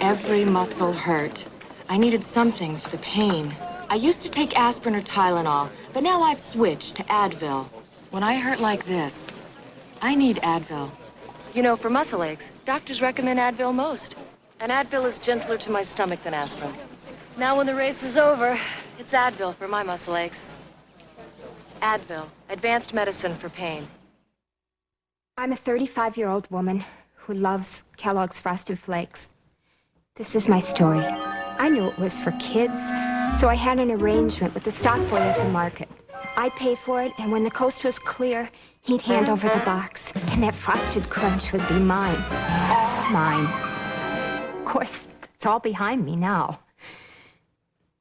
Every muscle hurt. I needed something for the pain. I used to take aspirin or Tylenol, but now I've switched to Advil. When I hurt like this, I need Advil. You know, for muscle aches, doctors recommend Advil most. And Advil is gentler to my stomach than aspirin. Now when the race is over, it's Advil for my muscle aches. Advil, advanced medicine for pain. I'm a 35-year-old woman who loves Kellogg's Frosted Flakes. This is my story. I knew it was for kids, so I had an arrangement with the stock boy at the market. I'd pay for it, and when the coast was clear, he'd hand over the box, and that frosted crunch would be mine. All mine. Of course, it's all behind me now.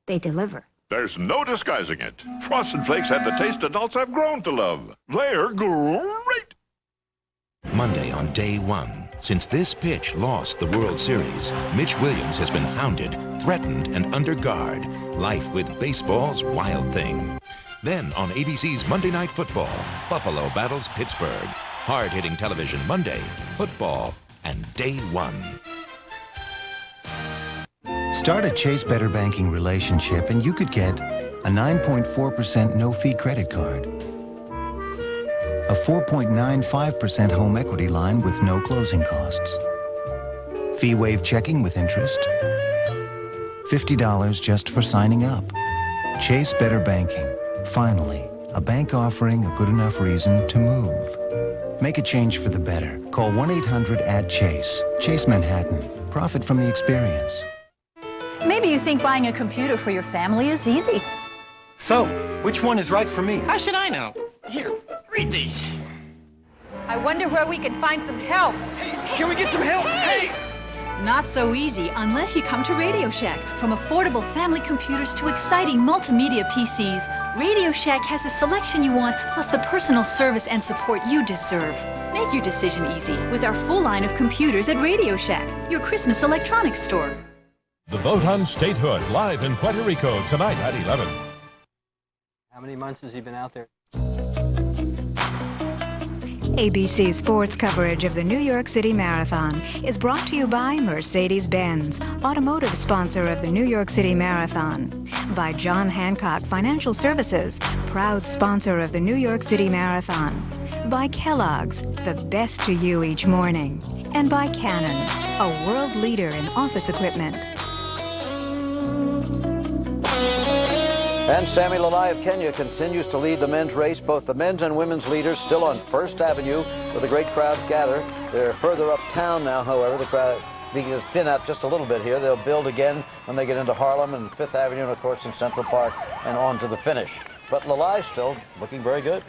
They deliver. There's no disguising it. Frosted Flakes have the taste adults have grown to love. They're great. Monday on day one. Since this pitch lost the World Series, Mitch Williams has been hounded, threatened, and under guard. Life with baseball's wild thing. Then on ABC's Monday Night Football, Buffalo battles Pittsburgh. Hard-hitting television Monday, football, and day one. Start a Chase Better Banking relationship and you could get a 9.4% no-fee credit card, a 4.95% home equity line with no closing costs, fee-waived checking with interest, $50 just for signing up. Chase Better Banking. Finally, a bank offering a good enough reason to move. Make a change for the better. Call 1-800-ADD-CHASE. Chase Manhattan. Profit from the experience. Maybe you think buying a computer for your family is easy. So, which one is right for me? How should I know? Here, read these. I wonder where we can find some help. Hey, can we get some help? Hey! Not so easy unless you come to Radio Shack. From affordable family computers to exciting multimedia PCs, Radio Shack has the selection you want, plus the personal service and support you deserve. Make your decision easy with our full line of computers at Radio Shack, your Christmas electronics store. The vote on statehood, live in Puerto Rico tonight at 11. How many months has he been out there? ABC Sports coverage of the New York City Marathon is brought to you by Mercedes-Benz, automotive sponsor of the New York City Marathon. By John Hancock Financial Services, proud sponsor of the New York City Marathon. By Kellogg's, the best to you each morning. And by Canon, a world leader in office equipment. And Sammy Lalai of Kenya continues to lead the men's race. Both the men's and women's leaders still on First Avenue where the great crowds gather. They're further uptown now, however. The crowd begins to thin out just a little bit here. They'll build again when they get into Harlem and Fifth Avenue and, of course, in Central Park and on to the finish. But Lalai still looking very good.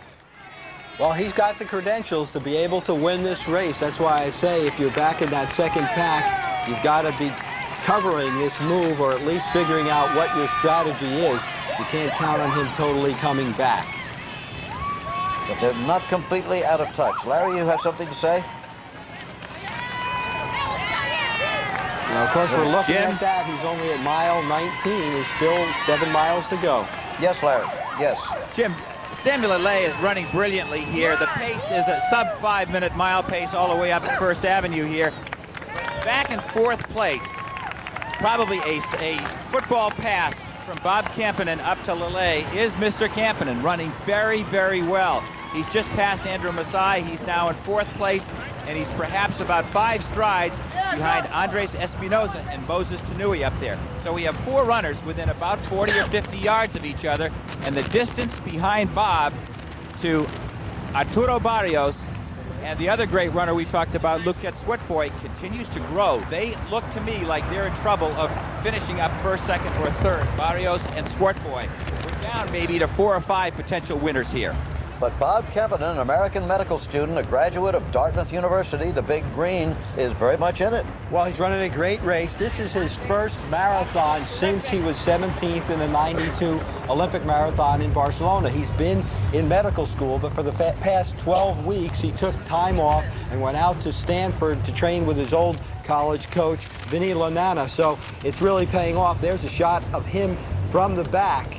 Well, he's got the credentials to be able to win this race. That's why I say if you're back in that second pack, you've got to be covering this move or at least figuring out what your strategy is. You can't count on him totally coming back. But they're not completely out of touch. Larry, you have something to say? Now, of course, we're looking at that. He's only at mile 19. There's still 7 miles to go. Yes, Larry. Yes. Jim, Samuel Alay is running brilliantly here. The pace is a sub 5-minute mile pace all the way up to First Avenue here. Back in fourth place. Probably a football pass from Bob Kampanen up to Lalay is Mr. Kampanen, running very, very well. He's just passed Andrew Masai. He's now in fourth place, and he's perhaps about 5 strides behind Andres Espinoza and Moses Tanui up there. So we have 4 runners within about 40 or 50 yards of each other, and the distance behind Bob to Arturo Barrios and the other great runner we talked about, Luquet Sweatboy, continues to grow. They look to me like they're in trouble of finishing up first, second, or third. Barrios and Sweatboy. We're down maybe to 4 or 5 potential winners here. But Bob Kampanen, an American medical student, a graduate of Dartmouth University, the Big Green, is very much in it. Well, he's running a great race. This is his first marathon since he was 17th in the 92 Olympic Marathon in Barcelona. He's been in medical school, but for the past 12 weeks, he took time off and went out to Stanford to train with his old college coach, Vinny Lanana. So it's really paying off. There's a shot of him from the back.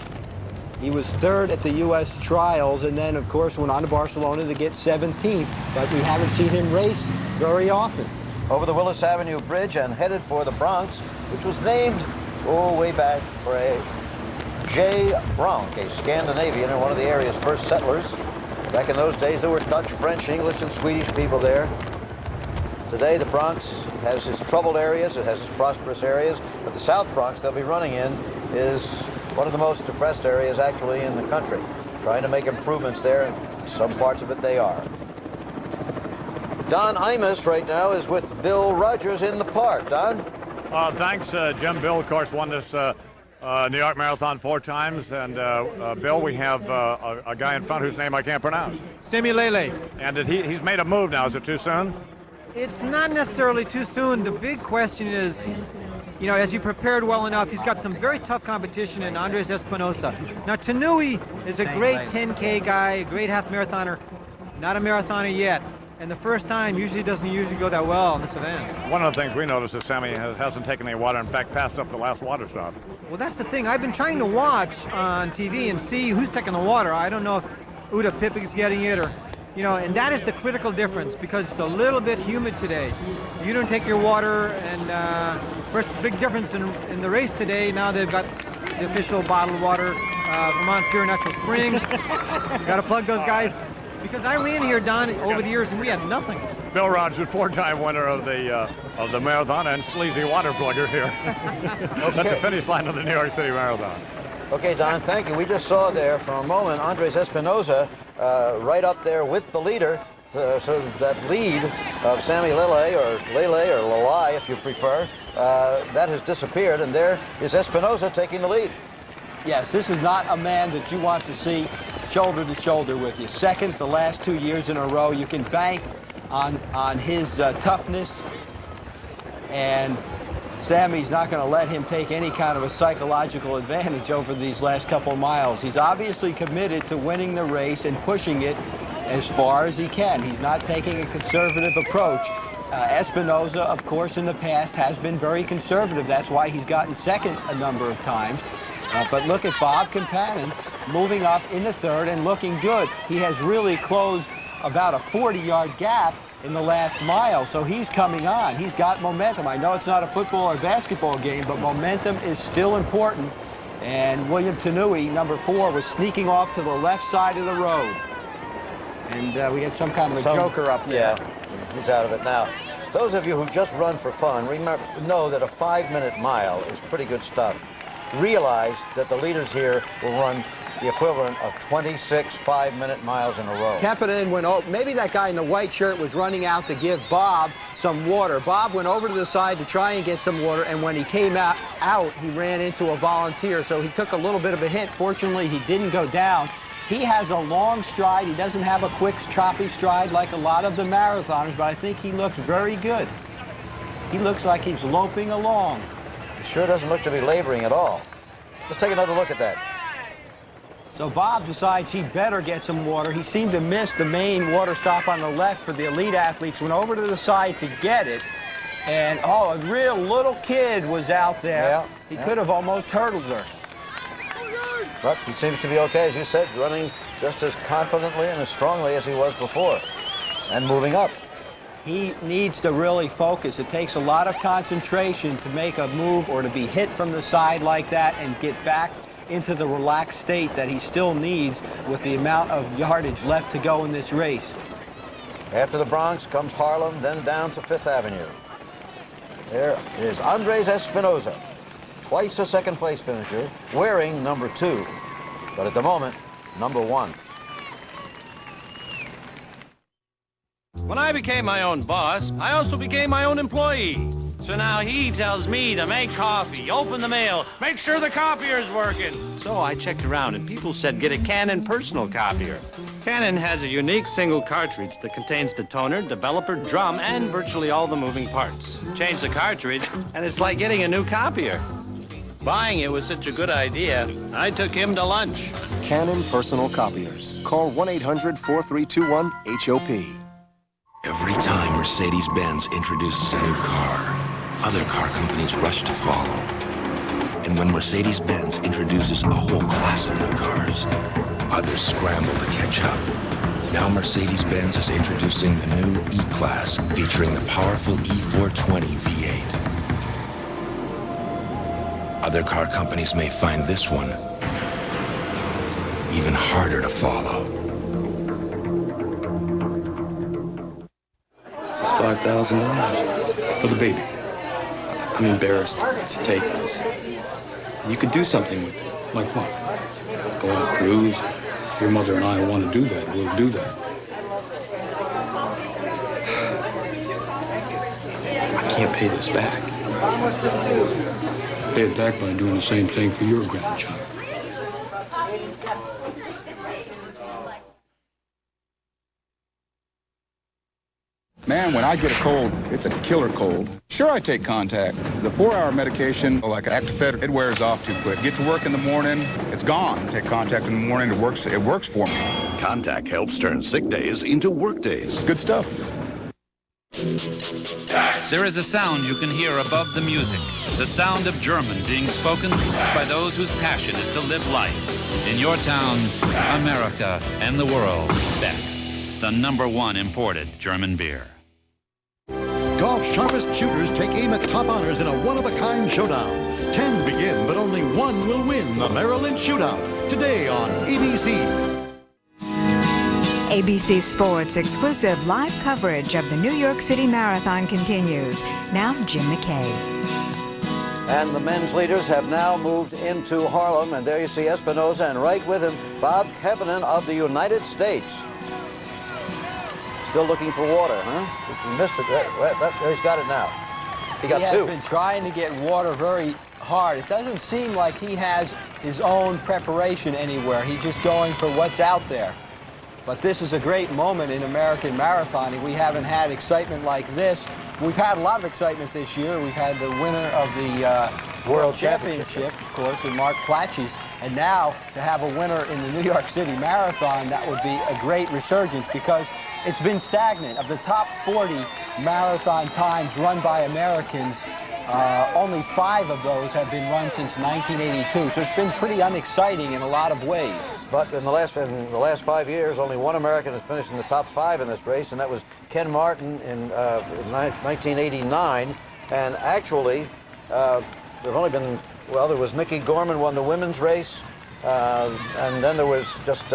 He was 3rd at the U.S. trials and then, of course, went on to Barcelona to get 17th, but we haven't seen him race very often. Over the Willis Avenue Bridge and headed for the Bronx, which was named, way back for a J. Bronk, a Scandinavian and one of the area's first settlers. Back in those days, there were Dutch, French, English, and Swedish people there. Today, the Bronx has its troubled areas, it has its prosperous areas, but the South Bronx they'll be running in is one of the most depressed areas actually in the country. Trying to make improvements there, and some parts of it they are. Don Imus right now is with Bill Rogers in the park. Don? Thanks, Jim. Bill, of course, won this New York Marathon 4 times. And Bill, we have a guy in front whose name I can't pronounce. Semilele. And he's made a move now. Is it too soon? It's not necessarily too soon. The big question is, you know, as he prepared well enough, he's got some very tough competition in Andres Espinosa. Now, Tanui is a great 10K guy, a great half marathoner, not a marathoner yet. and the first time doesn't usually go that well in this event. One of the things we noticed is Sammy hasn't taken any water. In fact, passed up the last water stop. Well, that's the thing. I've been trying to watch on TV and see who's taking the water. I don't know if Uda Pipik's getting it or, and that is the critical difference because it's a little bit humid today. You don't take your water, and there's a big difference in the race today. Now they've got the official bottled water, Vermont Pure Natural Spring. Got to plug those guys. Because I ran here, Don, over the years, and we had nothing. Bill Rogers, four-time winner of the marathon and sleazy water plugger here at the finish line of the New York City Marathon. Okay, Don, thank you. We just saw there for a moment Andres Espinosa right up there with the leader. So that lead of Sammy Lele or Lalai, if you prefer, that has disappeared, and there is Espinosa taking the lead. Yes, this is not a man that you want to see shoulder to shoulder with you. Second the last 2 years in a row. You can bank on his toughness, and Sammy's not going to let him take any kind of a psychological advantage over these last couple miles. He's obviously committed to winning the race and pushing it as far as he can. He's not taking a conservative approach. Espinosa, of course, in the past has been very conservative. That's why he's gotten second a number of times. But look at Bob Campanin moving up in the third and looking good. He has really closed about a 40-yard gap in the last mile, so he's coming on. He's got momentum. I know it's not a football or basketball game, but momentum is still important. And William Tanui, number 4, was sneaking off to the left side of the road. And we had some kind of a joker up there. Yeah, he's out of it now. Those of you who just run for fun, know that a 5-minute mile is pretty good stuff. Realize that the leaders here will run the equivalent of 26 5-minute miles in a row. Campanin went over. Maybe that guy in the white shirt was running out to give Bob some water. Bob went over to the side to try and get some water, and when he came out, he ran into a volunteer, so he took a little bit of a hit. Fortunately, he didn't go down. He has a long stride. He doesn't have a quick, choppy stride like a lot of the marathoners, but I think he looks very good. He looks like he's loping along. He sure doesn't look to be laboring at all. Let's take another look at that. So Bob decides he better get some water. He seemed to miss the main water stop on the left for the elite athletes, went over to the side to get it, and a real little kid was out there. He could have almost hurdled her. But he seems to be okay, as you said, running just as confidently and as strongly as he was before, and moving up. He needs to really focus. It takes a lot of concentration to make a move or to be hit from the side like that and get back into the relaxed state that he still needs with the amount of yardage left to go in this race. After the Bronx comes Harlem, then down to Fifth Avenue. There is Andres Espinosa, twice a second place finisher, wearing number 2, but at the moment, number 1. When I became my own boss, I also became my own employee. So now he tells me to make coffee, open the mail, make sure the copier's working. So I checked around and people said get a Canon personal copier. Canon has a unique single cartridge that contains the toner, developer, drum, and virtually all the moving parts. Change the cartridge and it's like getting a new copier. Buying it was such a good idea, I took him to lunch. Canon personal copiers. Call 1-800-4321-HOP. Every time Mercedes-Benz introduces a new car, other car companies rush to follow. And when Mercedes-Benz introduces a whole class of new cars, others scramble to catch up. Now Mercedes-Benz is introducing the new E-Class, featuring the powerful E420 V8. Other car companies may find this one even harder to follow. $5,000 for the baby. I'm embarrassed to take this. You could do something with it. Like what? Go on a cruise? If your mother and I want to do that, we'll do that. I can't pay this back. Pay it back by doing the same thing for your grandchild. Man, when I get a cold, it's a killer cold. Sure, I take Contact. The 4-hour medication, like Actifed, it wears off too quick. Get to work in the morning, it's gone. Take Contact in the morning, it works for me. Contact helps turn sick days into work days. It's good stuff. There is a sound you can hear above the music. The sound of German being spoken by those whose passion is to live life. In your town, America, and the world, Beck's, the #1 imported German beer. Golf's sharpest shooters take aim at top honors in a one-of-a-kind showdown. 10 begin, but only one will win the Merrill Lynch Shootout. Today on ABC. ABC Sports exclusive live coverage of the New York City Marathon continues. Now, Jim McKay. And the men's leaders have now moved into Harlem, and there you see Espinoza, and right with him, Bob Kevanen of the United States. Still looking for water, huh? He missed it. There, he's got it now. He got two. He has been trying to get water very hard. It doesn't seem like he has his own preparation anywhere. He's just going for what's out there. But this is a great moment in American marathoning. We haven't had excitement like this. We've had a lot of excitement this year. We've had the winner of the World Championship, of course, with Mark Platjes. And now to have a winner in the New York City Marathon, that would be a great resurgence because it's been stagnant. Of the top 40 marathon times run by Americans, only 5 of those have been run since 1982. So it's been pretty unexciting in a lot of ways. But in the last 5 years, only one American has finished in the top 5 in this race, and that was Ken Martin in 1989. And actually, there've only been, well, there was Mickey Gorman won the women's race, and then there was just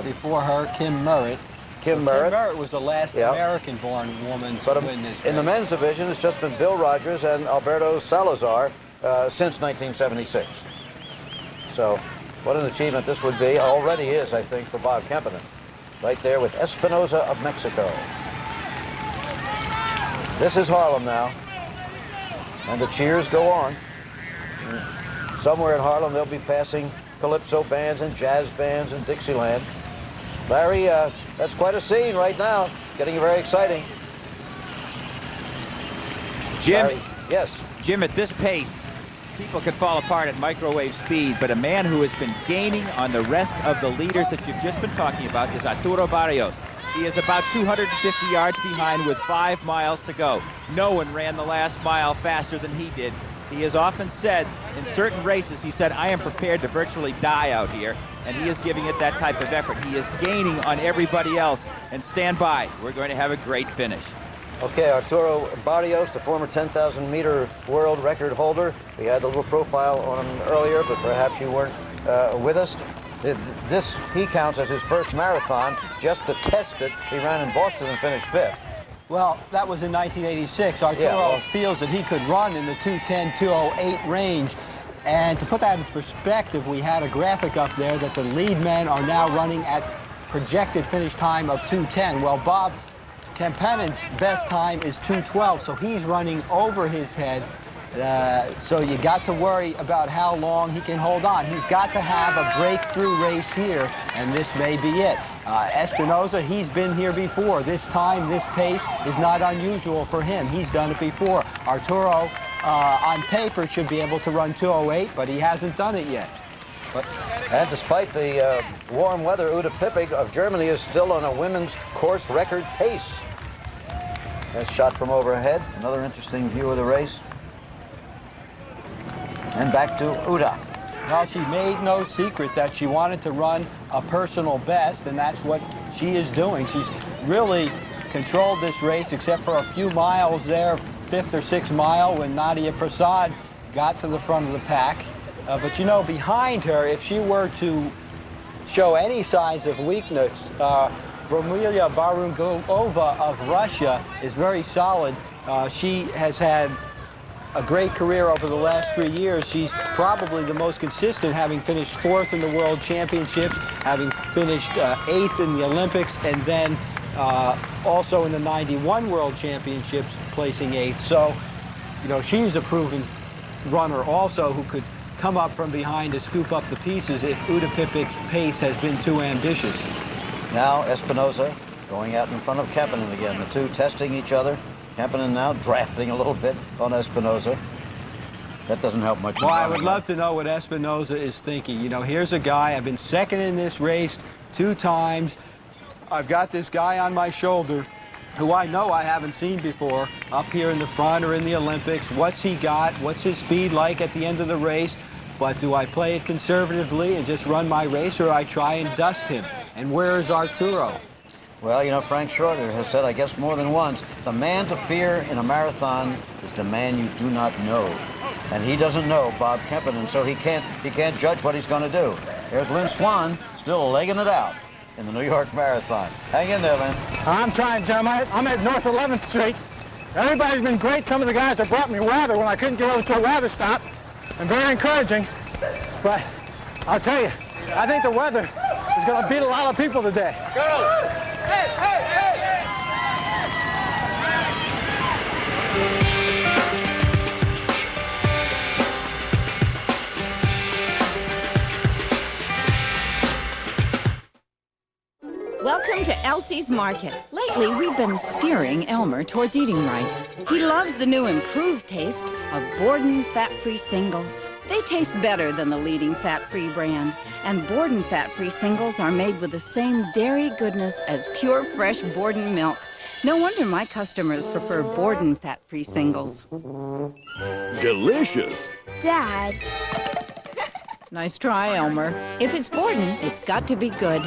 before her, Kim Merritt. Kim Merritt was the last American-born woman to win this race. In the men's division, it's just been Bill Rogers and Alberto Salazar since 1976. So what an achievement this would be. Already is, I think, for Bob Kevanen. Right there with Espinoza of Mexico. This is Harlem now. And the cheers go on. Somewhere in Harlem, they'll be passing calypso bands and jazz bands and Dixieland. Larry, that's quite a scene right now. Getting very exciting. Jim, Larry, yes. Jim, at this pace, people could fall apart at microwave speed, but a man who has been gaining on the rest of the leaders that you've just been talking about is Arturo Barrios. He is about 250 yards behind with 5 miles to go. No one ran the last mile faster than he did. He has often said in certain races, he said, I am prepared to virtually die out here, and he is giving it that type of effort. He is gaining on everybody else, and stand by. We're going to have a great finish. Okay, Arturo Barrios, the former 10,000-meter world record holder. We had a little profile on him earlier, but perhaps you weren't with us. This, he counts as his first marathon. Just to test it, he ran in Boston and finished 5th. Well, that was in 1986. Arturo feels that he could run in the 2:10, 2:08 range. And to put that in perspective, we had a graphic up there that the lead men are now running at projected finish time of 2:10. Well, Bob Kevanen's best time is 2:12, so he's running over his head. So you got to worry about how long he can hold on. He's got to have a breakthrough race here, and this may be it. Espinoza, he's been here before. This time, this pace is not unusual for him. He's done it before. Arturo, on paper, should be able to run 2:08, but he hasn't done it yet. And despite the warm weather, Uta Pippig of Germany is still on a women's course record pace. That's shot from overhead. Another interesting view of the race. And back to Uta. Well, she made no secret that she wanted to run a personal best, and that's what she is doing. She's really controlled this race, except for a few miles there, 5th or 6th mile, when Nadia Prasad got to the front of the pack. But you know, behind her, if she were to show any signs of weakness, Romilia Barungova of Russia is very solid. She has had a great career over the last 3 years. She's probably the most consistent, having finished 4th in the World Championships, having finished 8th in the Olympics, and then also in the 91 World Championships, placing 8th. So, you know, she's a proven runner also who could come up from behind to scoop up the pieces if Uta Pippig's pace has been too ambitious. Now Espinoza going out in front of Kempinen again. The two testing each other. Kempinen now drafting a little bit on Espinoza. That doesn't help much. Well, I would love to know what Espinoza is thinking. You know, here's a guy, I've been second in this race 2 times. I've got this guy on my shoulder who I know I haven't seen before up here in the front or in the Olympics. What's he got? What's his speed like at the end of the race? But do I play it conservatively and just run my race, or I try and dust him? And where is Arturo? Well, you know, Frank Schroeder has said, I guess more than once, the man to fear in a marathon is the man you do not know. And he doesn't know Bob Kempinen, so he can't judge what he's going to do. Here's Lynn Swan, still legging it out in the New York Marathon. Hang in there, Lynn. I'm trying, Jim. I'm at North 11th Street. Everybody's been great. Some of the guys have brought me water when I couldn't get over to a water stop. And very encouraging. But I'll tell you, I think the weather is going to beat a lot of people today. Go! Hey, hey, hey! Welcome to Elsie's Market. Lately, we've been steering Elmer towards eating right. He loves the new improved taste of Borden fat-free singles. They taste better than the leading fat-free brand, and Borden fat-free singles are made with the same dairy goodness as pure, fresh Borden milk. No wonder my customers prefer Borden fat-free singles. Delicious. Dad. Nice try, Elmer. If it's Borden, it's got to be good.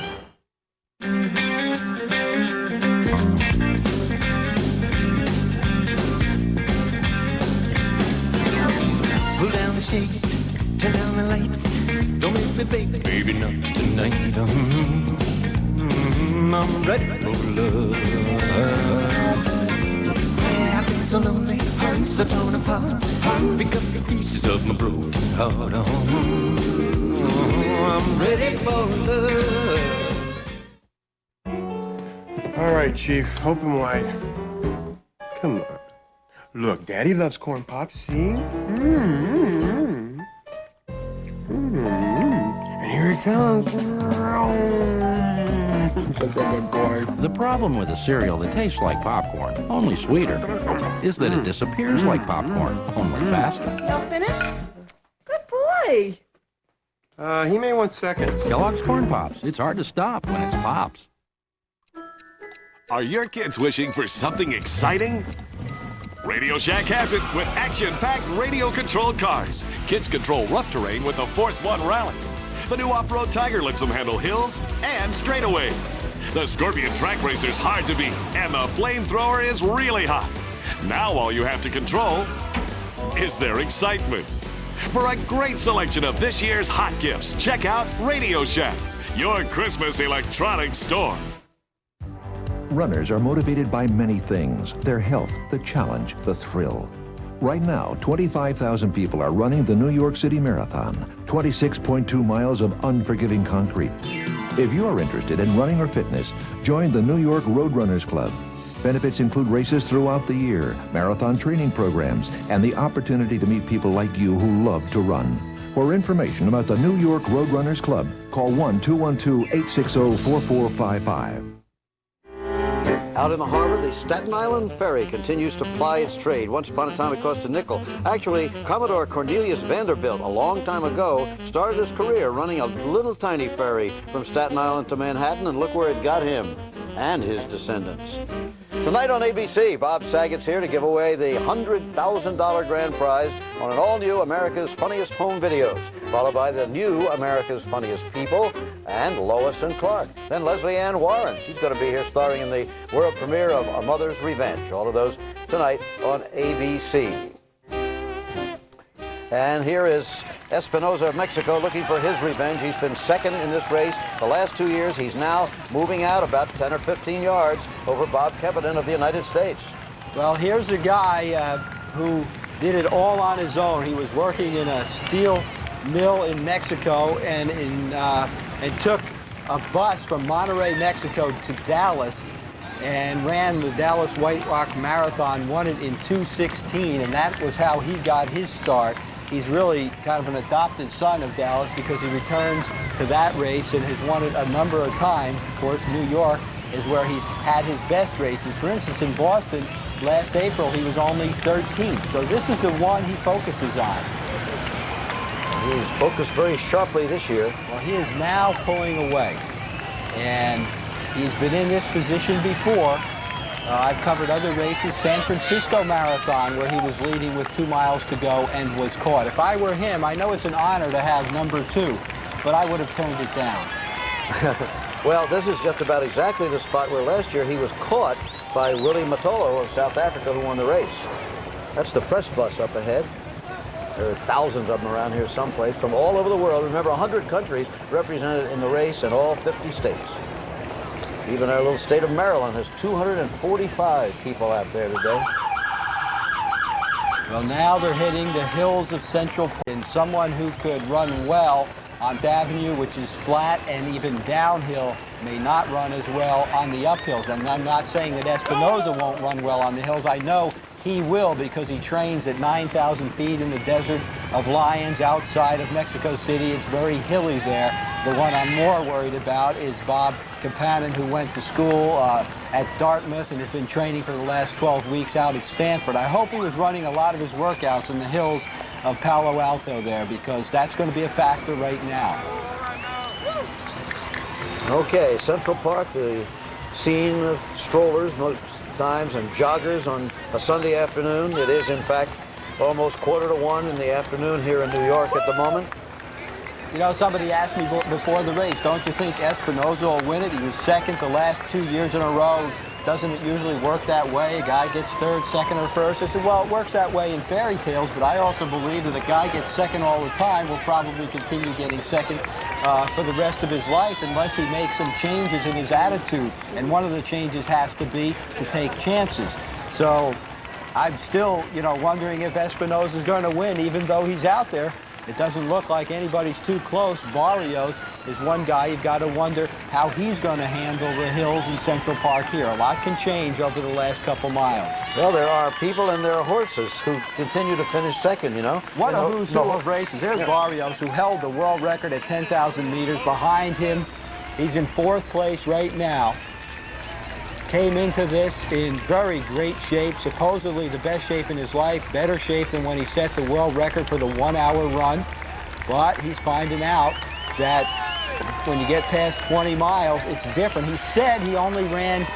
Pull down the shades, turn down the lights. Don't make me, baby, baby, not tonight. I'm ready for love. Yeah, I've been so lonely, heart so torn apart. Pick up the pieces of my broken heart. I'm ready for love. All right, Chief, open wide. Come on. Look, Daddy loves corn pops, see? And here it comes. Good boy. The problem with a cereal that tastes like popcorn, only sweeter, is that it disappears like popcorn, only faster. Y'all finished? Good boy. He may want seconds. Kellogg's Corn Pops. It's hard to stop when it's Pops. Are your kids wishing for something exciting? Radio Shack has it with action-packed radio-controlled cars. Kids control rough terrain with the Force 1 Rally. The new off-road Tiger lets them handle hills and straightaways. The Scorpion Track Racer's hard to beat, and the Flamethrower is really hot. Now all you have to control is their excitement. For a great selection of this year's hot gifts, check out Radio Shack, your Christmas electronics store. Runners are motivated by many things: their health, the challenge, the thrill. Right now, 25,000 people are running the New York City Marathon, 26.2 miles of unforgiving concrete. If you're interested in running or fitness, join the New York Road Runners Club. Benefits include races throughout the year, marathon training programs, and the opportunity to meet people like you who love to run. For information about the New York Road Runners Club, call 1-212-860-4455. Out in the harbor, the Staten Island Ferry continues to ply its trade. Once upon a time, it cost a nickel. Actually, Commodore Cornelius Vanderbilt, a long time ago, started his career running a little tiny ferry from Staten Island to Manhattan, and look where it got him and his descendants. Tonight on ABC, Bob Saget's here to give away the $100,000 grand prize on an all-new America's Funniest Home Videos, followed by the new America's Funniest People and Lois and Clark. Then Leslie Ann Warren. She's going to be here starring in the world premiere of A Mother's Revenge. All of those tonight on ABC. And here is Espinoza of Mexico looking for his revenge. He's been second in this race the last 2 years. He's now moving out about 10 or 15 yards over Bob Kempinen of the United States. Well, here's a guy who did it all on his own. He was working in a steel mill in Mexico and took a bus from Monterrey, Mexico to Dallas and ran the Dallas White Rock Marathon, won it in 2:16, and that was how he got his start. He's really kind of an adopted son of Dallas because he returns to that race and has won it a number of times. Of course, New York is where he's had his best races. For instance, in Boston last April, he was only 13th. So this is the one he focuses on. He's focused very sharply this year. Well, he is now pulling away. And he's been in this position before. I've covered other races, San Francisco Marathon, where he was leading with 2 miles to go and was caught. If I were him, I know it's an honor to have number 2, but I would have toned it down. Well, this is just about exactly the spot where last year he was caught by Willie Matolo of South Africa, who won the race. That's the press bus up ahead. There are thousands of them around here someplace from all over the world. Remember, 100 countries represented in the race in all 50 states. Even our little state of Maryland has 245 people out there today. Well, now they're hitting the hills of Central Park, and someone who could run well on Avenue, which is flat and even downhill, may not run as well on the uphills. And I'm not saying that Espinoza won't run well on the hills. I know he will, because he trains at 9,000 feet in the desert of Lions outside of Mexico City. It's very hilly there. The one I'm more worried about is Bob Kapanen, who went to school at Dartmouth and has been training for the last 12 weeks out at Stanford. I hope he was running a lot of his workouts in the hills of Palo Alto there, because that's going to be a factor right now. Okay, Central Park, the scene of strollers most times and joggers on a Sunday afternoon. It is, in fact, almost 1:45 in the afternoon here in New York at the moment. You know, somebody asked me before the race, don't you think Espinoza will win it? He was second the last 2 years in a row. Doesn't it usually work that way? A guy gets third, second, or first? I said, well, it works that way in fairy tales, but I also believe that a guy gets second all the time will probably continue getting second for the rest of his life unless he makes some changes in his attitude. And one of the changes has to be to take chances. So I'm still, you know, wondering if Espinoza is going to win, even though he's out there. It doesn't look like anybody's too close. Barrios is one guy you've got to wonder how he's going to handle the hills in Central Park here. A lot can change over the last couple miles. Well, there are people and there are horses who continue to finish second, you know. What a who's who of races. There's Barrios, who held the world record at 10,000 meters. Behind him, he's in 4th place right now. Came into this in very great shape, supposedly the best shape in his life, better shape than when he set the world record for the 1-hour run. But he's finding out that when you get past 20 miles, it's different. He said he only ran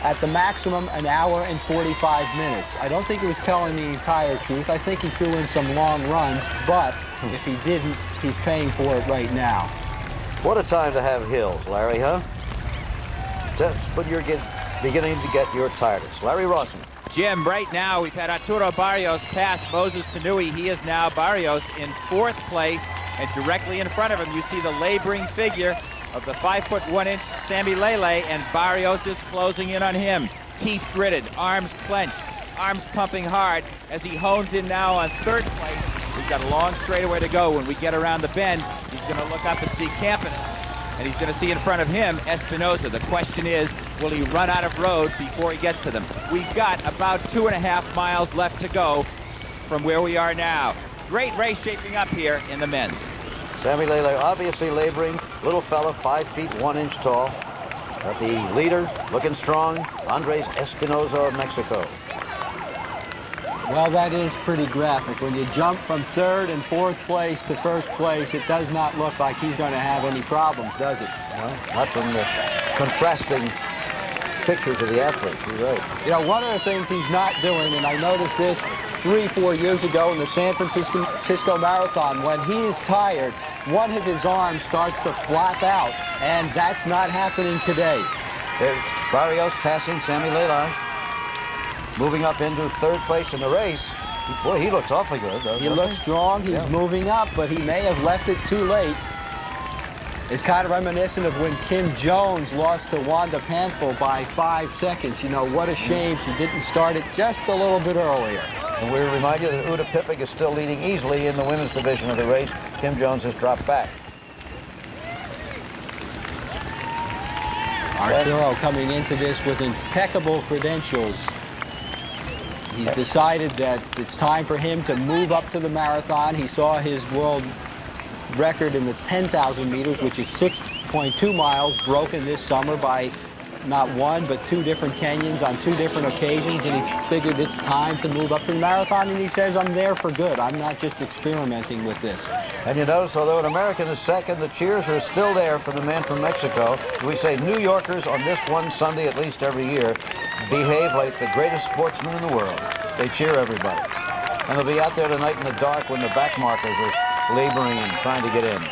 at the maximum 1 hour and 45 minutes. I don't think he was telling the entire truth. I think he threw in some long runs, but if he didn't, he's paying for it right now. What a time to have hills, Larry, huh? That's what you're beginning to get your tiredness. Larry Rawson. Jim, right now we've had Arturo Barrios pass Moses Tanui. He is now Barrios in 4th place, and directly in front of him you see the laboring figure of the 5'1" Sammy Lele, and Barrios is closing in on him. Teeth gritted, arms clenched, arms pumping hard as he hones in now on 3rd place. We've got a long straightaway to go. When we get around the bend, he's going to look up and see Campen. And he's going to see in front of him Espinoza. The question is, will he run out of road before he gets to them? We've got about 2.5 miles left to go from where we are now. Great race shaping up here in the men's. Sammy Lele obviously laboring. Little fella, 5 feet 1 inch tall. The leader, looking strong, Andres Espinoza of Mexico. Well, that is pretty graphic. When you jump from 3rd and 4th place to 1st place, it does not look like he's going to have any problems, does it? No, not from the contrasting picture to the athlete. You're right. You know, one of the things he's not doing, and I noticed this 3-4 years ago in the San Francisco Marathon, when he is tired, one of his arms starts to flap out, and that's not happening today. There's Barrios passing Sammy Lele. Moving up into 3rd place in the race. Boy, he looks awfully good, doesn't he? He looks strong. He's moving up, but he may have left it too late. It's kind of reminiscent of when Kim Jones lost to Wanda Panfil by 5 seconds. You know, what a shame she didn't start it just a little bit earlier. And we remind you that Uda Pippig is still leading easily in the women's division of the race. Kim Jones has dropped back. Arturo coming into this with impeccable credentials. He's decided that it's time for him to move up to the marathon. He saw his world record in the 10,000 meters, which is 6.2 miles, broken this summer by not one, but two different Kenyans on two different occasions, and he figured it's time to move up to the marathon, and he says, I'm there for good. I'm not just experimenting with this. And you notice, although an American is second, the cheers are still there for the man from Mexico. We say New Yorkers on this one Sunday, at least every year, behave like the greatest sportsmen in the world. They cheer everybody. And they'll be out there tonight in the dark when the back markers are laboring and trying to get in.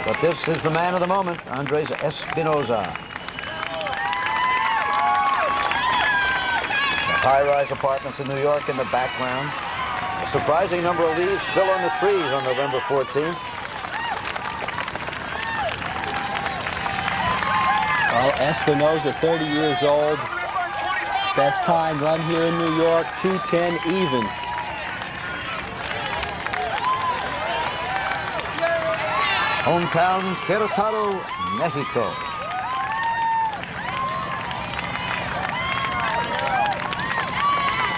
But this is the man of the moment, Andres Espinoza. The high-rise apartments in New York in the background. A surprising number of leaves still on the trees on November 14th. Well, Espinoza, 30 years old. Best time run here in New York, 2:10 even. Hometown, Querétaro, Mexico.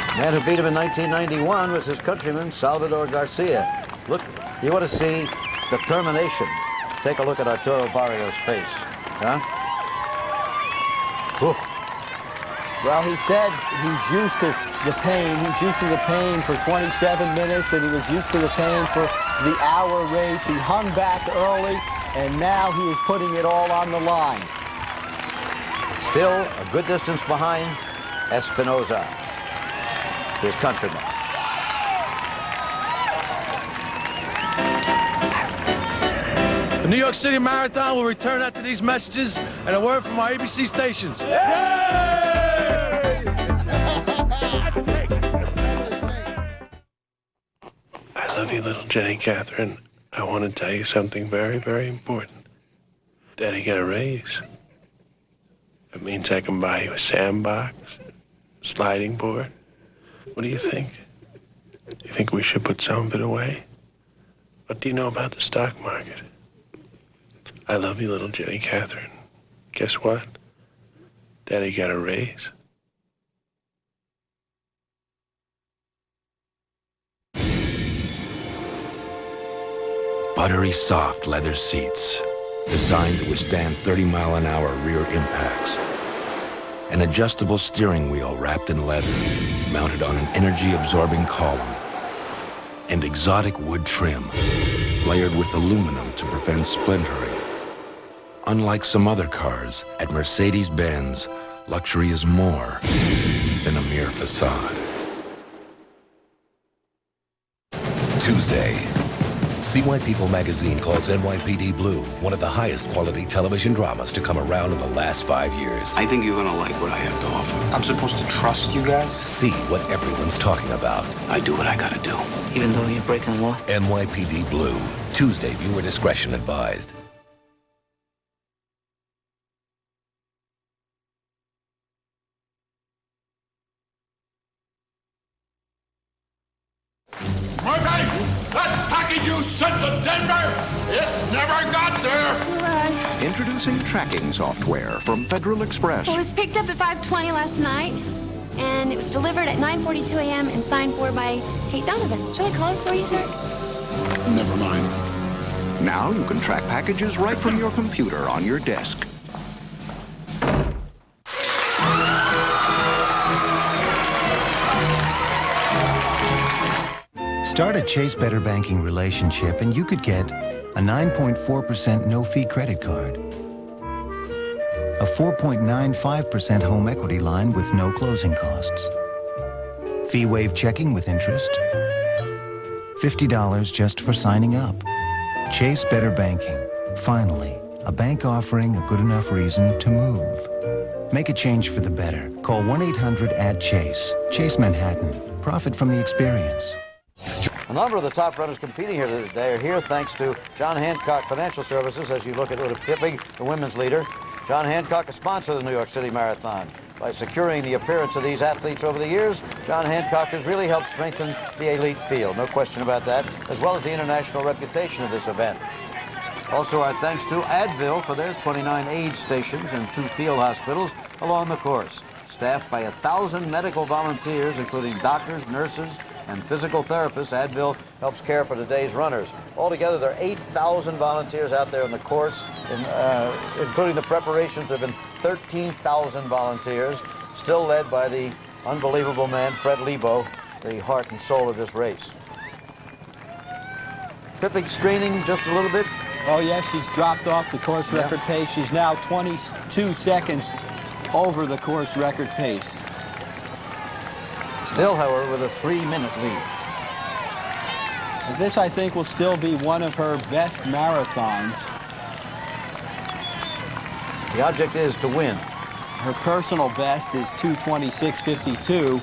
The man who beat him in 1991 was his countryman, Salvador Garcia. Look, you want to see determination. Take a look at Arturo Barrios' face. Huh? Whew. Well, he said he's used to the pain. He's used to the pain for 27 minutes, and he was used to the pain for the hour race. He hung back early, and now he is putting it all on the line. Still a good distance behind Espinoza, his countryman. The New York City Marathon will return after these messages and a word from our ABC stations. I love you, little Jenny Catherine. I want to tell you something very, very important. Daddy got a raise. That means I can buy you a sandbox, sliding board. What do you think? You think we should put some of it away? What do you know about the stock market? I love you, little Jenny Catherine. Guess what? Daddy got a raise. Buttery soft leather seats, designed to withstand 30-mile-an-hour rear impacts. An adjustable steering wheel wrapped in leather, mounted on an energy-absorbing column. And exotic wood trim, layered with aluminum to prevent splintering. Unlike some other cars, at Mercedes-Benz, luxury is more than a mere facade. Tuesday. See Why People magazine calls NYPD Blue one of the highest quality television dramas to come around in the last 5 years. I think you're gonna like what I have to offer. I'm supposed to trust you guys? See what everyone's talking about. I do what I gotta do. Even though you're breaking the law? NYPD Blue. Tuesday, viewer discretion advised. That package you sent to Denver, it never got there. Introducing tracking software from Federal Express. Well, it was picked up at 5:20 last night, and it was delivered at 9:42 a.m. and signed for by Kate Donovan. Shall I call her for you, sir? Never mind. Now you can track packages right from your computer on your desk. Start a Chase Better Banking relationship and you could get a 9.4% no-fee credit card, a 4.95% home equity line with no closing costs, fee-waived checking with interest, $50 just for signing up. Chase Better Banking. Finally, a bank offering a good enough reason to move. Make a change for the better. Call 1-800-AD-CHASE. Chase Manhattan. Profit from the experience. A number of the top runners competing here today are here thanks to John Hancock Financial Services. As you look at Uta Kipping, the women's leader, John Hancock, a sponsor of the New York City Marathon. By securing the appearance of these athletes over the years, John Hancock has really helped strengthen the elite field, no question about that, as well as the international reputation of this event. Also, our thanks to Advil for their 29 aid stations and 2 field hospitals along the course, staffed by 1,000 medical volunteers, including doctors, nurses, and physical therapists. Advil helps care for today's runners. Altogether, there are 8,000 volunteers out there on the course, including the preparations. There have been 13,000 volunteers, still led by the unbelievable man, Fred Lebo, the heart and soul of this race. Pippi screening just a little bit. Oh, yes, she's dropped off the course record pace. She's now 22 seconds over the course record pace. Still, however, with a 3-minute lead. This, I think, will still be one of her best marathons. The object is to win. Her personal best is 2:26.52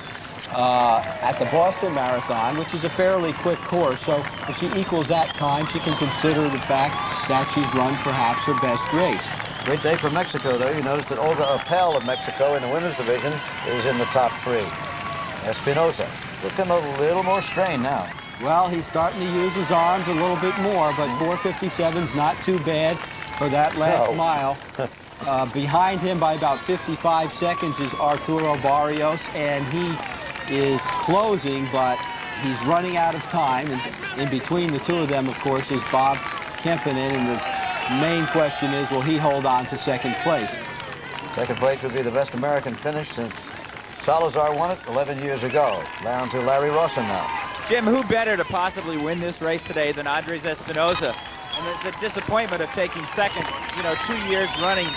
at the Boston Marathon, which is a fairly quick course. So if she equals that time, she can consider the fact that she's run perhaps her best race. Great day for Mexico, though. You notice that Olga Appel of Mexico in the women's division is in the top 3. Espinosa looking a little more strained now. Well, he's starting to use his arms a little bit more, but 4:57's not too bad for that last mile. Behind him by about 55 seconds is Arturo Barrios, and he is closing, but he's running out of time. And in between the two of them, of course, is Bob Kempinen, and the main question is, will he hold on to second place? Second place would be the best American finish since Salazar won it 11 years ago. Down to Larry Rawson now. Jim, who better to possibly win this race today than Andres Espinosa? And the disappointment of taking second, 2 years running,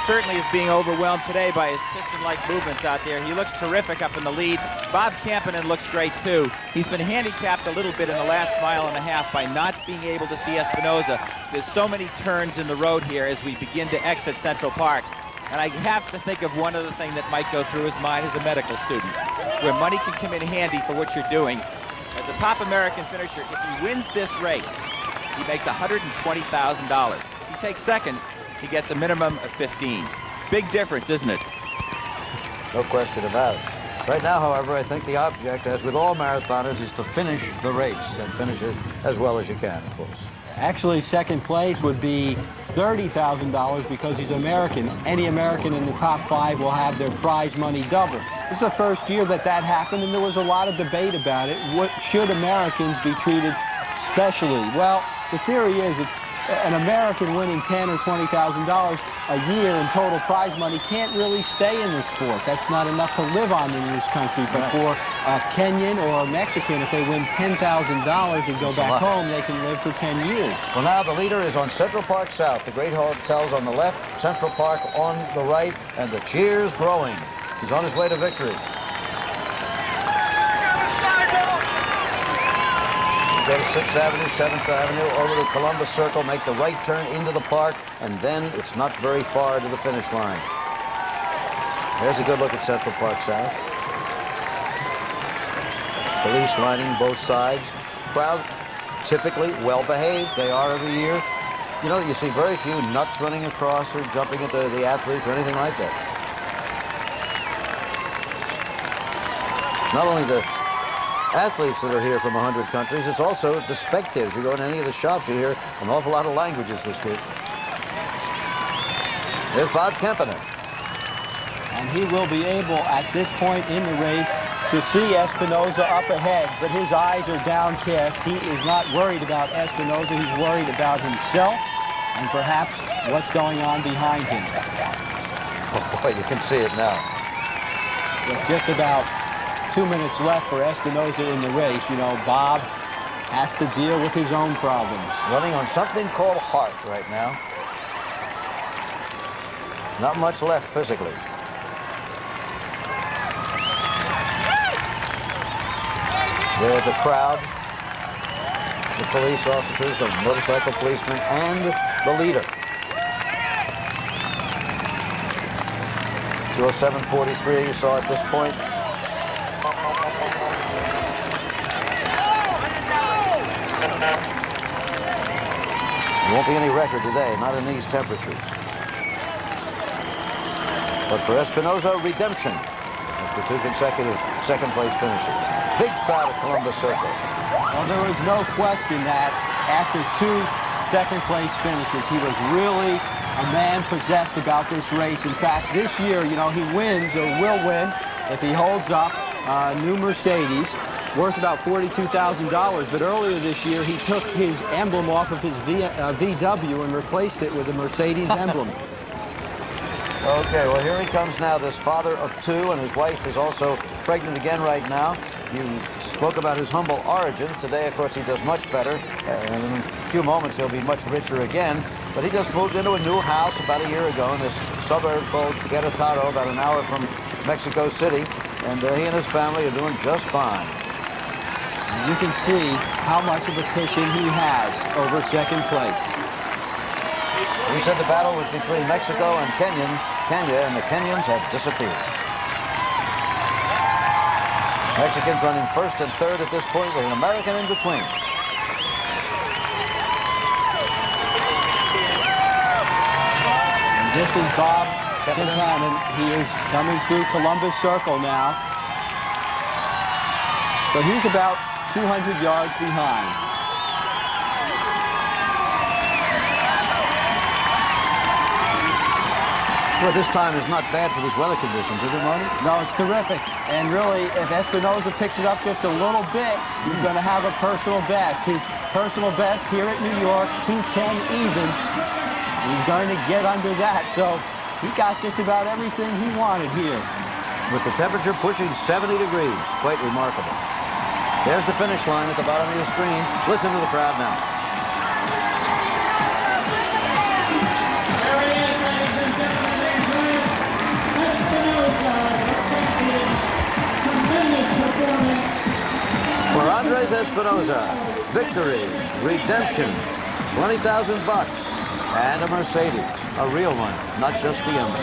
certainly is being overwhelmed today by his piston-like movements out there. He looks terrific up in the lead. Bob Kempinen looks great, too. He's been handicapped a little bit in the last mile and a half by not being able to see Espinosa. There's so many turns in the road here as we begin to exit Central Park. And I have to think of one other thing that might go through his mind as a medical student, where money can come in handy for what you're doing. As a top American finisher, if he wins this race, he makes $120,000. If he takes second, he gets a minimum of 15. Big difference, isn't it? No question about it. Right now, however, I think the object, as with all marathoners, is to finish the race and finish it as well as you can, of course. Actually, second place would be $30,000 because he's American. Any American in the top 5 will have their prize money doubled. This is the first year that happened, and there was a lot of debate about it. What should Americans be treated specially? Well, the theory is that an American winning $10,000 or $20,000 a year in total prize money can't really stay in the sport. That's not enough to live on in this country. But for a Kenyan or a Mexican, if they win $10,000 and go back home, they can live for 10 years. Well, now the leader is on Central Park South. The great hotels on the left, Central Park on the right, and the cheers growing. He's on his way to victory. Go to 6th Avenue, 7th Avenue, over to Columbus Circle, make the right turn into the park, and then it's not very far to the finish line. There's a good look at Central Park South. Police lining both sides. Crowd typically well-behaved. They are every year. You see very few nuts running across or jumping at the athletes or anything like that. Not only the athletes that are here from 100 countries, it's also the spectators. You go in any of the shops, you hear an awful lot of languages this week. There's Bob Kempinen. And he will be able, at this point in the race, to see Espinosa up ahead, but his eyes are downcast. He is not worried about Espinosa. He's worried about himself and perhaps what's going on behind him. Oh boy, you can see it now. With just about 2 minutes left for Espinosa in the race, Bob has to deal with his own problems. Running on something called heart right now. Not much left physically. There the crowd, the police officers, the motorcycle policemen, and the leader. 2:07:43 you saw at this point. There won't be any record today, not in these temperatures. But for Espinosa, redemption after 2 consecutive second-place finishes. Big crowd at Columbus Circle. Well, there was no question that after 2 second-place finishes, he was really a man possessed about this race. In fact, this year, he wins or will win if he holds up a new Mercedes worth about $42,000. But earlier this year, he took his emblem off of his VW and replaced it with a Mercedes emblem. Okay, well, here he comes now, this father of two, and his wife is also pregnant again right now. You spoke about his humble origins. Today, of course, he does much better. And in a few moments, he'll be much richer again. But he just moved into a new house about a year ago in this suburb called Querétaro, about an hour from Mexico City. And he and his family are doing just fine. And you can see how much of a cushion he has over second place. We said the battle was between Mexico and Kenya, and the Kenyans have disappeared. Mexicans running first and third at this point with an American in between. And this is Bob Kincannon. He is coming through Columbus Circle now. So he's about 200 yards behind. Well, this time is not bad for these weather conditions, is it, Marty? No, it's terrific. And really, if Espinoza picks it up just a little bit, he's going to have a personal best. His personal best here at New York, 2:10 even. And he's going to get under that. So he got just about everything he wanted here. With the temperature pushing 70 degrees. Quite remarkable. There's the finish line at the bottom of your screen. Listen to the crowd now. For Andres Espinoza, victory, redemption, 20,000 bucks, and a Mercedes, a real one, not just the emblem.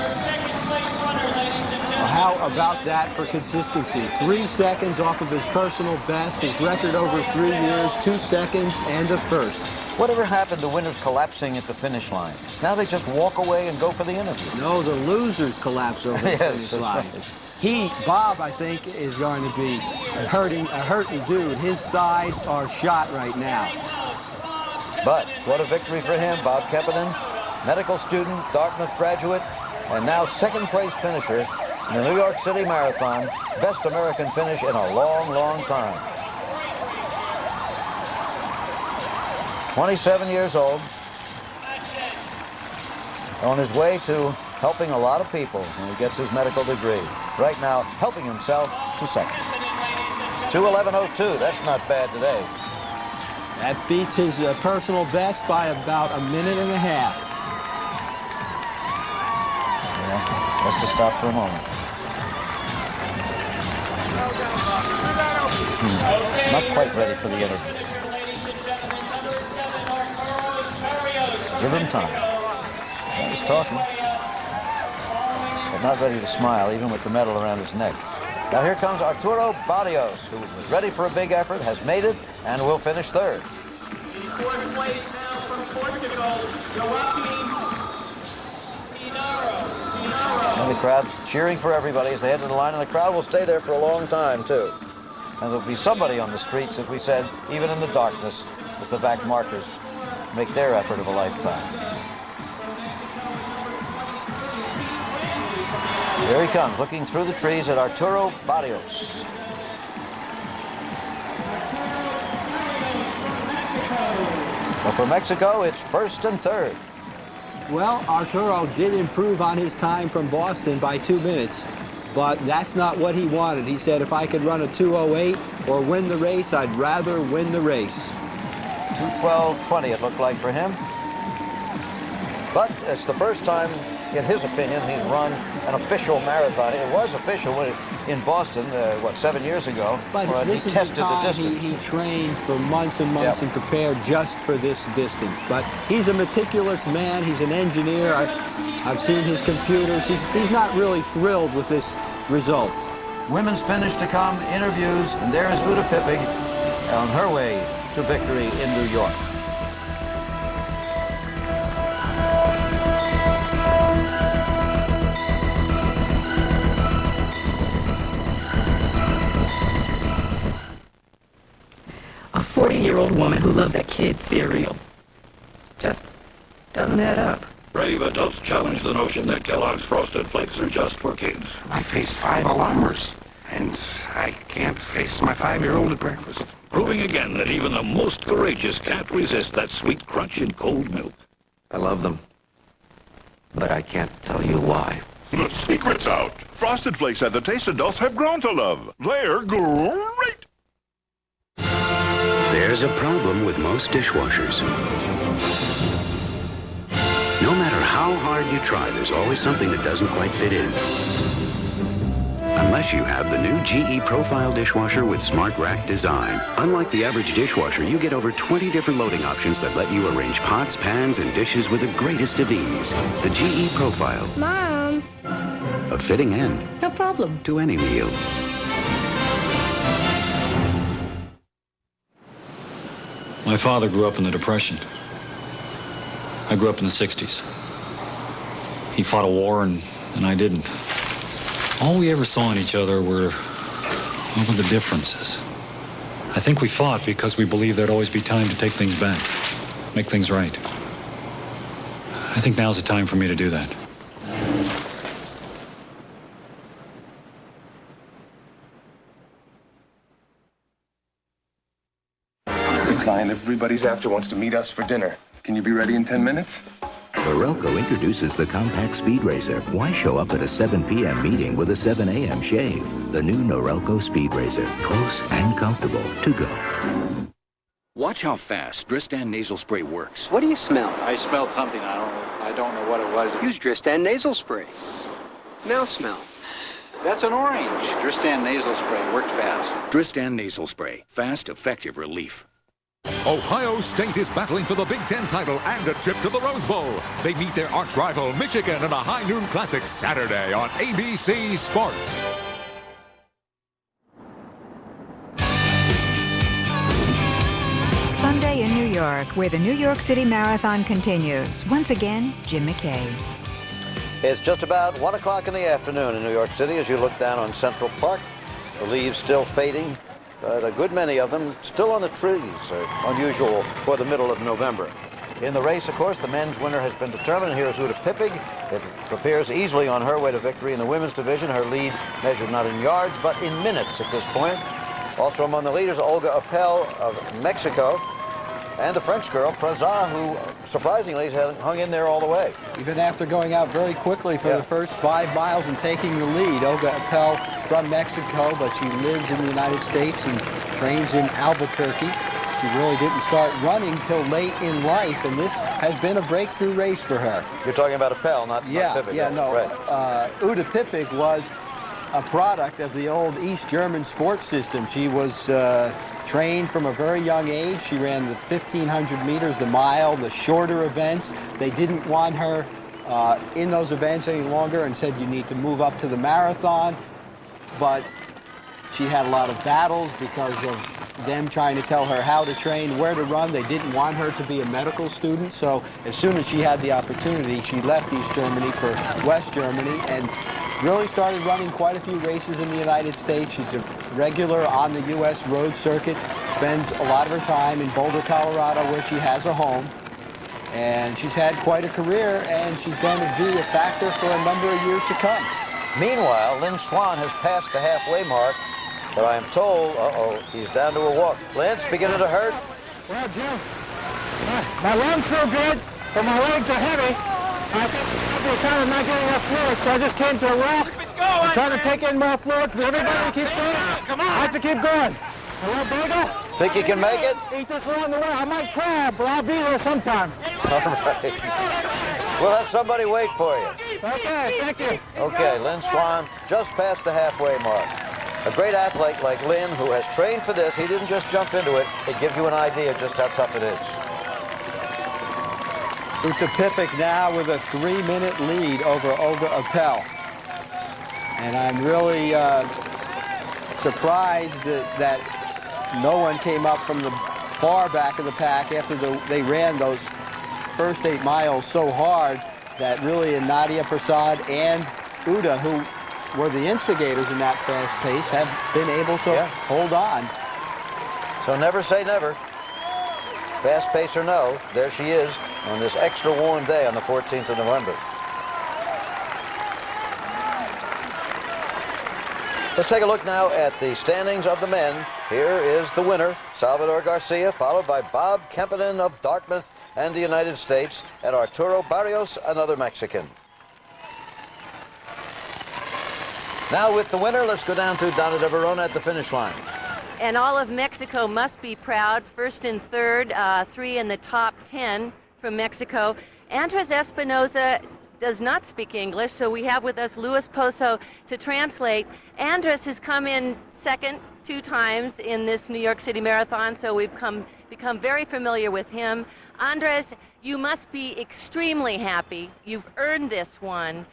Well, how about that for consistency? 3 seconds off of his personal best, his record over 3 years, 2 seconds, and a first. Whatever happened to winners collapsing at the finish line? Now they just walk away and go for the interview. No, the losers collapse over the finish line. Right. Bob, I think, is going to be a hurting dude. His thighs are shot right now. But what a victory for him, Bob Kepinen, medical student, Dartmouth graduate, and now second-place finisher in the New York City Marathon. Best American finish in a long, long time. 27 years old, on his way to helping a lot of people when he gets his medical degree. Right now, helping himself to second. 2:11:02, that's not bad today. That beats his personal best by about a minute and a half. Yeah, let's just stop for a moment. Not quite ready for the interview. Give him time. He's talking. But not ready to smile, even with the medal around his neck. Now here comes Arturo Barrios, who was ready for a big effort, has made it, and will finish third. Fourth place now from Portugal, Joaquim Pinaro. And the crowd cheering for everybody as they head to the line, and the crowd will stay there for a long time, too. And there'll be somebody on the streets, as we said, even in the darkness, as the back markers make their effort of a lifetime. There he comes, looking through the trees at Arturo Barrios. Well, for Mexico, it's first and third. Well, Arturo did improve on his time from Boston by 2 minutes, but that's not what he wanted. He said, if I could run a 2:08 or win the race, I'd rather win the race. 2:12:20 it looked like for him. But it's the first time, in his opinion, he's run an official marathon. It was official in Boston, 7 years ago? But this is the time he trained for months and months and prepared just for this distance. But he's a meticulous man. He's an engineer. I've seen his computers. He's not really thrilled with this result. Women's finish to come, interviews, and there is Uta Pippig on her way to victory in New York. A 40-year-old woman who loves a kid's cereal. Just doesn't add up. Brave adults challenge the notion that Kellogg's Frosted Flakes are just for kids. I face 5 alarmers, and I can't face my 5-year-old at breakfast. Proving again that even the most courageous can't resist that sweet crunch in cold milk. I love them, but I can't tell you why. The secret's out. Frosted Flakes have the taste adults have grown to love. They're great. There's a problem with most dishwashers. No matter how hard you try, there's always something that doesn't quite fit in. Unless you have the new GE Profile dishwasher with Smart Rack design. Unlike the average dishwasher, you get over 20 different loading options that let you arrange pots, pans, and dishes with the greatest of ease. The GE Profile. Mom. A fitting end. No problem. To any meal. My father grew up in the Depression. I grew up in the 60s. He fought a war and I didn't. All we ever saw in each other were the differences. I think we fought because we believed there'd always be time to take things back, make things right. I think now's the time for me to do that. The client everybody's after wants to meet us for dinner. Can you be ready in 10 minutes? Norelco introduces the compact speed racer. Why show up at a 7 p.m. meeting with a 7 a.m. shave? The new Norelco speed racer. Close and comfortable to go. Watch how fast Dristan nasal spray works. What do you smell? I smelled something. I don't know what it was. Use Dristan nasal spray. Now smell. That's an orange. Dristan nasal spray worked fast. Dristan nasal spray. Fast, effective relief. Ohio State is battling for the Big Ten title and a trip to the Rose Bowl. They meet their arch rival Michigan in a high noon classic Saturday on ABC Sports. Sunday in New York, where the New York City Marathon continues. Once again, Jim McKay. It's just about 1 o'clock in the afternoon in New York City as you look down on Central Park. The leaves still fading, but a good many of them still on the trees, unusual for the middle of November. In the race, of course, the men's winner has been determined. Here's Uda Pippig. It prepares easily on her way to victory in the women's division. Her lead measured not in yards, but in minutes at this point. Also among the leaders, Olga Appel of Mexico, and the French girl, Prazat, who surprisingly has hung in there all the way. Even after going out very quickly for the first 5 miles and taking the lead, Olga Appel from Mexico, but she lives in the United States and trains in Albuquerque. She really didn't start running till late in life, and this has been a breakthrough race for her. You're talking about Appel, not Pippig. Yeah, no. Right. Uda Pippig was a product of the old East German sports system. She was trained from a very young age. She ran the 1,500 meters, the mile, the shorter events. They didn't want her in those events any longer and said you need to move up to the marathon. But she had a lot of battles because of them trying to tell her how to train, where to run. They didn't want her to be a medical student. So as soon as she had the opportunity, she left East Germany for West Germany and really started running quite a few races in the United States. She's a regular on the U.S. road circuit, spends a lot of her time in Boulder, Colorado, where she has a home. And she's had quite a career, and she's going to be a factor for a number of years to come. Meanwhile, Lynn Swan has passed the halfway mark, but I am told, he's down to a walk. Lynn's beginning to hurt? Well, Jim, my lungs feel good, but my legs are heavy. I think I'm kind of not getting enough fluid, so I just came to a walk. I'm trying to take in more fluid, but everybody keeps going. Come on. I have to keep going. A little bagel. Think you can make it? Eat this along the way. I might crab, but I'll be there sometime. All right. We'll have somebody wait for you. Okay, thank you. Okay, Lynn Swan just past the halfway mark. A great athlete like Lynn, who has trained for this, he didn't just jump into it. It gives you an idea of just how tough it is. Uda Pippig now with a 3-minute lead over Olga Appel. And I'm really surprised that no one came up from the far back of the pack after they ran those first 8 miles so hard that really Nadia Prasad and Uda, who were the instigators in that fast pace, have been able to hold on. So never say never. Fast pace or no, there she is on this extra warm day on the 14th of November. Let's take a look now at the standings of the men. Here is the winner, Salvador Garcia, followed by Bob Kempinen of Dartmouth and the United States, and Arturo Barrios, another Mexican. Now with the winner, let's go down to Donna de Verona at the finish line. And all of Mexico must be proud. First and third, 3 in the top 10 from Mexico. Andres Espinoza does not speak English, so we have with us Luis Pozo to translate. Andres has come in second 2 times in this New York City Marathon, so we've become very familiar with him. Andres, you must be extremely happy. You've earned this one.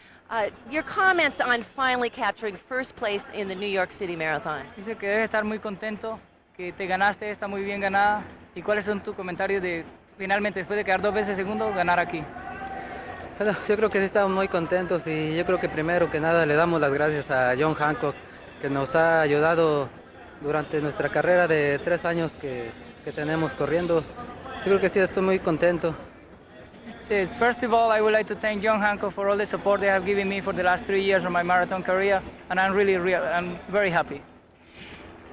Your comments on finally capturing first place in the New York City Marathon. Dice que debe estar muy contento, que te ganaste, está muy bien ganada. ¿Y cuáles son tus comentarios de finalmente, después de quedar 2 veces segundo, ganar aquí? Bueno, yo creo que sí estamos muy contentos y yo creo que primero que nada le damos las gracias a John Hancock, que nos ha ayudado durante nuestra carrera de 3 años que tenemos corriendo. Yo creo que sí estoy muy contento. Says, first of all, I would like to thank John Hancock for all the support they have given me for the last 3 years of my marathon career, and I'm very happy.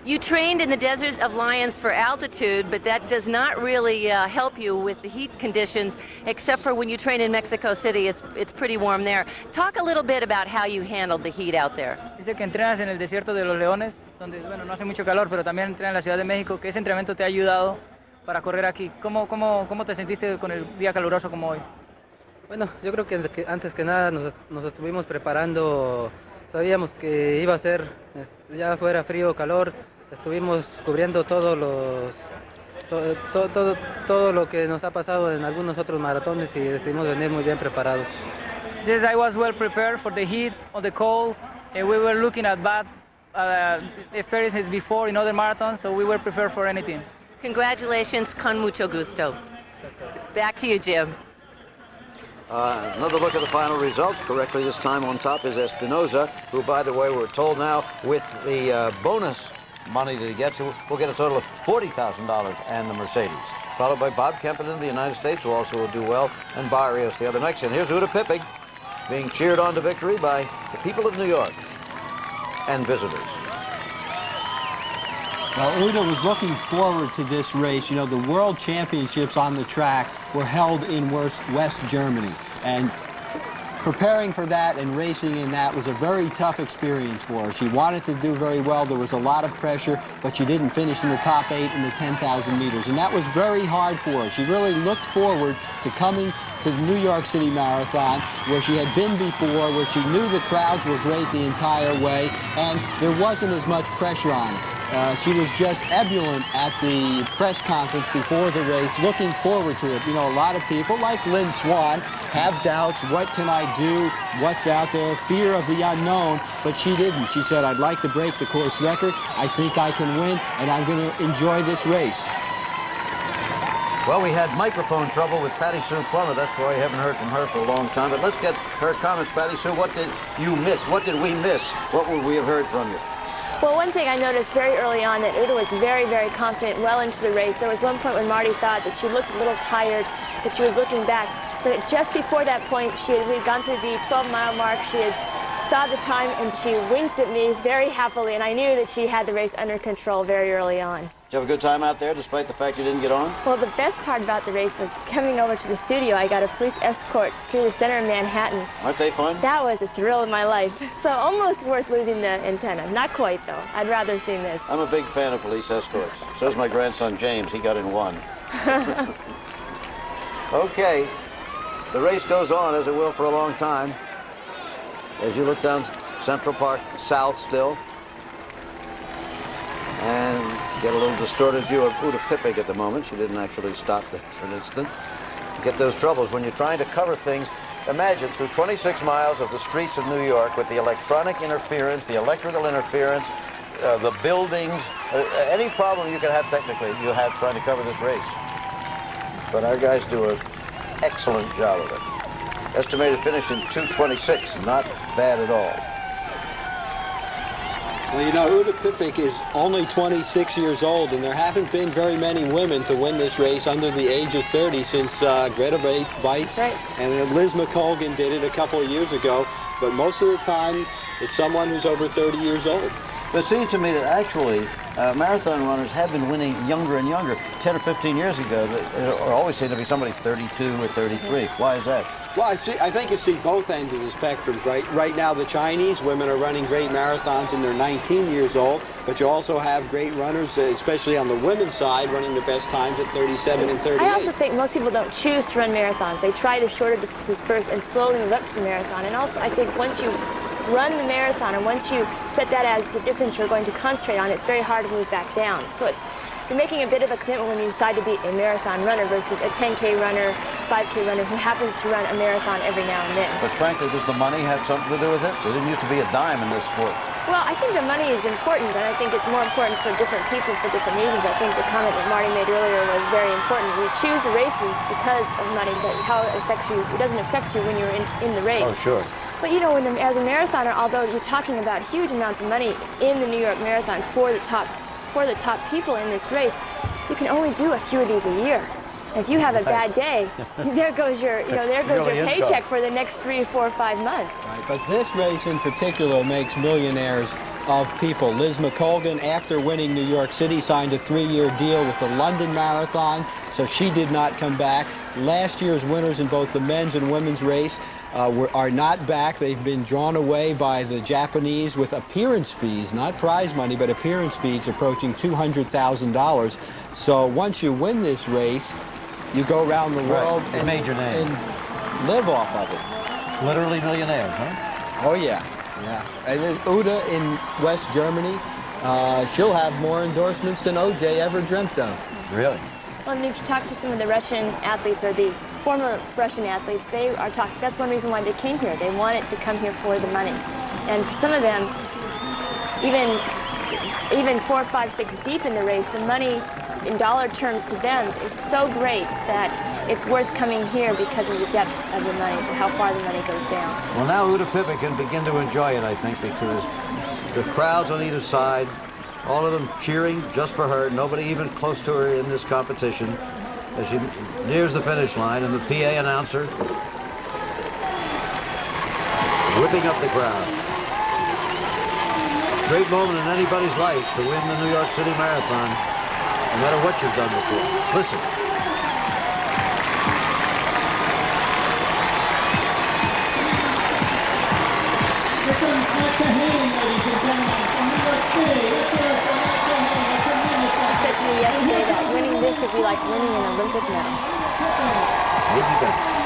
You trained in the Desert of Lions for altitude, but that does not really help you with the heat conditions, except for when you train in Mexico City, it's pretty warm there. Talk a little bit about how you handled the heat out there. Dice que entrenas en el desierto de los Leones, donde bueno, no hace mucho calor, pero también entrenas en la Ciudad de México, que ese entrenamiento te ha ayudado para correr aquí. ¿Cómo te sentiste con el día caluroso como hoy? Bueno, yo creo que antes que nada nos estuvimos preparando, sabíamos que iba a ser, ya fuera frío o calor, estuvimos cubriendo todo lo que nos ha pasado en algunos otros maratones y decidimos venir muy bien preparados. Says I was well prepared for the heat or the cold, and we were looking at bad experiences before in other marathons, so we were prepared for anything. Congratulations, con mucho gusto. Back to you, Jim. Another look at the final results. Correctly this time on top is Espinoza, who, by the way, we're told now with the bonus money that he gets, will get a total of $40,000 and the Mercedes. Followed by Bob Kempton of the United States, who also will do well, and Barrios, the other Mexican. Here's Uda Pippig being cheered on to victory by the people of New York and visitors. Well, Uda was looking forward to this race. You know, the World Championships on the track were held in West Germany. And preparing for that and racing in that was a very tough experience for her. She wanted to do very well. There was a lot of pressure, but she didn't finish in the top 8 in the 10,000 meters. And that was very hard for her. She really looked forward to coming to the New York City Marathon, where she had been before, where she knew the crowds were great the entire way, and there wasn't as much pressure on her. She was just ebullient at the press conference before the race, looking forward to it. You know, a lot of people, like Lynn Swan, have doubts. What can I do? What's out there? Fear of the unknown. But she didn't. She said, I'd like to break the course record. I think I can win, and I'm going to enjoy this race. Well, we had microphone trouble with Patty Sue Plummer. That's why we haven't heard from her for a long time. But let's get her comments. Patty Sue, what did you miss? What did we miss? What would we have heard from you? Well, one thing I noticed very early on that Uda was very, very confident well into the race. There was one point when Marty thought that she looked a little tired, that she was looking back. But just before that point, we had gone through the 12-mile mark. She had saw the time, and she winked at me very happily, and I knew that she had the race under control very early on. Did you have a good time out there, despite the fact you didn't get on? Well, the best part about the race was coming over to the studio. I got a police escort through the center of Manhattan. Aren't they fun? That was a thrill of my life. So almost worth losing the antenna. Not quite, though. I'd rather have seen this. I'm a big fan of police escorts. So is my grandson, James. He got in one. Okay. The race goes on, as it will for a long time. As you look down Central Park South still, and get a little distorted view of Uda Pippig at the moment. She didn't actually stop there for an instant. You get those troubles when you're trying to cover things. Imagine through 26 miles of the streets of New York with the electronic interference, the electrical interference, the buildings, any problem you could have technically, you have trying to cover this race. But our guys do an excellent job of it. Estimated finish in 2:26, not bad at all. Well, you know, Uda Pippig is only 26 years old, and there haven't been very many women to win this race under the age of 30 since Greta Weitz and Liz McColgan did it a couple of years ago. But most of the time, it's someone who's over 30 years old. But it seems to me that actually marathon runners have been winning younger and younger. 10 or 15 years ago, there always seemed to be somebody 32 or 33. Why is that? Well, I think you see both ends of the spectrums, right? Right now, the Chinese women are running great marathons and they're 19 years old, but you also have great runners, especially on the women's side, running the best times at 37 and 38. I also think most people don't choose to run marathons. They try the shorter distances first and slowly move up to the marathon. And also, I think once you run the marathon and once you set that as the distance you're going to concentrate on, it's very hard to move back down. So you're making a bit of a commitment when you decide to be a marathon runner versus a 10K runner, 5K runner who happens to run a marathon every now and then. But frankly, does the money have something to do with it? There didn't used to be a dime in this sport. Well, I think the money is important, but I think it's more important for different people for different reasons. I think the comment that Marty made earlier was very important. We choose the races because of money, but how it affects you, it doesn't affect you when you're in the race. Oh, sure. But you know, as a marathoner, although you're talking about huge amounts of money in the New York Marathon for the top people in this race, you can only do a few of these a year. And if you have a bad day, there goes your paycheck for the next 3, 4, 5 months. Right, but this race in particular makes millionaires of people. Liz McColgan, after winning New York City, signed a 3-year deal with the London Marathon, so she did not come back. Last year's winners in both the men's and women's race are not back. They've been drawn away by the Japanese with appearance fees, not prize money, but appearance fees approaching $200,000. So once you win this race, you go around the world and made your name and live off of it. Literally millionaires, huh? Oh yeah, yeah. And then Uda in West Germany, she'll have more endorsements than OJ ever dreamt of. Really? Well, I mean, if you talk to some of the Russian athletes or the former Russian athletes, they are talking. That's one reason why they came here. They wanted to come here for the money, and for some of them, even 4, 5, 6 deep in the race, the money in dollar terms to them is so great that it's worth coming here because of the depth of the money, how far the money goes down. Well, now Uda Pippin can begin to enjoy it, I think, because the crowds on either side, all of them cheering just for her, nobody even close to her in this competition as she nears the finish line, and the PA announcer whipping up the crowd. Great moment in anybody's life to win the New York City Marathon, no matter what you've done before. Listen. Here comes Mecca Hayden, ladies and gentlemen, from New York City. Let's hear it for Mecca Hayden. A tremendous I said to me yesterday that winning this would be like winning an Olympic medal. Maybe better.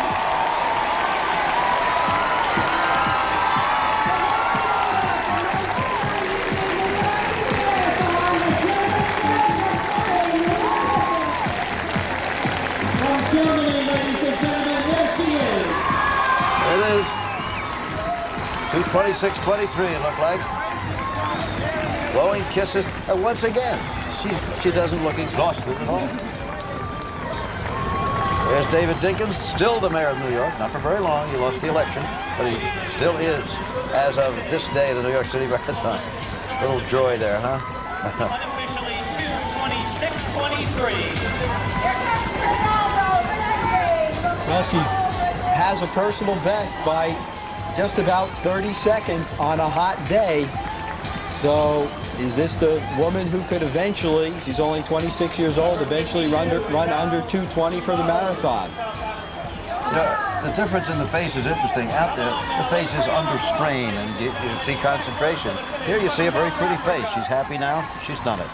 Germany, ladies and gentlemen, there she is. It is 2:26:23. It looked like. Blowing kisses, and once again, she doesn't look exhausted at all. There's David Dinkins, still the mayor of New York. Not for very long. He lost the election, but he still is, as of this day, the New York City Marathon. Little joy there, huh? Unofficially 2:26:23. Well, she has a personal best by just about 30 seconds on a hot day. So is this the woman who could eventually, she's only 26 years old, eventually run under 2:20 for the marathon? You know, the difference in the face is interesting. Out there, the face is under strain, and you see concentration. Here you see a very pretty face. She's happy now. She's done it.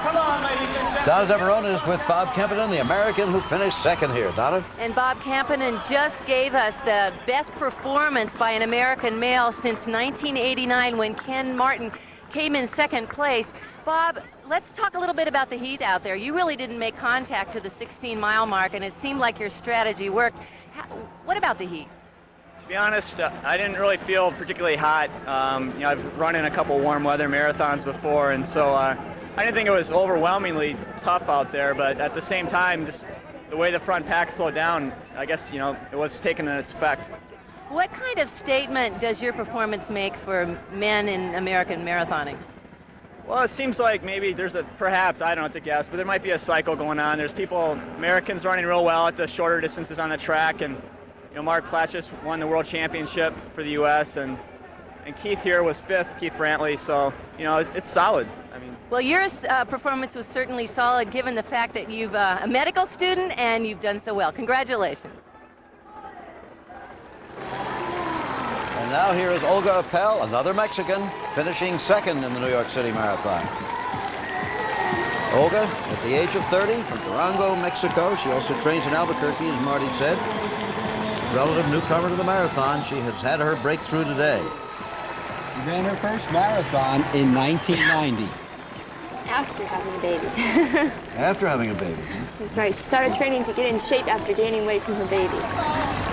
Come on, ladies and gentlemen. Donna DeBartolo is with Bob Kempinen, the American who finished second here. Donna? And Bob Kempinen just gave us the best performance by an American male since 1989 when Ken Martin came in second place. Bob, let's talk a little bit about the heat out there. You really didn't make contact to the 16-mile mark, and it seemed like your strategy worked. What about the heat? To be honest, I didn't really feel particularly hot. You know, I've run in a couple warm weather marathons before, and so I didn't think it was overwhelmingly tough out there, but at the same time, just the way the front pack slowed down, I guess, you know, it was taking its effect. What kind of statement does your performance make for men in American marathoning? Well, it seems like maybe there's perhaps, I don't know, it's a guess, but there might be a cycle going on. There's Americans running real well at the shorter distances on the track, and you know, Mark Platchis won the world championship for the U.S., and Keith here was fifth, Keith Brantley, so, you know, it's solid. I mean, Well, your performance was certainly solid given the fact that you've a medical student and you've done so well. Congratulations. And now here is Olga Appel, another Mexican, finishing second in the New York City Marathon. Olga, at the age of 30, from Durango, Mexico. She also trains in Albuquerque, as Marty said. Relative newcomer to the marathon. She has had her breakthrough today. She ran her first marathon in 1990. After having a baby. After having a baby. That's right. She started training to get in shape after gaining weight from her baby.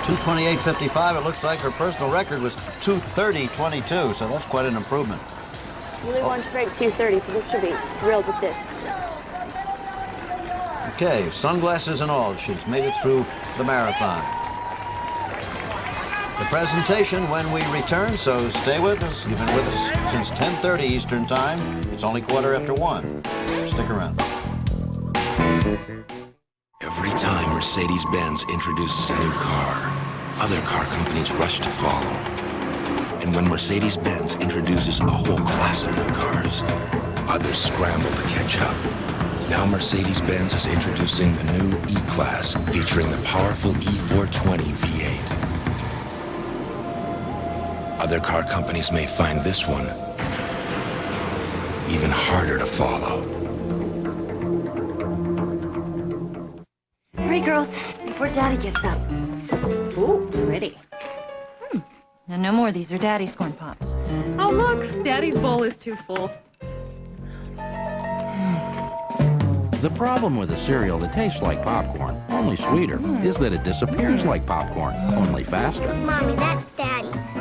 2:28.55. It looks like her personal record was 2:30.22, so that's quite an improvement. She really wanted to break 2:30, so this should be thrilled with this. Okay, sunglasses and all, she's made it through the marathon. The presentation when we return, so stay with us. You've been with us since 10:30 Eastern Time. It's only 1:15. Stick around. Every time Mercedes-Benz introduces a new car, other car companies rush to follow. And when Mercedes-Benz introduces a whole class of new cars, others scramble to catch up. Now Mercedes-Benz is introducing the new E-Class, featuring the powerful E420 V8. Other car companies may find this one even harder to follow. Hurry, girls, before Daddy gets up. Ooh, pretty. Now, no more. These are Daddy's corn pops. Oh, look, Daddy's bowl is too full. The problem with a cereal that tastes like popcorn, only sweeter, is that it disappears like popcorn, only faster. Mommy, that's Daddy's.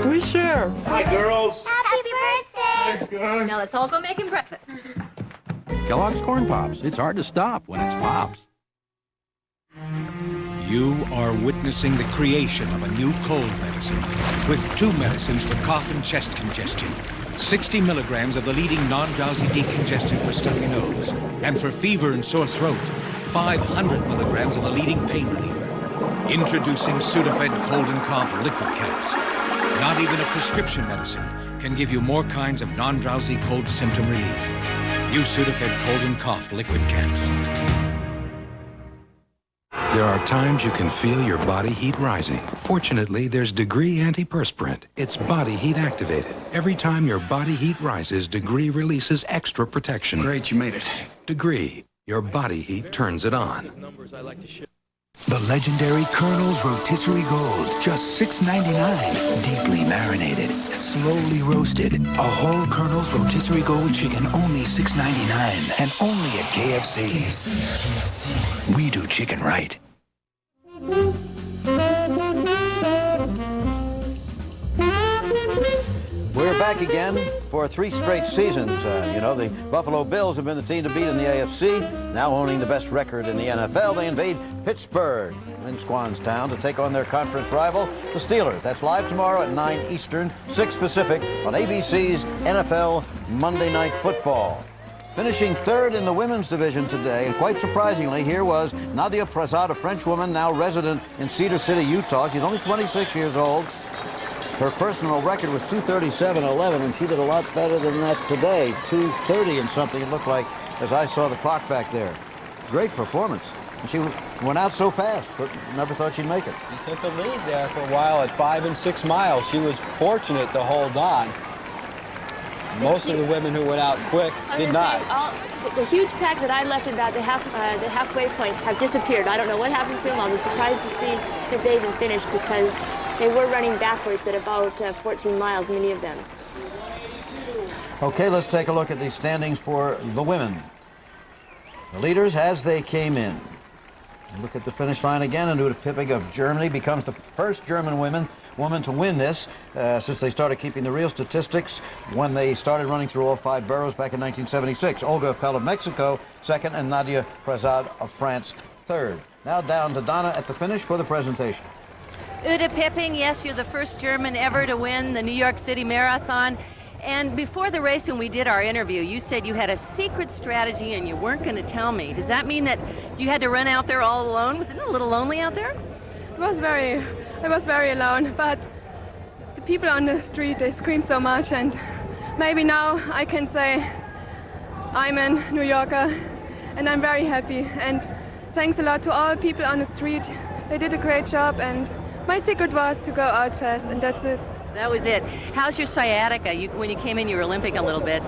We share. Hi, girls. Happy birthday. Thanks, guys. Now, let's all go make him breakfast. Kellogg's Corn Pops. It's hard to stop when it's Pops. You are witnessing the creation of a new cold medicine with 2 medicines for cough and chest congestion, 60 milligrams of the leading non-drowsy decongestant for stuffy nose, and for fever and sore throat, 500 milligrams of the leading pain reliever. Introducing Sudafed Cold and Cough Liquid Caps. Not even a prescription medicine can give you more kinds of non-drowsy cold symptom relief. New Sudafed Cold and Cough Liquid Caps. There are times you can feel your body heat rising. Fortunately, there's Degree Antiperspirant. It's body heat activated. Every time your body heat rises, Degree releases extra protection. Great, you made it. Degree, your body heat turns it on. The legendary Colonel's Rotisserie Gold, just $6.99. Deeply marinated, slowly roasted. A whole Colonel's Rotisserie Gold chicken, only $6.99. And only at KFC. We do chicken right. We're back again for 3 straight seasons. You know, the Buffalo Bills have been the team to beat in the AFC. Now owning the best record in the NFL, they invade Pittsburgh in Squanstown to take on their conference rival, the Steelers. That's live tomorrow at 9 Eastern, 6 Pacific on ABC's NFL Monday Night Football. Finishing 3rd in the women's division today, and quite surprisingly, here was Nadia Prasad, a French woman now resident in Cedar City, Utah. She's only 26 years old. Her personal record was 2:37.11, and she did a lot better than that today. 2:30 and something, it looked like, as I saw the clock back there. Great performance. And she went out so fast, but never thought she'd make it. She took the lead there for a while at 5 and 6 miles. She was fortunate to hold on. Most of the women who went out quick did not. The huge pack that I left about the halfway point have disappeared. I don't know what happened to them. I'll be surprised to see if they even finished because they were running backwards at about 14 miles, many of them. Okay, let's take a look at the standings for the women. The leaders as they came in. Look at the finish line again. Anuta Pippig of Germany becomes the first German woman to win this since they started keeping the real statistics when they started running through all 5 boroughs back in 1976. Olga Appel of Mexico, 2nd, and Nadia Prasad of France, 3rd. Now down to Donna at the finish for the presentation. Uta Pipping, yes, you're the first German ever to win the New York City Marathon. And before the race, when we did our interview, you said you had a secret strategy and you weren't going to tell me. Does that mean that you had to run out there all alone? Was it a little lonely out there? I was very alone, but the people on the street, they screamed so much, and maybe now I can say I'm a New Yorker, and I'm very happy. And thanks a lot to all people on the street. They did a great job, and my secret was to go out fast, and that's it. That was it. How's your sciatica? When you came in, you were limping a little bit.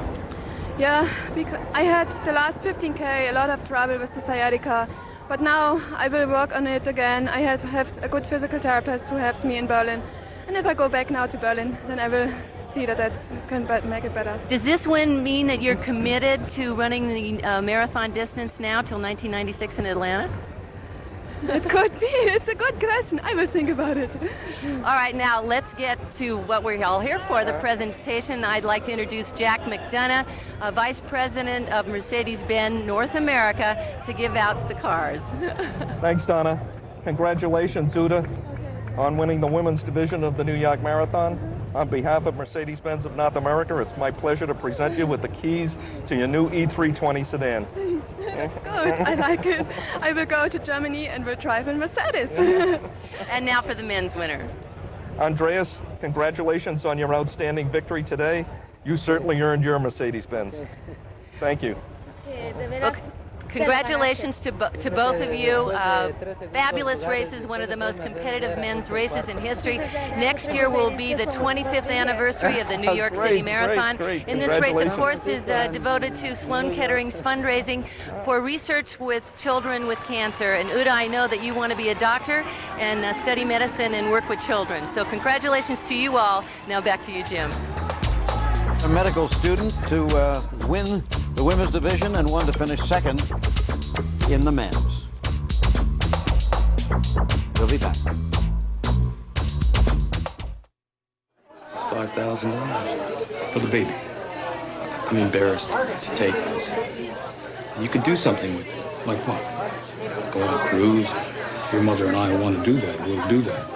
Yeah, because I had the last 15K a lot of trouble with the sciatica, but now I will work on it again. I have a good physical therapist who helps me in Berlin, and if I go back now to Berlin, then I will see that can make it better. Does this win mean that you're committed to running the marathon distance now till 1996 in Atlanta? It could be. It's a good question. I will think about it. All right, now let's get to what we're all here for, the presentation. I'd like to introduce Jack McDonough, Vice President of Mercedes-Benz North America, to give out the cars. Thanks, Donna. Congratulations, Uta, on winning the women's division of the New York Marathon. On behalf of Mercedes-Benz of North America, it's my pleasure to present you with the keys to your new E320 sedan. That's good. I like it. I will go to Germany and will drive in Mercedes. And now for the men's winner. Andreas, congratulations on your outstanding victory today. You certainly earned your Mercedes-Benz. Thank you. Well, congratulations to both of you. Fabulous races, one of the most competitive men's races in history. Next year will be the 25th anniversary of the New York City Marathon. And this race, of course, is devoted to Sloan Kettering's fundraising for research with children with cancer. And Uta, I know that you want to be a doctor and study medicine and work with children. So congratulations to you all. Now back to you, Jim. A medical student to win the women's division and one to finish second in the men's. We'll be back. $5,000 for the baby. I'm embarrassed to take this. You could do something with it. Like what? Go on a cruise. If your mother and I want to do that, we'll do that.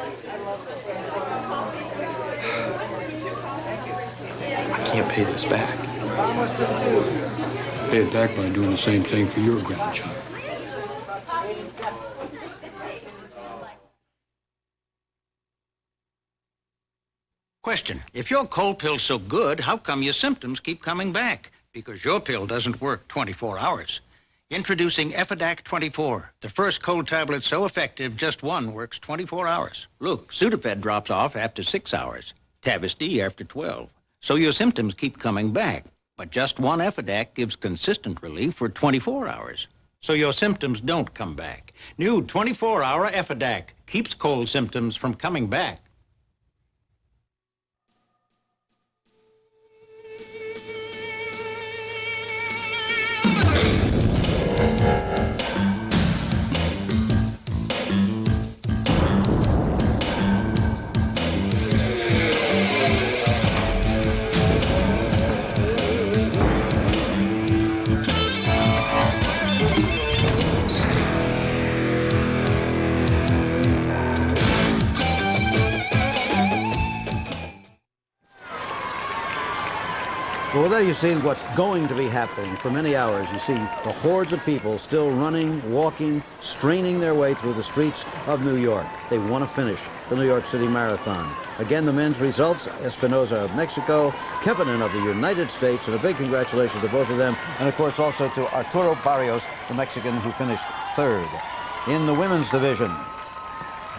I can't pay this back. Pay it back by doing the same thing for your grandchild. Question. If your cold pill's so good, how come your symptoms keep coming back? Because your pill doesn't work 24 hours. Introducing Effidac 24, the first cold tablet so effective, just one works 24 hours. Look, Sudafed drops off after 6 hours. Tavist after 12. So your symptoms keep coming back, but just one Effidac gives consistent relief for 24 hours. So your symptoms don't come back. New 24-hour Effidac keeps cold symptoms from coming back. Well, there you see what's going to be happening for many hours. You see the hordes of people still running, walking, straining their way through the streets of New York. They want to finish the New York City Marathon. Again, the men's results, Espinoza of Mexico, Kempinen of the United States, and a big congratulations to both of them. And, of course, also to Arturo Barrios, the Mexican who finished third. In the women's division,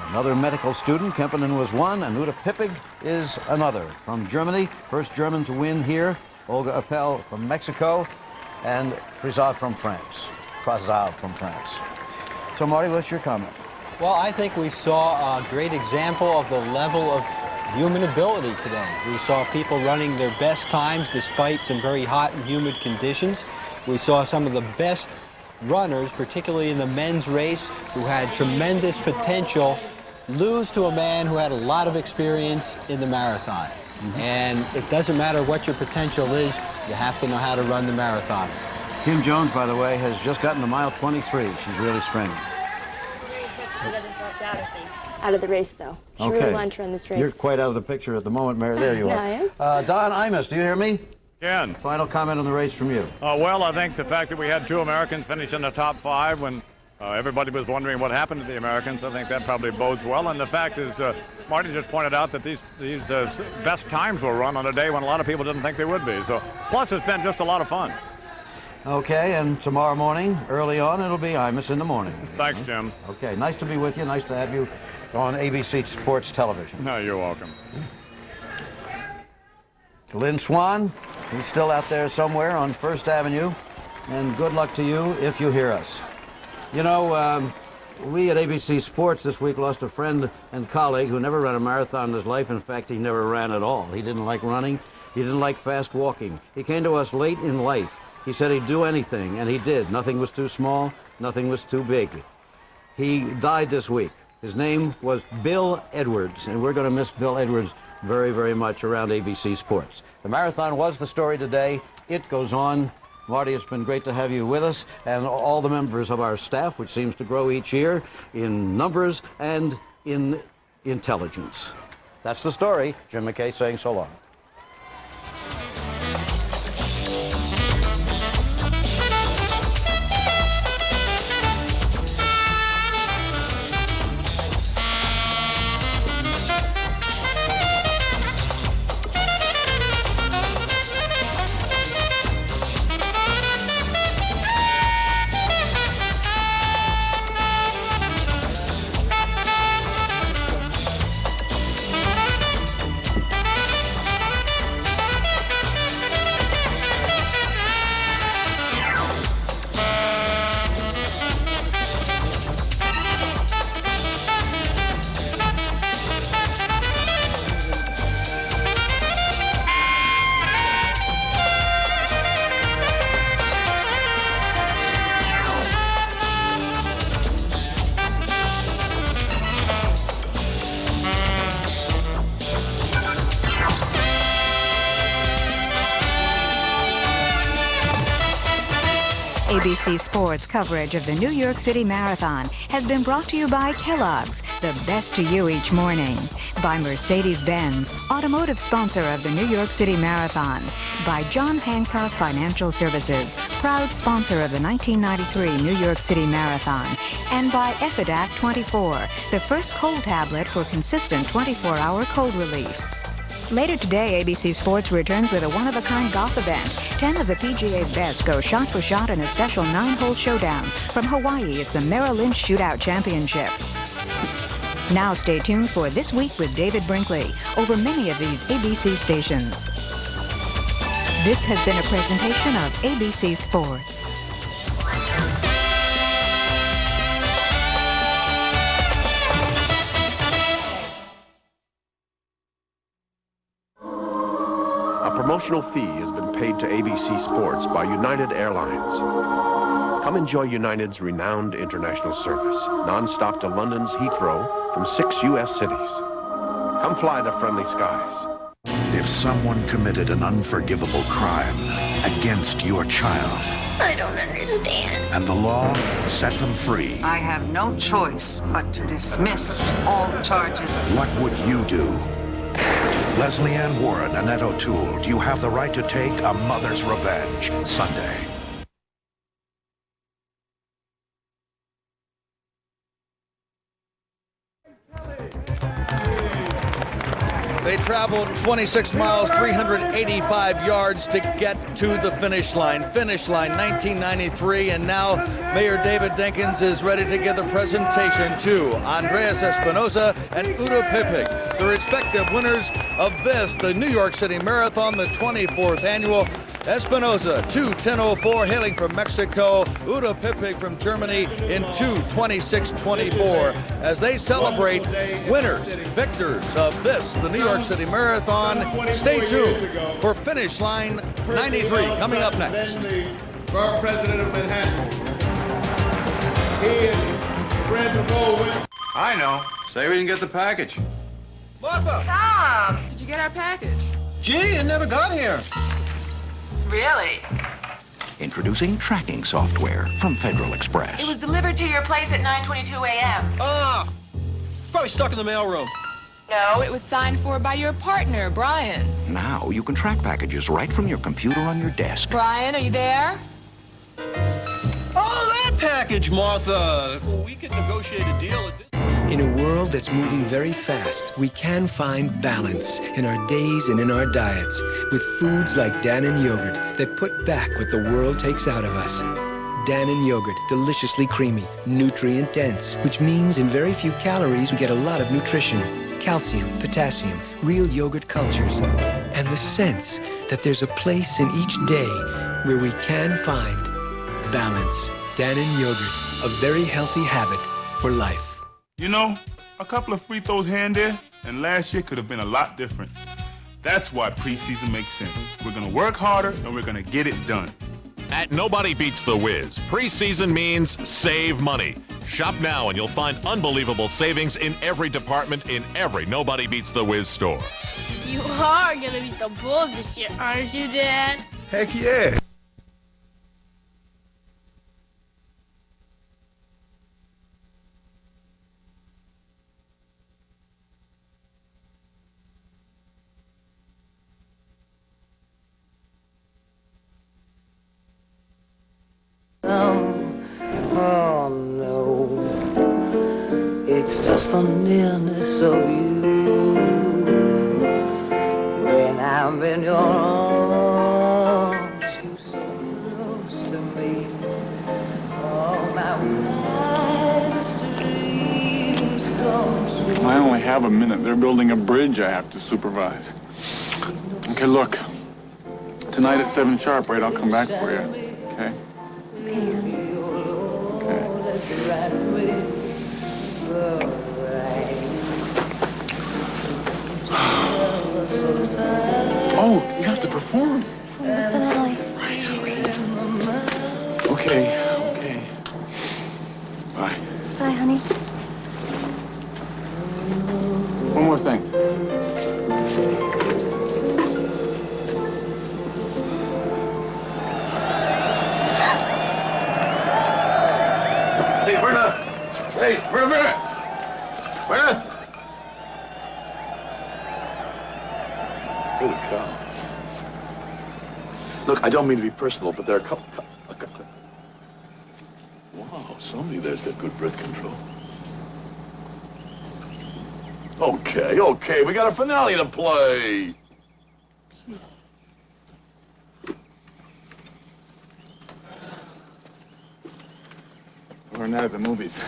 another medical student, Kempinen was one, and Uta Pippig is another. From Germany, first German to win here. Olga Appel from Mexico, and Prizad from France. So, Marty, what's your comment? Well, I think we saw a great example of the level of human ability today. We saw people running their best times despite some very hot and humid conditions. We saw some of the best runners, particularly in the men's race, who had tremendous potential, lose to a man who had a lot of experience in the marathon. And it doesn't matter what your potential is, you have to know how to run the marathon. Kim Jones, by the way, has just gotten to mile 23. She's really straining. She doesn't drop out, I think. Out of the race, though. She really wanted to run this race. You're quite out of the picture at the moment, Mary. There you are. I am. Don Imus, do you hear me? Ken. Final comment on the race from you. Well, I think the fact that we had two Americans finish in the top five when everybody was wondering what happened to the Americans, I think that probably bodes well. And the fact is, Marty just pointed out that these best times were run on a day when a lot of people didn't think they would be. So, plus it's been just a lot of fun. Okay, and tomorrow morning, early on, it'll be Imus in the morning. Thanks, Jim. Okay, nice to be with you. Nice to have you on ABC Sports Television. No, you're welcome. Lynn Swan, he's still out there somewhere on First Avenue, and good luck to you if you hear us. You know, we at ABC Sports this week lost a friend and colleague who never ran a marathon in his life. In fact, he never ran at all. He didn't like running. He didn't like fast walking. He came to us late in life. He said he'd do anything, and he did. Nothing was too small. Nothing was too big. He died this week. His name was Bill Edwards, and we're going to miss Bill Edwards very, very much around ABC Sports. The marathon was the story today. It goes on. Marty, it's been great to have you with us, and all the members of our staff, which seems to grow each year in numbers and in intelligence. That's the story. Jim McKay saying so long. ABC Sports coverage of the New York City Marathon has been brought to you by Kellogg's, the best to you each morning. By Mercedes-Benz, automotive sponsor of the New York City Marathon. By John Hancock Financial Services, proud sponsor of the 1993 New York City Marathon. And by Effidac 24, the first cold tablet for consistent 24-hour cold relief. Later today, ABC Sports returns with a one-of-a-kind golf event. 10 of the PGA's best go shot for shot in a special 9-hole showdown. From Hawaii, it's the Merrill Lynch Shootout Championship. Now stay tuned for This Week with David Brinkley over many of these ABC stations. This has been a presentation of ABC Sports. A promotional fee has been paid to ABC Sports by United Airlines. Come enjoy United's renowned international service, non-stop to London's Heathrow from 6 U.S. cities. Come fly the friendly skies. If someone committed an unforgivable crime against your child, I don't understand. and the law set them free, I have no choice but to dismiss all charges. what would you do? Leslie Ann Warren, Annette O'Toole, do you have the right to take a mother's revenge? Sunday. They traveled 26 miles, 385 yards to get to the finish line. Finish line 1993, and now Mayor David Dinkins is ready to give the presentation to Andreas Espinosa and Udo Pippig, the respective winners of this, the New York City Marathon, the 24th annual. Espinosa, 2:10:04, hailing from Mexico. Udo Pippig from Germany in 2:26:24. As they celebrate winners, victors of this, the New York City Marathon. Stay tuned for Finish Line 93 coming up next. Borough President of Manhattan. He and Fred DeVoe. I know. Say we didn't get the package. Martha! Tom, did you get our package? Gee, it never got here. Really? Introducing tracking software from Federal Express. It was delivered to your place at 9:22 a.m. Ah! Probably stuck in the mailroom. No, it was signed for by your partner, Brian. Now you can track packages right from your computer on your desk. Brian, are you there? Oh, that package, Martha! We could negotiate a deal at this. In a world that's moving very fast, we can find balance in our days and in our diets with foods like Dannon yogurt that put back what the world takes out of us. Dannon yogurt, deliciously creamy, nutrient-dense, which means in very few calories we get a lot of nutrition. Calcium, potassium, real yogurt cultures, and the sense that there's a place in each day where we can find balance. Dannon yogurt, a very healthy habit for life. You know, a couple of free throws here and there, and last year could have been a lot different. That's why preseason makes sense. We're gonna work harder and we're gonna get it done. At Nobody Beats the Wiz, preseason means save money. Shop now and you'll find unbelievable savings in every department in every Nobody Beats the Wiz store. You are gonna beat the Bulls this year, aren't you, Dad? Heck yeah. Oh no, it's just the nearness of you. When I'm in your arms, you're so close to me. All my wildest dreams come true. I only have a minute. They're building a bridge I have to supervise. Okay, look. Tonight at 7 sharp, right? I'll come back for you. Okay? Oh, you have to perform. The finale. Right. Okay. Bye. Bye, honey. One more thing. Hey, Berna! Hey, Berna! Berna! Holy cow. Look, I don't mean to be personal, but there are a couple... Wow, somebody there's got good breath control. Okay, we got a finale to play. We're not at the movies.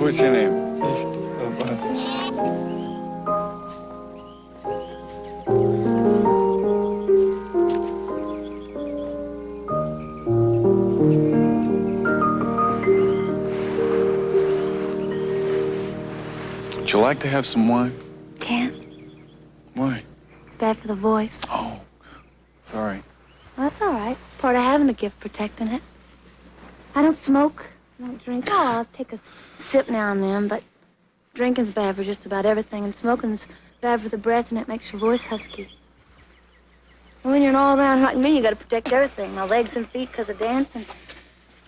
What's your name? Would you like to have some wine? Can't. Why? It's bad for the voice. Oh, sorry. Well, that's all right. Part of having a gift protecting it. I don't smoke. I don't drink. Oh, I'll take a sip now and then, but drinking's bad for just about everything, and smoking's bad for the breath, and it makes your voice husky. And when you're an all-around like me, you gotta protect everything. My legs and feet because of dancing.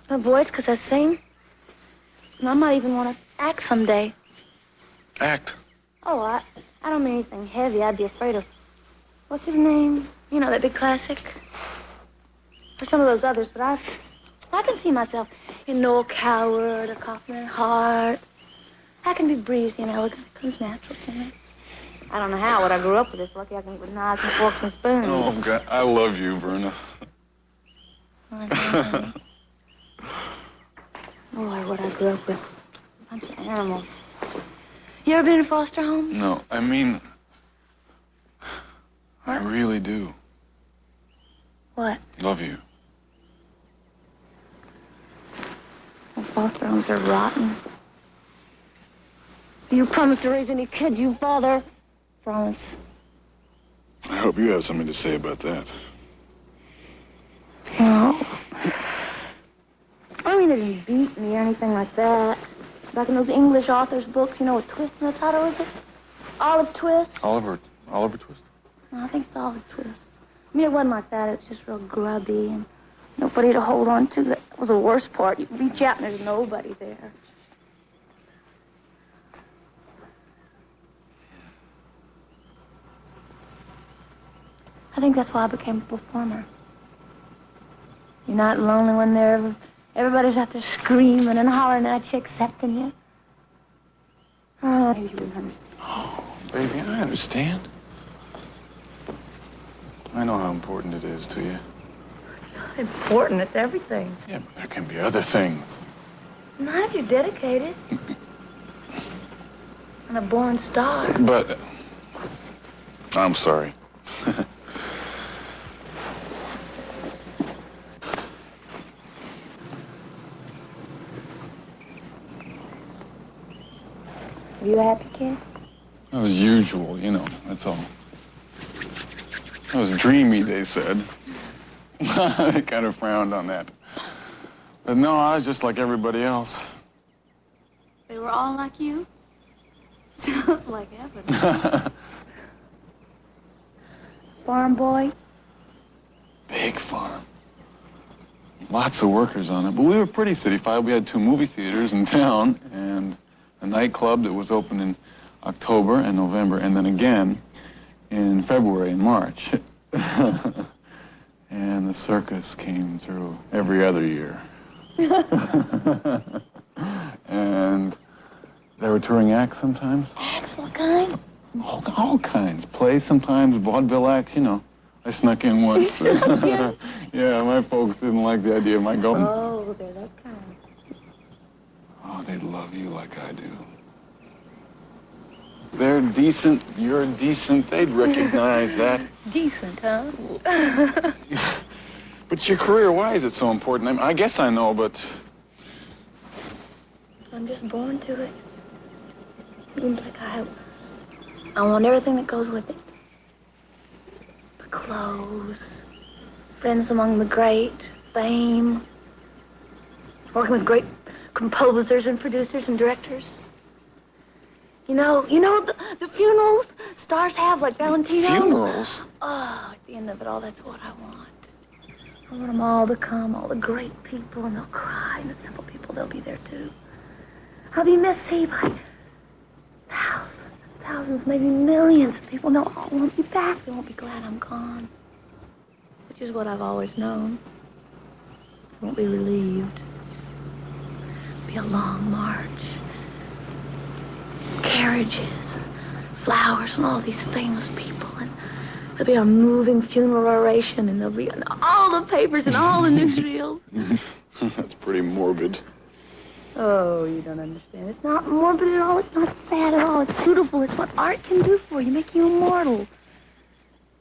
My voice because I sing. And I might even want to act someday. Act? Oh, I don't mean anything heavy. I'd be afraid of... What's his name? You know, that big classic? Or some of those others, but I can see myself in Noel Coward or Kaufman Hart. I can be breezy and elegant. It comes natural to me. I don't know how, but I grew up with this. Lucky I can eat with knives and forks and spoons. Oh, God, I love you, Verna. Boy, what I grew up with. A bunch of animals. You ever been in foster homes? No, I mean, I really do. What? Love you. Well, foster homes are rotten. You promise to raise any kids, you father. Promise. I hope you have something to say about that. No. I mean, they didn't beat me or anything like that. Back in those English authors' books, you know, with Twist in the title, is it? Olive Twist? Oliver Twist? No, I think it's Olive Twist. I mean, it wasn't like that. It was just real grubby and nobody to hold on to. That was the worst part. You reach out and there's nobody there. I think that's why I became a performer. You're not lonely when everybody's out there screaming and hollering at you, accepting you. Oh, maybe you wouldn't understand. Oh, baby, I understand. I know how important it is to you. It's not important. It's everything. Yeah, but there can be other things. Not if you're dedicated. And a born star. But I'm sorry. Are you a happy kid? As usual, you know, that's all. I was dreamy, they said. They kind of frowned on that. But no, I was just like everybody else. They were all like you? Sounds like heaven. Farm boy? Big farm. Lots of workers on it. But we were pretty city-fied. We had 2 movie theaters in town and a nightclub that was open in October and November, and then again in February and March. And the circus came through every other year. And they were touring acts sometimes. Acts? What kind? All kinds. Plays sometimes, vaudeville acts, you know. I snuck in once. You snuck in? Yeah, my folks didn't like the idea of my going. Oh, they're that kind. Oh, they love you like I do. They're decent, you're decent, they'd recognize that. Decent, huh? But your career, why is it so important? I mean, I guess I know, but... I'm just born to it. Seems like I want everything that goes with it. The clothes, friends among the great, fame, working with great composers and producers and directors. You know the funerals stars have, like Valentino? Funerals? Oh, at the end of it all, that's what I want. I want them all to come, all the great people, and they'll cry, and the simple people, they'll be there too. I'll be missed, see, by thousands and thousands, maybe millions of people. No, I won't be back. They won't be glad I'm gone. Which is what I've always known. I won't be relieved. It'll be a long march. Carriages and flowers and all these famous people, and there'll be a moving funeral oration, and there'll be in all the papers and all the newsreels. That's pretty morbid. Oh, you don't understand. It's not morbid at all. It's not sad at all. It's beautiful. It's what art can do for you, make you immortal.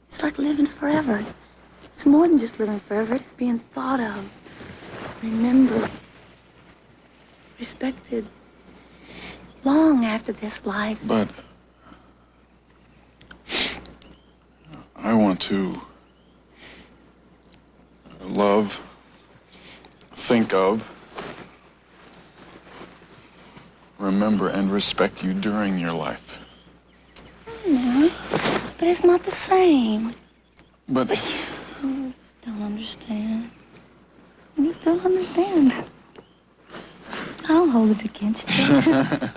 It's like living forever. It's more than just living forever. It's being thought of, remembered, respected. Long after this life. But I want to love, think of, remember, and respect you during your life. I know, but it's not the same. But I just don't understand. I just don't understand. I don't hold it against you.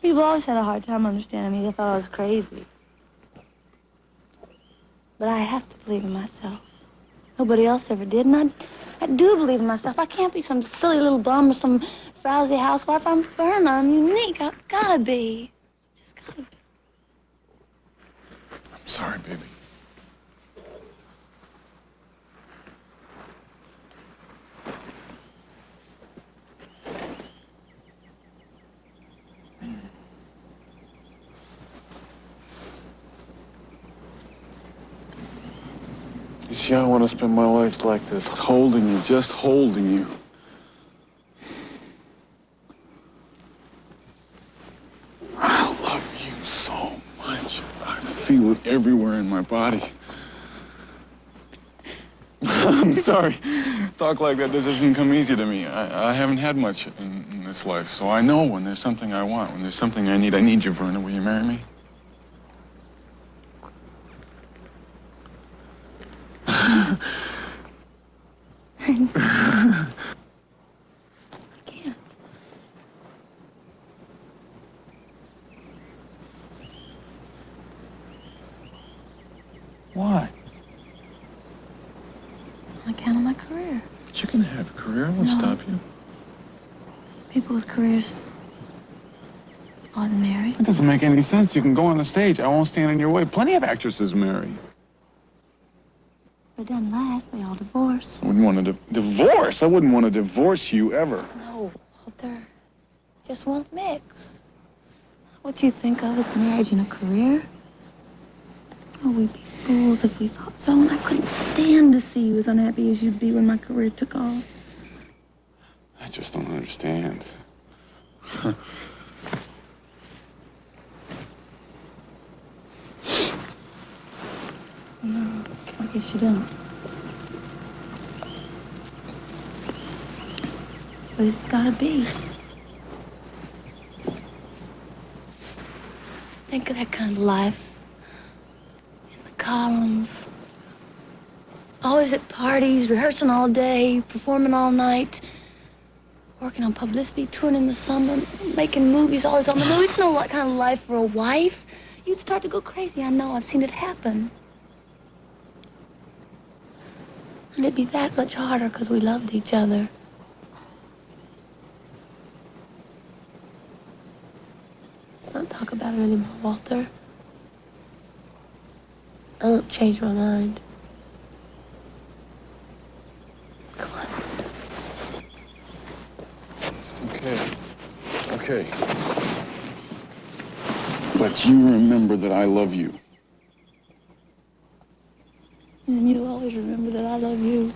People always had a hard time understanding me. They thought I was crazy. But I have to believe in myself. Nobody else ever did, and I do believe in myself. I can't be some silly little bum or some frowsy housewife. I'm Verna. I'm unique. I've gotta be. Just gotta be. I'm sorry, baby. You see, I want to spend my life like this, holding you, just holding you. I love you so much. I feel it everywhere in my body. I'm sorry. Talk like that, this doesn't come easy to me. I haven't had much in this life, so I know when there's something I want, when there's something I need you, Verna. Will you marry me? I can't. Why? I count on my career. But you can have a career. I won't stop you. People with careers aren't married. It doesn't make any sense. You can go on the stage. I won't stand in your way. Plenty of actresses marry. But it doesn't last. They all divorce. I wouldn't want to divorce. I wouldn't want to divorce you ever. No, Walter. Just won't mix. What you think of as marriage and a career? Oh, we'd be fools if we thought so, and I couldn't stand to see you as unhappy as you'd be when my career took off. I just don't understand. No, I guess you don't. But it's gotta be. Think of that kind of life. In the columns. Always at parties, rehearsing all day, performing all night. Working on publicity, touring in the summer, making movies, always on the move. It's no kind of life for a wife. You'd start to go crazy. I know. I've seen it happen. And it'd be that much harder because we loved each other. Let's not talk about it anymore, Walter. I won't change my mind. Come on. Okay. But you remember that I love you. And you always remember that I love you.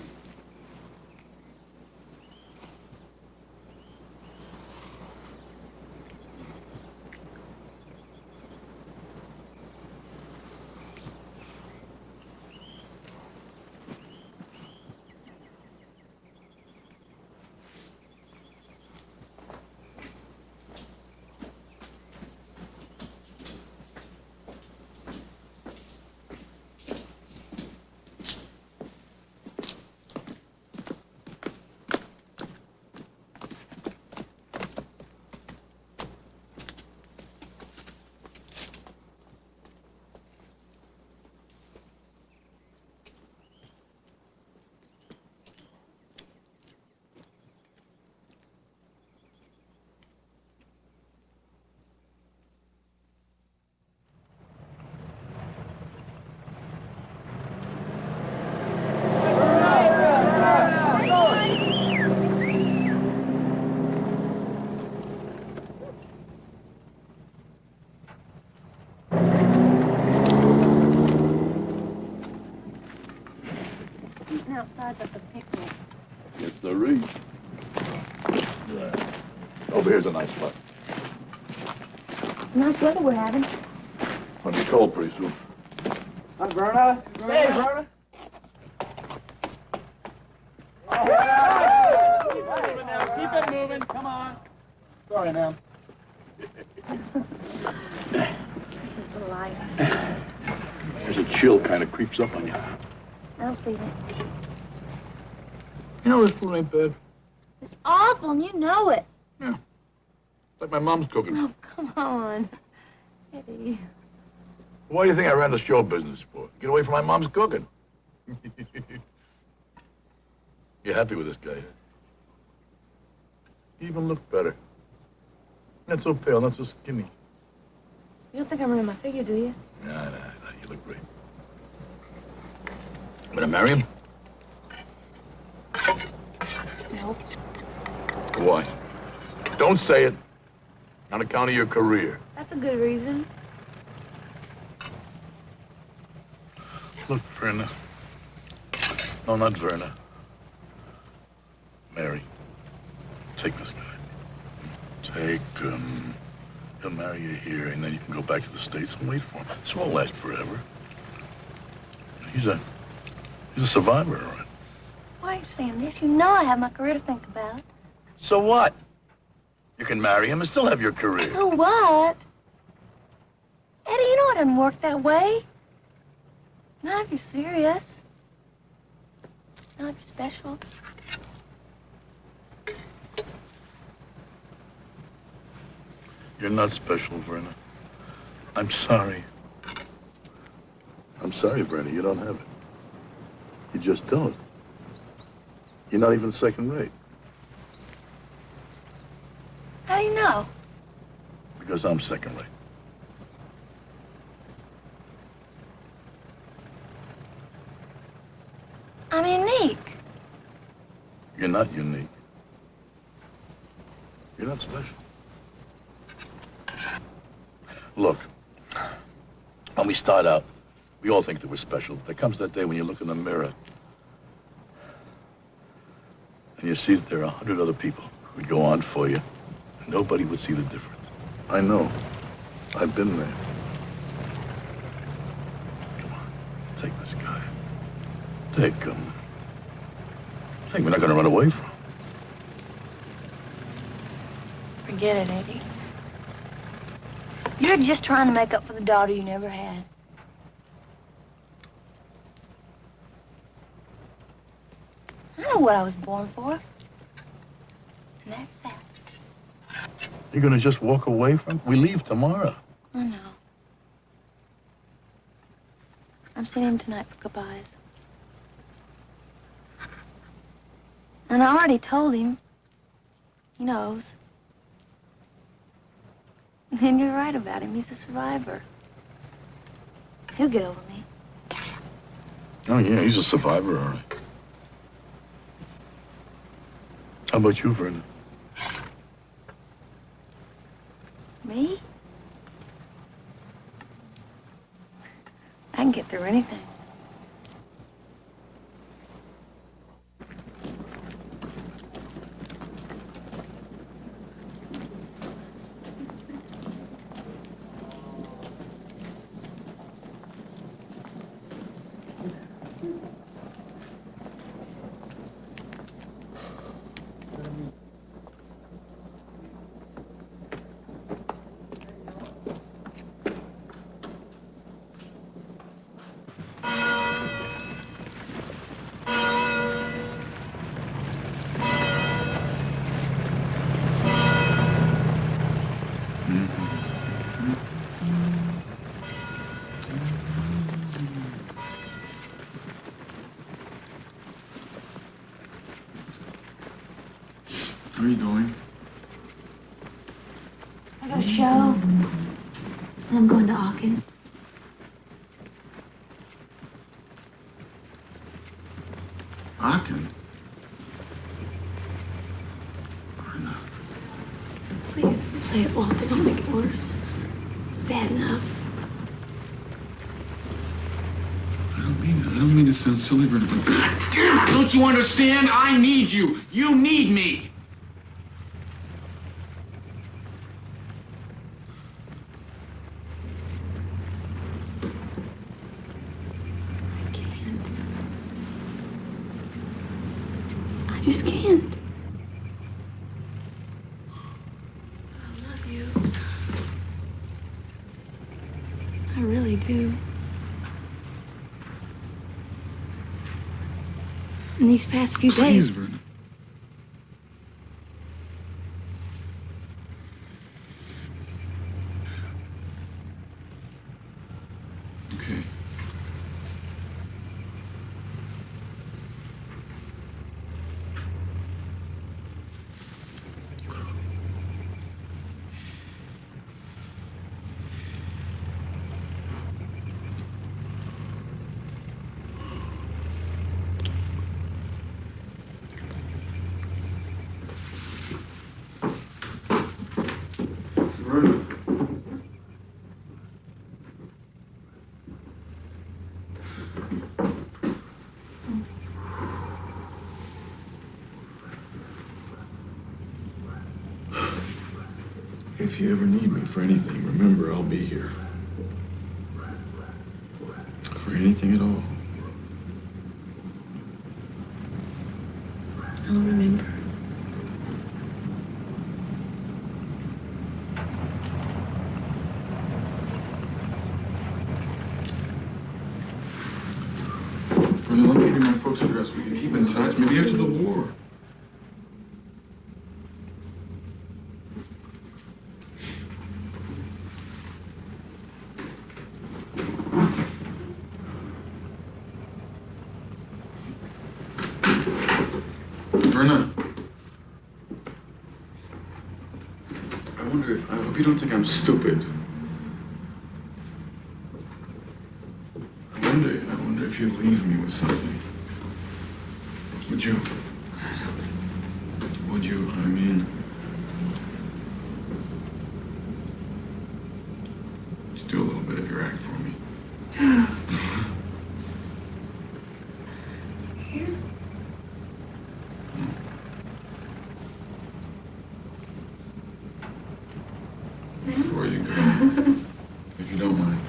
Outside at the picnic. Yes, sirree. Yeah. Over here's a nice spot. Nice weather we're having. Gonna be cold pretty soon. Hi, Verna. Hey, Verna. Keep it moving. Come on. Sorry, ma'am. This is the life. There's a chill kind of creeps up on you. I don't feel it. You know, this food ain't bad. It's awful, and you know it. Yeah. It's like my mom's cooking. Oh, come on. Eddie. Why do you think I ran the show business for? Get away from my mom's cooking. You're happy with this guy, huh? You even look better. Not so pale, not so skinny. You don't think I'm ruining my figure, do you? Nah, you look great. Gonna marry him? No. Why? Don't say it. On account of your career. That's a good reason. Look, Verna. No, not Verna. Mary. Take this guy. Take him. He'll marry you're here, and then you can go back to the States and wait for him. This won't last forever. He's a survivor, all right. Why are you saying this? You know I have my career to think about. So what? You can marry him and still have your career. So what? Eddie, you know it doesn't work that way. Not if you're serious. Not if you're special. You're not special, Verna. I'm sorry. I'm sorry, Verna. You don't have it. You just don't. You're not even second rate. How do you know? Because I'm second rate. I'm unique. You're not unique. You're not special. Look, when we start out, we all think that we're special. There comes that day when you look in the mirror and you see that there are 100 other people who would go on for you, and nobody would see the difference. I know. I've been there. Come on, take this guy. Take him. I think we're not going to run away from him. Forget it, Eddie. You're just trying to make up for the daughter you never had. I know what I was born for. And that's that. You're going to just walk away from him? We leave tomorrow. I know. I'm seeing him tonight for goodbyes. And I already told him. He knows. And you're right about him. He's a survivor. He'll get over me. Oh, yeah, he's a survivor, all right. How about you, Verna? Me? I can get through anything. Where are you going? I got a show. And I'm going to Aachen. Aachen? Please don't say it, Walter. Don't make it worse. It's bad enough. I don't mean to sound silly, Verna, but God damn it! Don't you understand? I need you. You need me. I just can't. I love you. I really do. In these past few Please, days. Verna. Okay. Verna. If you ever need me for anything, remember I'll be here. For anything at all. I'll remember. Brenna, let me give you my folks' address. We can keep in touch, maybe after the war. Brenna. I hope you don't think I'm stupid. I wonder if you'd leave me with something. Would you? Would you? I mean, just do a little bit of your act for me. Before you go, if you don't mind.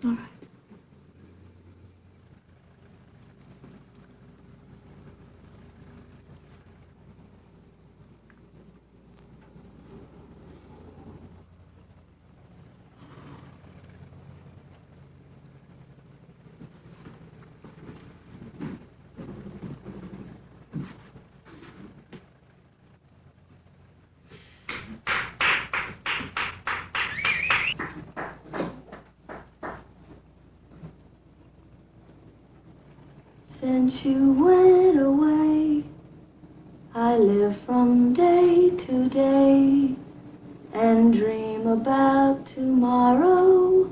All right. Since you went away, I live from day to day and dream about tomorrow,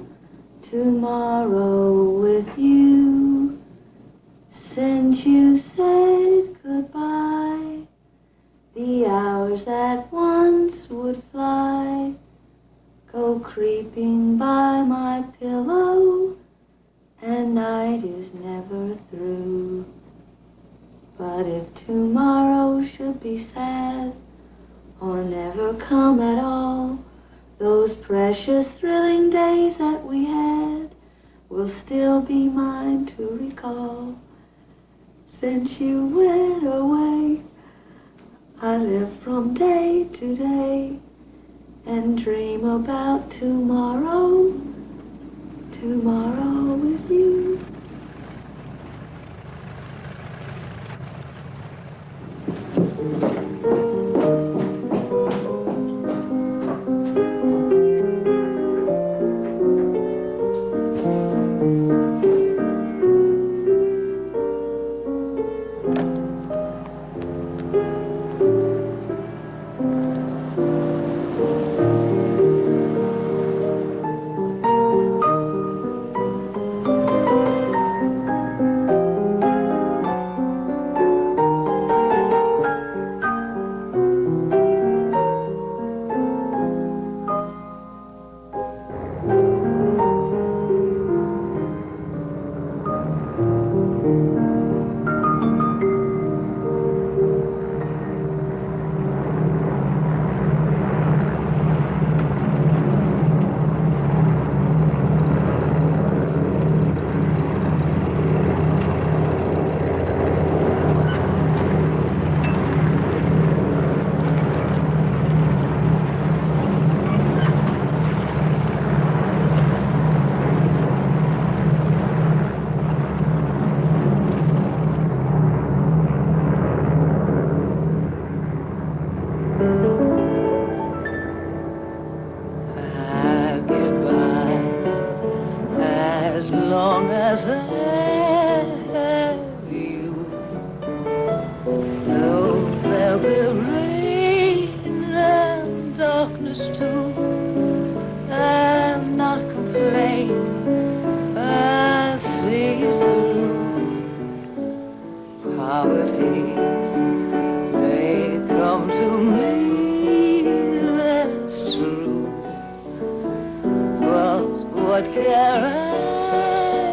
tomorrow with you. Since you said goodbye, the hours that once would fly go creeping by my pillow, and night is never through. But if tomorrow should be sad or never come at all, those precious thrilling days that we had will still be mine to recall. Since you went away, I live from day to day and dream about tomorrow, tomorrow with you. I'll not complain. what care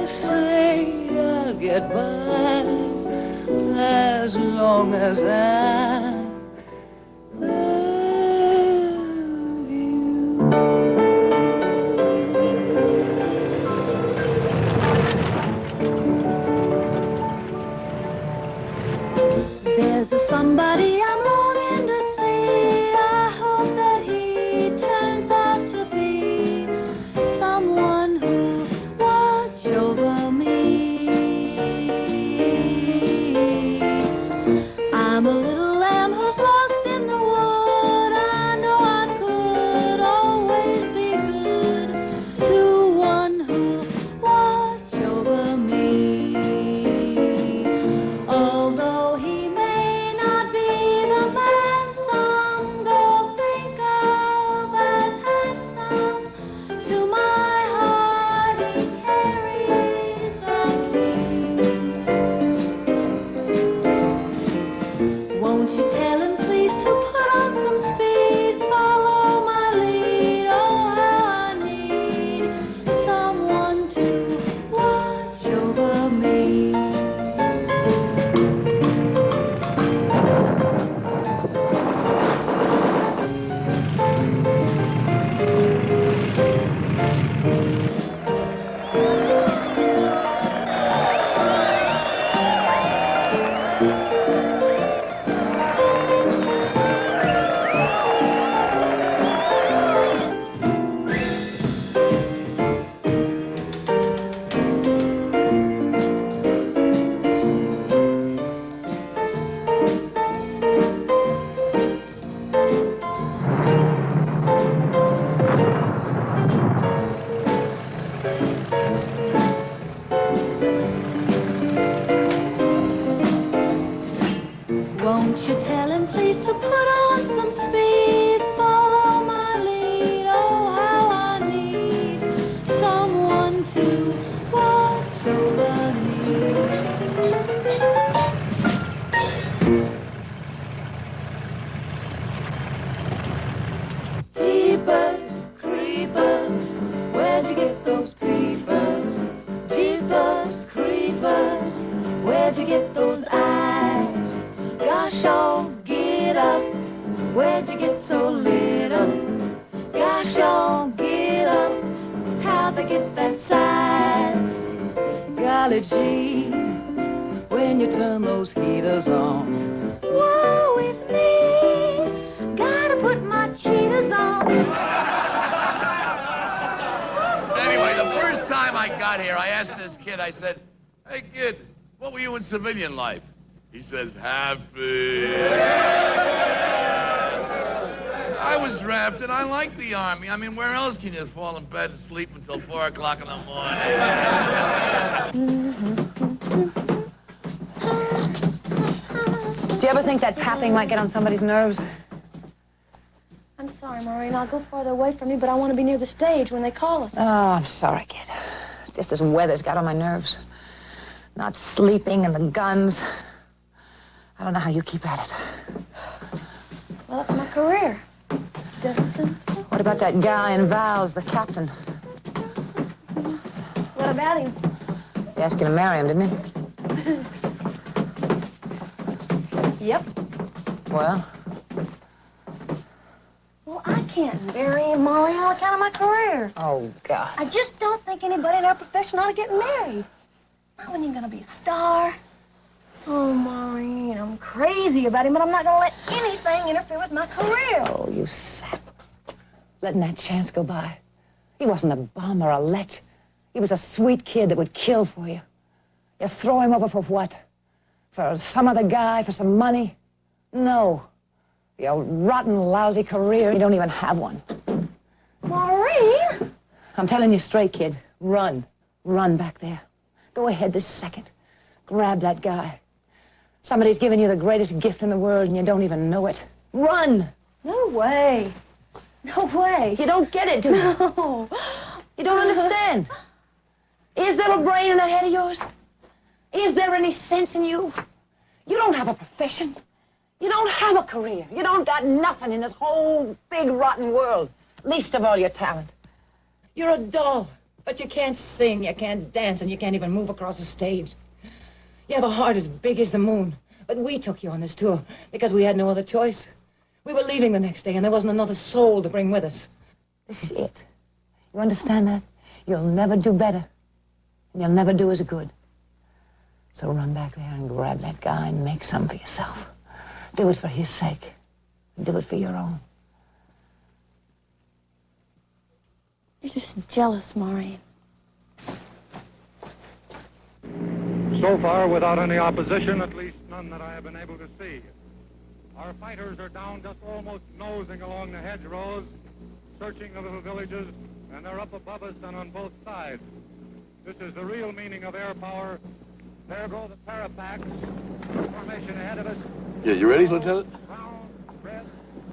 I say? I'll get by as long as I love you. There's a somebody I'm longing to see. I hope that he turns out to be someone who'll watch over me. I'm a little lamb who's lost in the wood. I know I could always be good to one who'll watch over me. Although he may not be the man some girls think of as handsome, to my heart he carries the key. Won't you tell him please to put on some speed, follow my lead? Oh, how I need someone to watch over me. Won't you tell him please to put on some speed, follow my lead? Oh, how I need someone to watch over me. Jeepers, creepers, where'd you get those peepers? Jeepers, creepers, where'd you get those eyes? Gosh, oh, get up, where'd you get so lit up? Gosh, oh, get up, how'd they get that size? Golly gee, when you turn those heaters on. Woe is me, gotta put my cheaters on. Anyway, the first time I got here, I asked this kid, I said, "Hey, kid, what were you in civilian life?" He says, "Happy." I was drafted. I like the Army. I mean, where else can you fall in bed and sleep until 4 o'clock in the morning? Do you ever think that tapping might get on somebody's nerves? I'm sorry, Maureen. I'll go farther away from you, but I want to be near the stage when they call us. Oh, I'm sorry, kid. Just this weather's got on my nerves. Not sleeping and the guns. I don't know how you keep at it. Well, that's my career. What about that guy in Val's, the captain? What about him? He asked you to marry him, didn't he? Yep. Well? Well, I can't marry him, Maureen, on account of my career. Oh, God. I just don't think anybody in our profession ought to get married. Not when you're going to be a star. Oh, Maureen, I'm crazy about him, but I'm not going to let anything interfere with my career. Oh, you sap. Letting that chance go by. He wasn't a bum or a lech. He was a sweet kid that would kill for you. You throw him over for what? For some other guy, for some money? No. Your rotten, lousy career, you don't even have one. Maureen! I'm telling you straight, kid. Run. Run back there. Go ahead this second. Grab that guy. Somebody's given you the greatest gift in the world and you don't even know it. Run! No way. No way. You don't get it, do you? No. You don't understand. Is there a brain in that head of yours? Is there any sense in you? You don't have a profession. You don't have a career. You don't got nothing in this whole big rotten world. Least of all your talent. You're a doll. But you can't sing, you can't dance, and you can't even move across the stage. You have a heart as big as the moon. But we took you on this tour because we had no other choice. We were leaving the next day, and there wasn't another soul to bring with us. This is it. You understand that? You'll never do better, and you'll never do as good. So run back there and grab that guy and make some for yourself. Do it for his sake. Do it for your own. You're just jealous, Maureen. So far, without any opposition, at least none that I have been able to see. Our fighters are down just almost nosing along the hedgerows, searching the little villages, and they're up above us and on both sides. This is the real meaning of air power. There go the parapacks, formation ahead of us. Yeah, you ready, Lieutenant?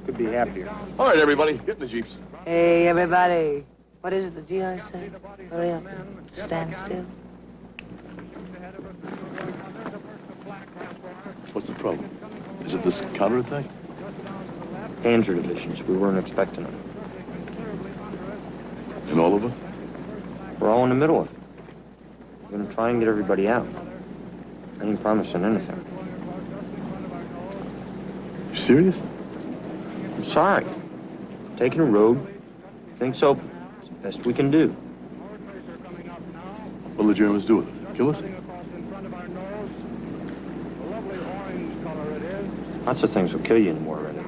Could be happier. All right, everybody, get in the jeeps. Hey, everybody. What is it the GI said? Hurry up and stand still. What's the problem? Is it this counterattack? Panzer divisions. We weren't expecting them. And all of us? We're all in the middle of it. We're going to try and get everybody out. I ain't promising anything. You serious? I'm sorry. Taking a road. Things open. It's the best we can do. What'll the Germans do with us? Kill us? Lots of things will kill you in war, really.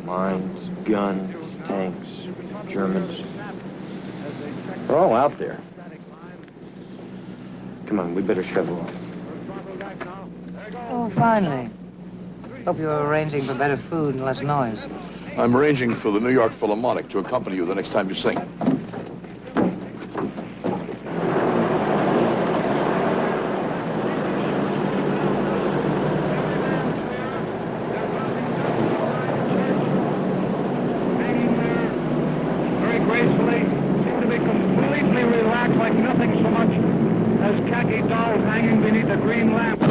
Mines, guns, tanks, Germans. They're all out there. Come on, we better shovel off. Oh, finally. Hope you're arranging for better food and less noise. I'm arranging for the New York Philharmonic to accompany you the next time you sing. Very gracefully, seem to be completely relaxed, like nothing so much as khaki dolls hanging beneath a green lamp.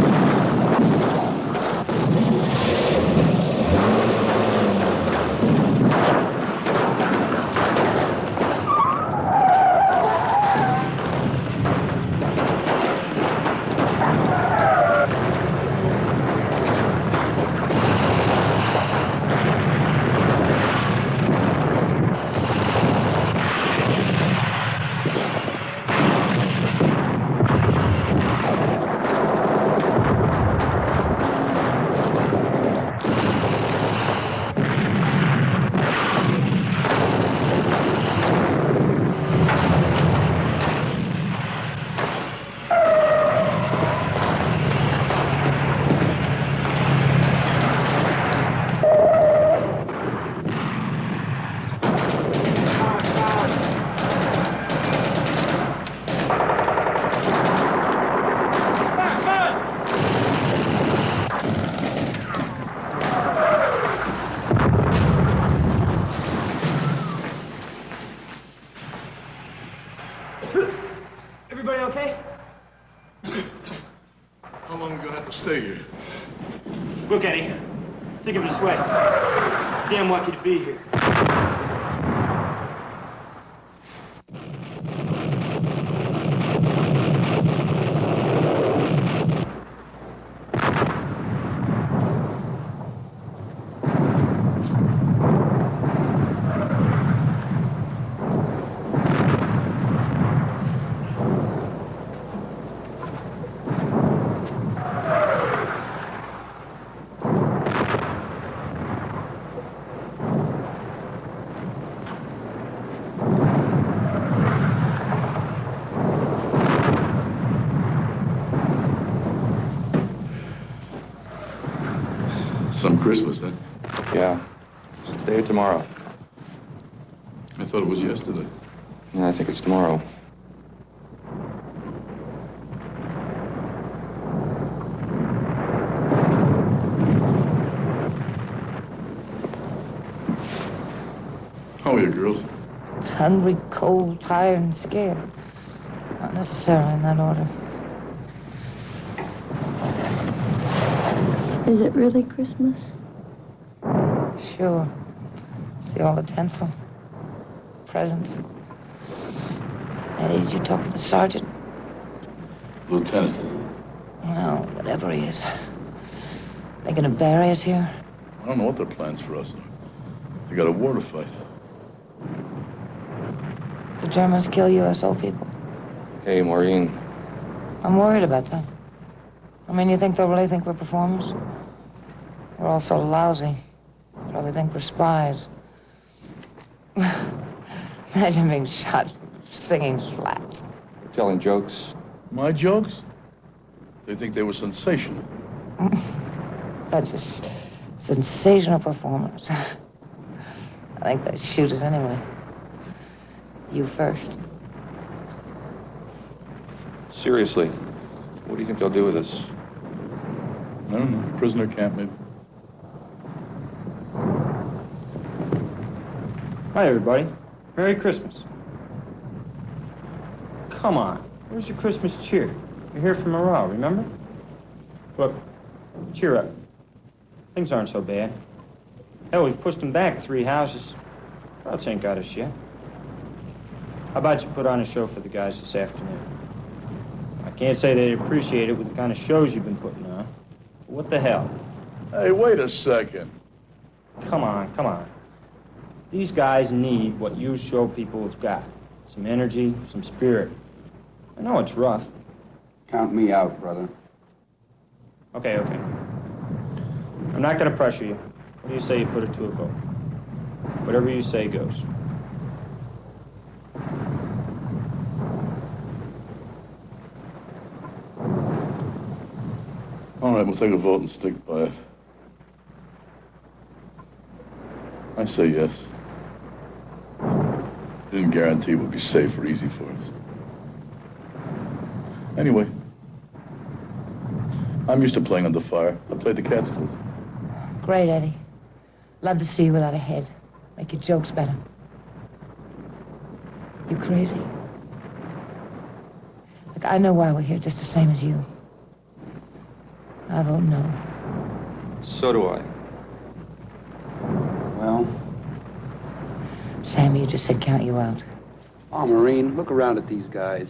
Everybody okay? How long are we gonna have to stay here? Look, Eddie. Think of it this way. Damn lucky to be here. Some Christmas, huh? Yeah. Today or tomorrow. I thought it was yesterday. Yeah, I think it's tomorrow. How are you, girls? Hungry, cold, tired, and scared. Not necessarily in that order. Is it really Christmas? Sure. See all the tinsel, presents, Eddie, did you talk to the sergeant? Lieutenant. Well, whatever he is. They gonna bury us here? I don't know what their plans for us are. They got a war to fight. The Germans kill USO people? Hey, Maureen. I'm worried about that. I mean, you think they'll really think we're performers? We're all so lousy. Probably think we're spies. Imagine being shot singing flat. Telling jokes. My jokes? They think they were sensational. But just sensational performers. I think they'd shoot us anyway. You first. Seriously, what do you think they'll do with us? I don't know. Prisoner camp, maybe. Hi, everybody. Merry Christmas. Come on. Where's your Christmas cheer? You're here for morale, remember? Look, cheer up. Things aren't so bad. Hell, we've pushed them back 3 houses. Crowds ain't got us yet. How about you put on a show for the guys this afternoon? I can't say they'd appreciate it with the kind of shows you've been putting on. But what the hell? Hey, wait a second. Come on, come on. These guys need what you show people have got. Some energy, some spirit. I know it's rough. Count me out, brother. Okay, okay. I'm not gonna pressure you. What do you say you put it to a vote? Whatever you say goes. All right, we'll take a vote and stick by it. I say yes. Didn't guarantee it would be safe or easy for us. Anyway, I'm used to playing under fire. I played the Catskills. Great, Eddie. Love to see you without a head. Make your jokes better. You crazy? Look, I know why we're here just the same as you. I vote no. So do I. Well? Sam, you just said count you out. Oh, Maureen, look around at these guys.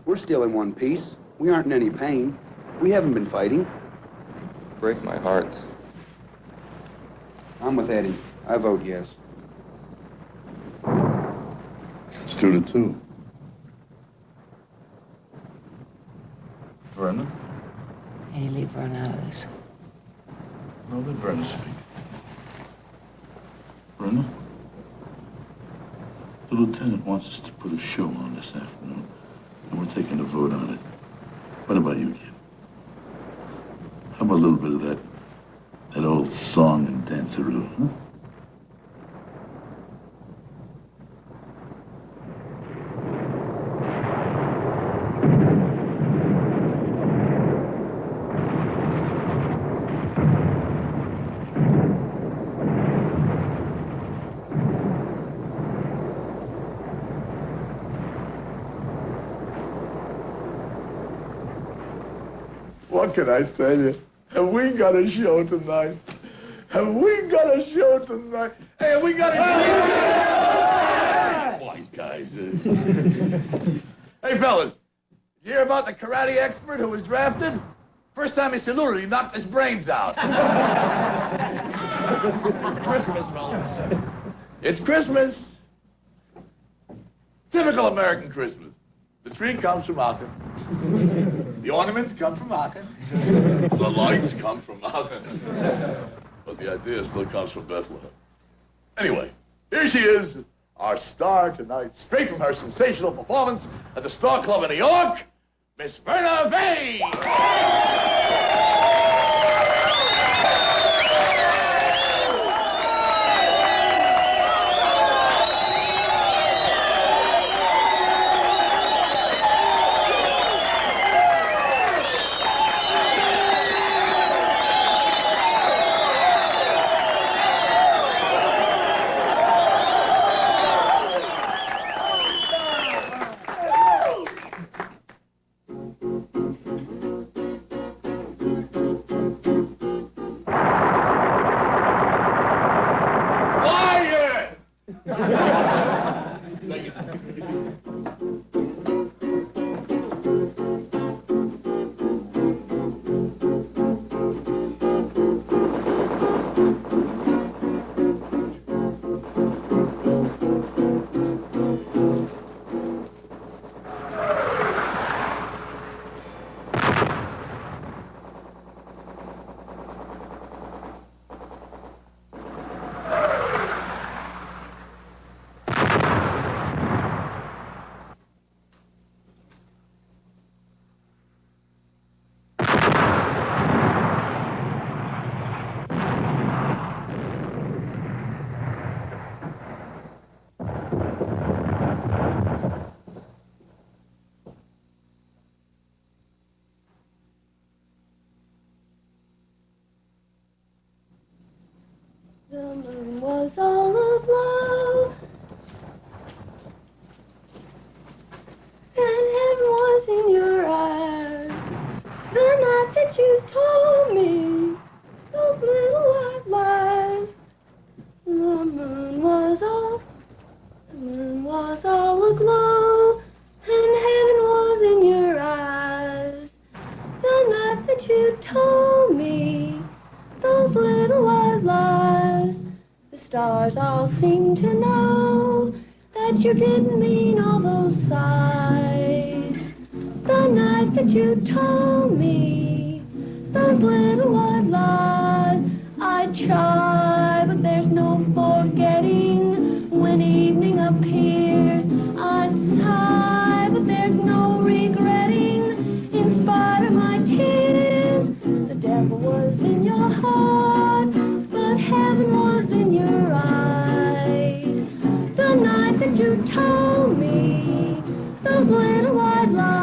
We're still in one piece. We aren't in any pain. We haven't been fighting. Break my heart. I'm with Eddie. I vote yes. It's 2-2. Verna? Eddie, leave Vern out of this. No, let Verna speak. Verna? The lieutenant wants us to put a show on this afternoon, and we're taking a vote on it. What about you, kid? How about a little bit of that old song and danceroo, huh? What can I tell you? Have we got a show tonight? Have we got a show tonight? Hey, have we got a show? Wise guys. Hey, fellas, did you hear about the karate expert who was drafted? First time he saluted, he knocked his brains out. Christmas, fellas. It's Christmas. Typical American Christmas. The tree comes from Aachen. The ornaments come from Aachen. The lights come from Aachen. But the idea still comes from Bethlehem. Anyway, here she is, our star tonight, straight from her sensational performance at the Star Club in New York, Miss Verna Vane! stars all seem to know that you didn't mean all those sighs. The night that you told me those little white lies, I try, but there's no forgetting. When evening appears, I sigh, but there's no regretting. In spite of my tears, the devil was in your heart, but heaven was in your eyes. The night that you told me those little white lies.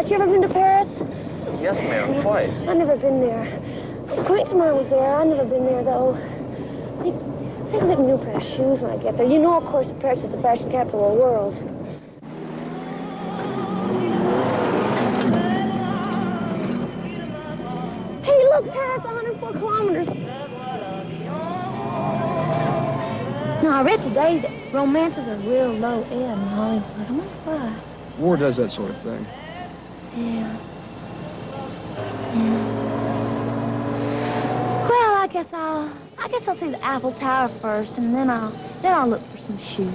You ever been to Paris? Yes, ma'am, quite. I've never been there. A acquaintance of mine was there. I've never been there, though. I think I'll get a new pair of shoes when I get there. You know, of course, that Paris is the fashion capital of the world. Hey, look, Paris, 104 kilometers. Now, I read today that romances are real low ebb in Hollywood. I wonder why. War does that sort of thing. Yeah. Well, I guess I'll see the Eiffel Tower first, and then I'll look for some shoes.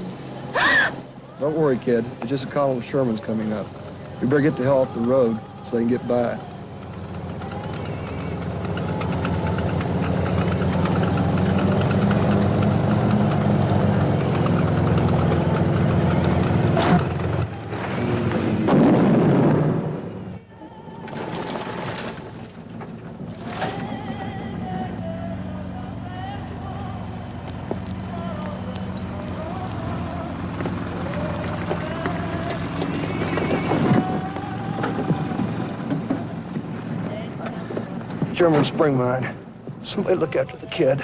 Don't worry, kid. It's just a column of Sherman's coming up. We better get the hell off the road so they can get by. German spring mine. Somebody look after the kid.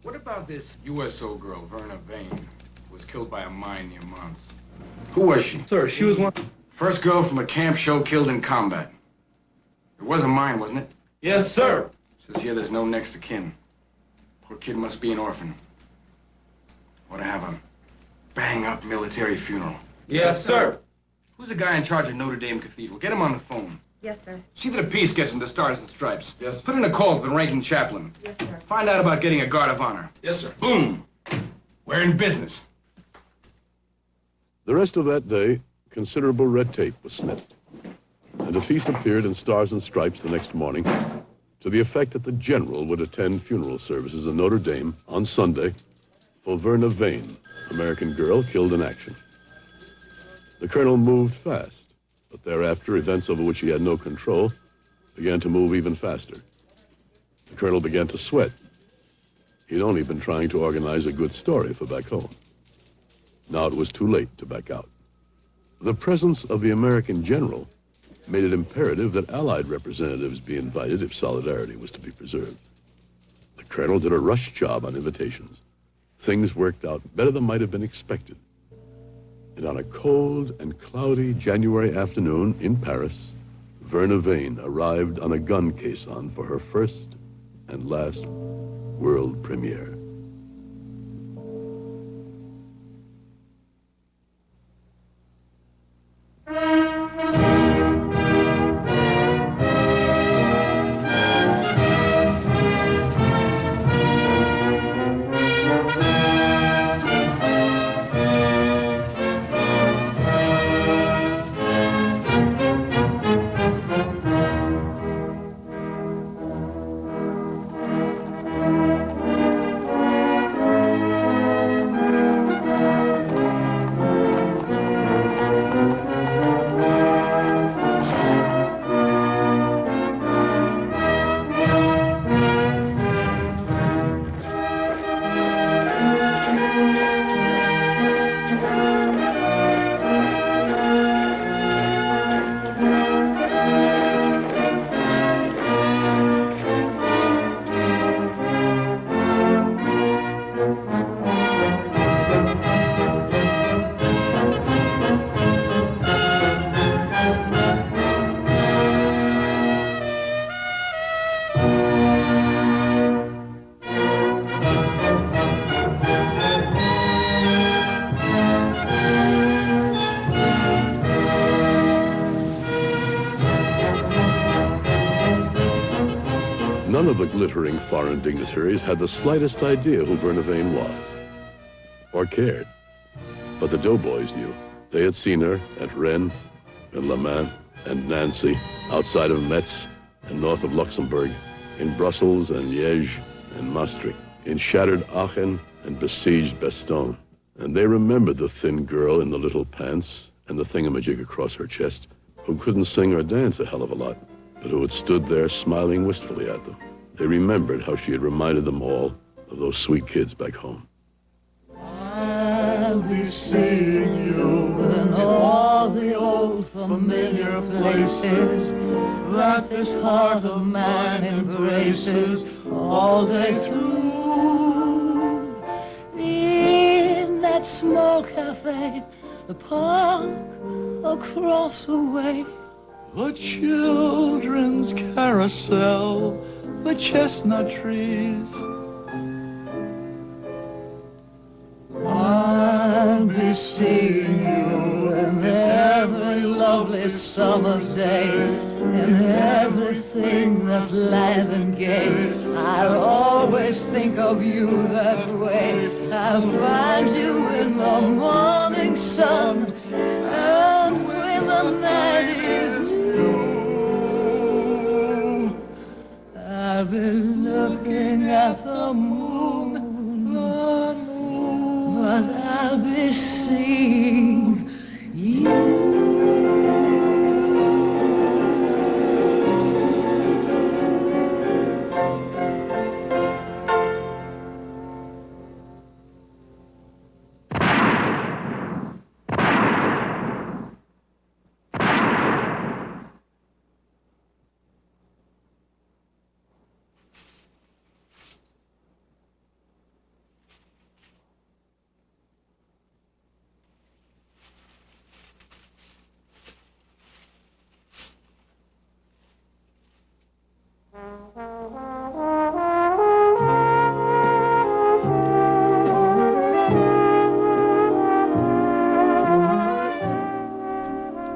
What about this USO girl, Verna Vane, who was killed by a mine near Mons? Who was she? Sir, she was one... First girl from a camp show killed in combat. wasn't mine, wasn't it? Yes, sir. Says here there's no next of kin. Poor kid must be an orphan. Ought to have a bang-up military funeral. Yes, sir. Who's the guy in charge of Notre Dame Cathedral? Get him on the phone. Yes, sir. See that a piece gets into Stars and Stripes. Yes. Put in a call to the ranking chaplain. Yes, sir. Find out about getting a guard of honor. Yes, sir. Boom. We're in business. The rest of that day, considerable red tape was snipped. And a feast appeared in Stars and Stripes the next morning to the effect that the general would attend funeral services in Notre Dame on Sunday for Verna Vane, American girl killed in action. The colonel moved fast, but thereafter events over which he had no control began to move even faster. The colonel began to sweat. He'd only been trying to organize a good story for back home. Now it was too late to back out. The presence of the American general made it imperative that Allied representatives be invited if solidarity was to be preserved. The colonel did a rush job on invitations. Things worked out better than might have been expected. And on a cold and cloudy January afternoon in Paris, Verna Vane arrived on a gun caisson for her first and last world premiere. None of the glittering foreign dignitaries had the slightest idea who Verna Vane was, or cared. But the doughboys knew. They had seen her at Rennes and Le Mans and Nancy, outside of Metz and north of Luxembourg, in Brussels and Liège and Maastricht, in shattered Aachen and besieged Bastogne. And they remembered the thin girl in the little pants and the thingamajig across her chest, who couldn't sing or dance a hell of a lot, but who had stood there smiling wistfully at them. They remembered how she had reminded them all of those sweet kids back home. I'll be seeing you in all the old familiar places that this heart of mine embraces all day through. In that small cafe, the park across the way, the children's carousel, the chestnut trees. I'll be seeing you in every lovely summer's day, in everything that's light and gay. I'll always think of you that way. I'll find you in the morning sun, and when the night is new, I'll be looking at the moon, but I'll be seeing you.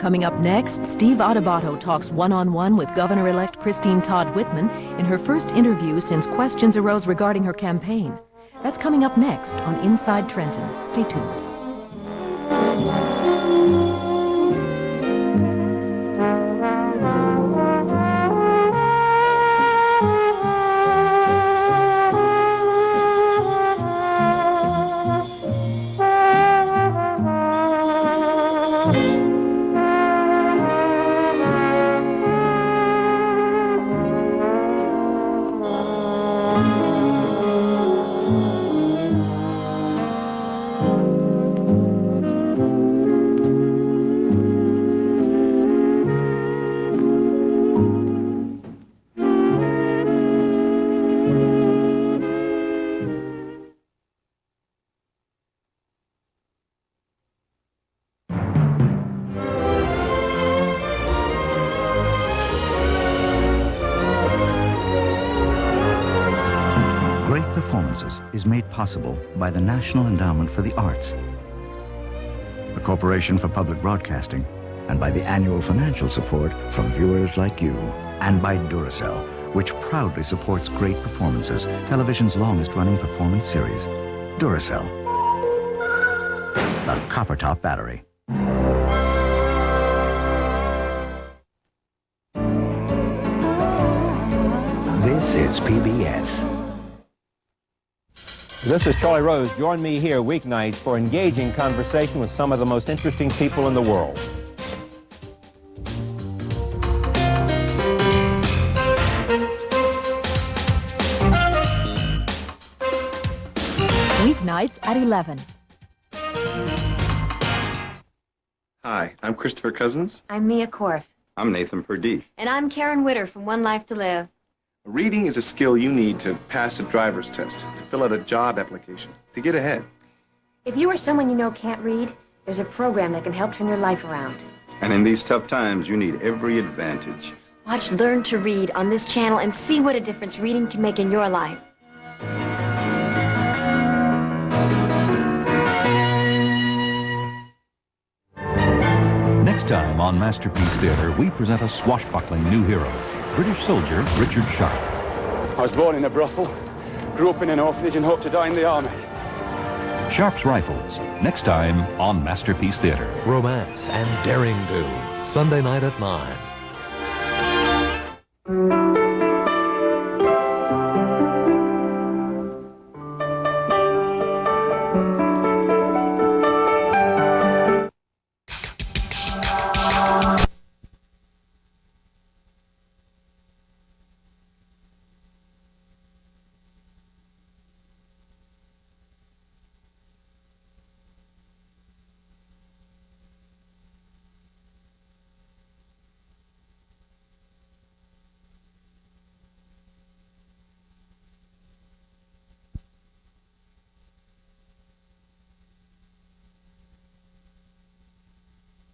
Coming up next, Steve DeBartolo talks one-on-one with Governor-elect Christine Todd Whitman in her first interview since questions arose regarding her campaign. That's coming up next on Inside Trenton. Stay tuned. Great Performances is made possible by the National Endowment for the Arts, the Corporation for Public Broadcasting, and by the annual financial support from viewers like you, and by Duracell, which proudly supports Great Performances, television's longest-running performance series. Duracell, the copper-top battery. This is PBS. This is Charlie Rose. Join me here weeknights for engaging conversation with some of the most interesting people in the world. Weeknights at 11. Hi, I'm Christopher Cousins. I'm Mia Korf. I'm Nathan Purdie. And I'm Karen Witter from One Life to Live. Reading is a skill you need to pass a driver's test, to fill out a job application, to get ahead. If you or someone you know can't read, there's a program that can help turn your life around. And in these tough times, you need every advantage. Watch Learn to Read on this channel and see what a difference reading can make in your life. Next time on Masterpiece Theater, we present a swashbuckling new hero, British soldier Richard Sharp. I was born in a brothel, grew up in an orphanage and hoped to die in the army. Sharp's Rifles, next time on Masterpiece Theater. Romance and daring do, Sunday night at 9.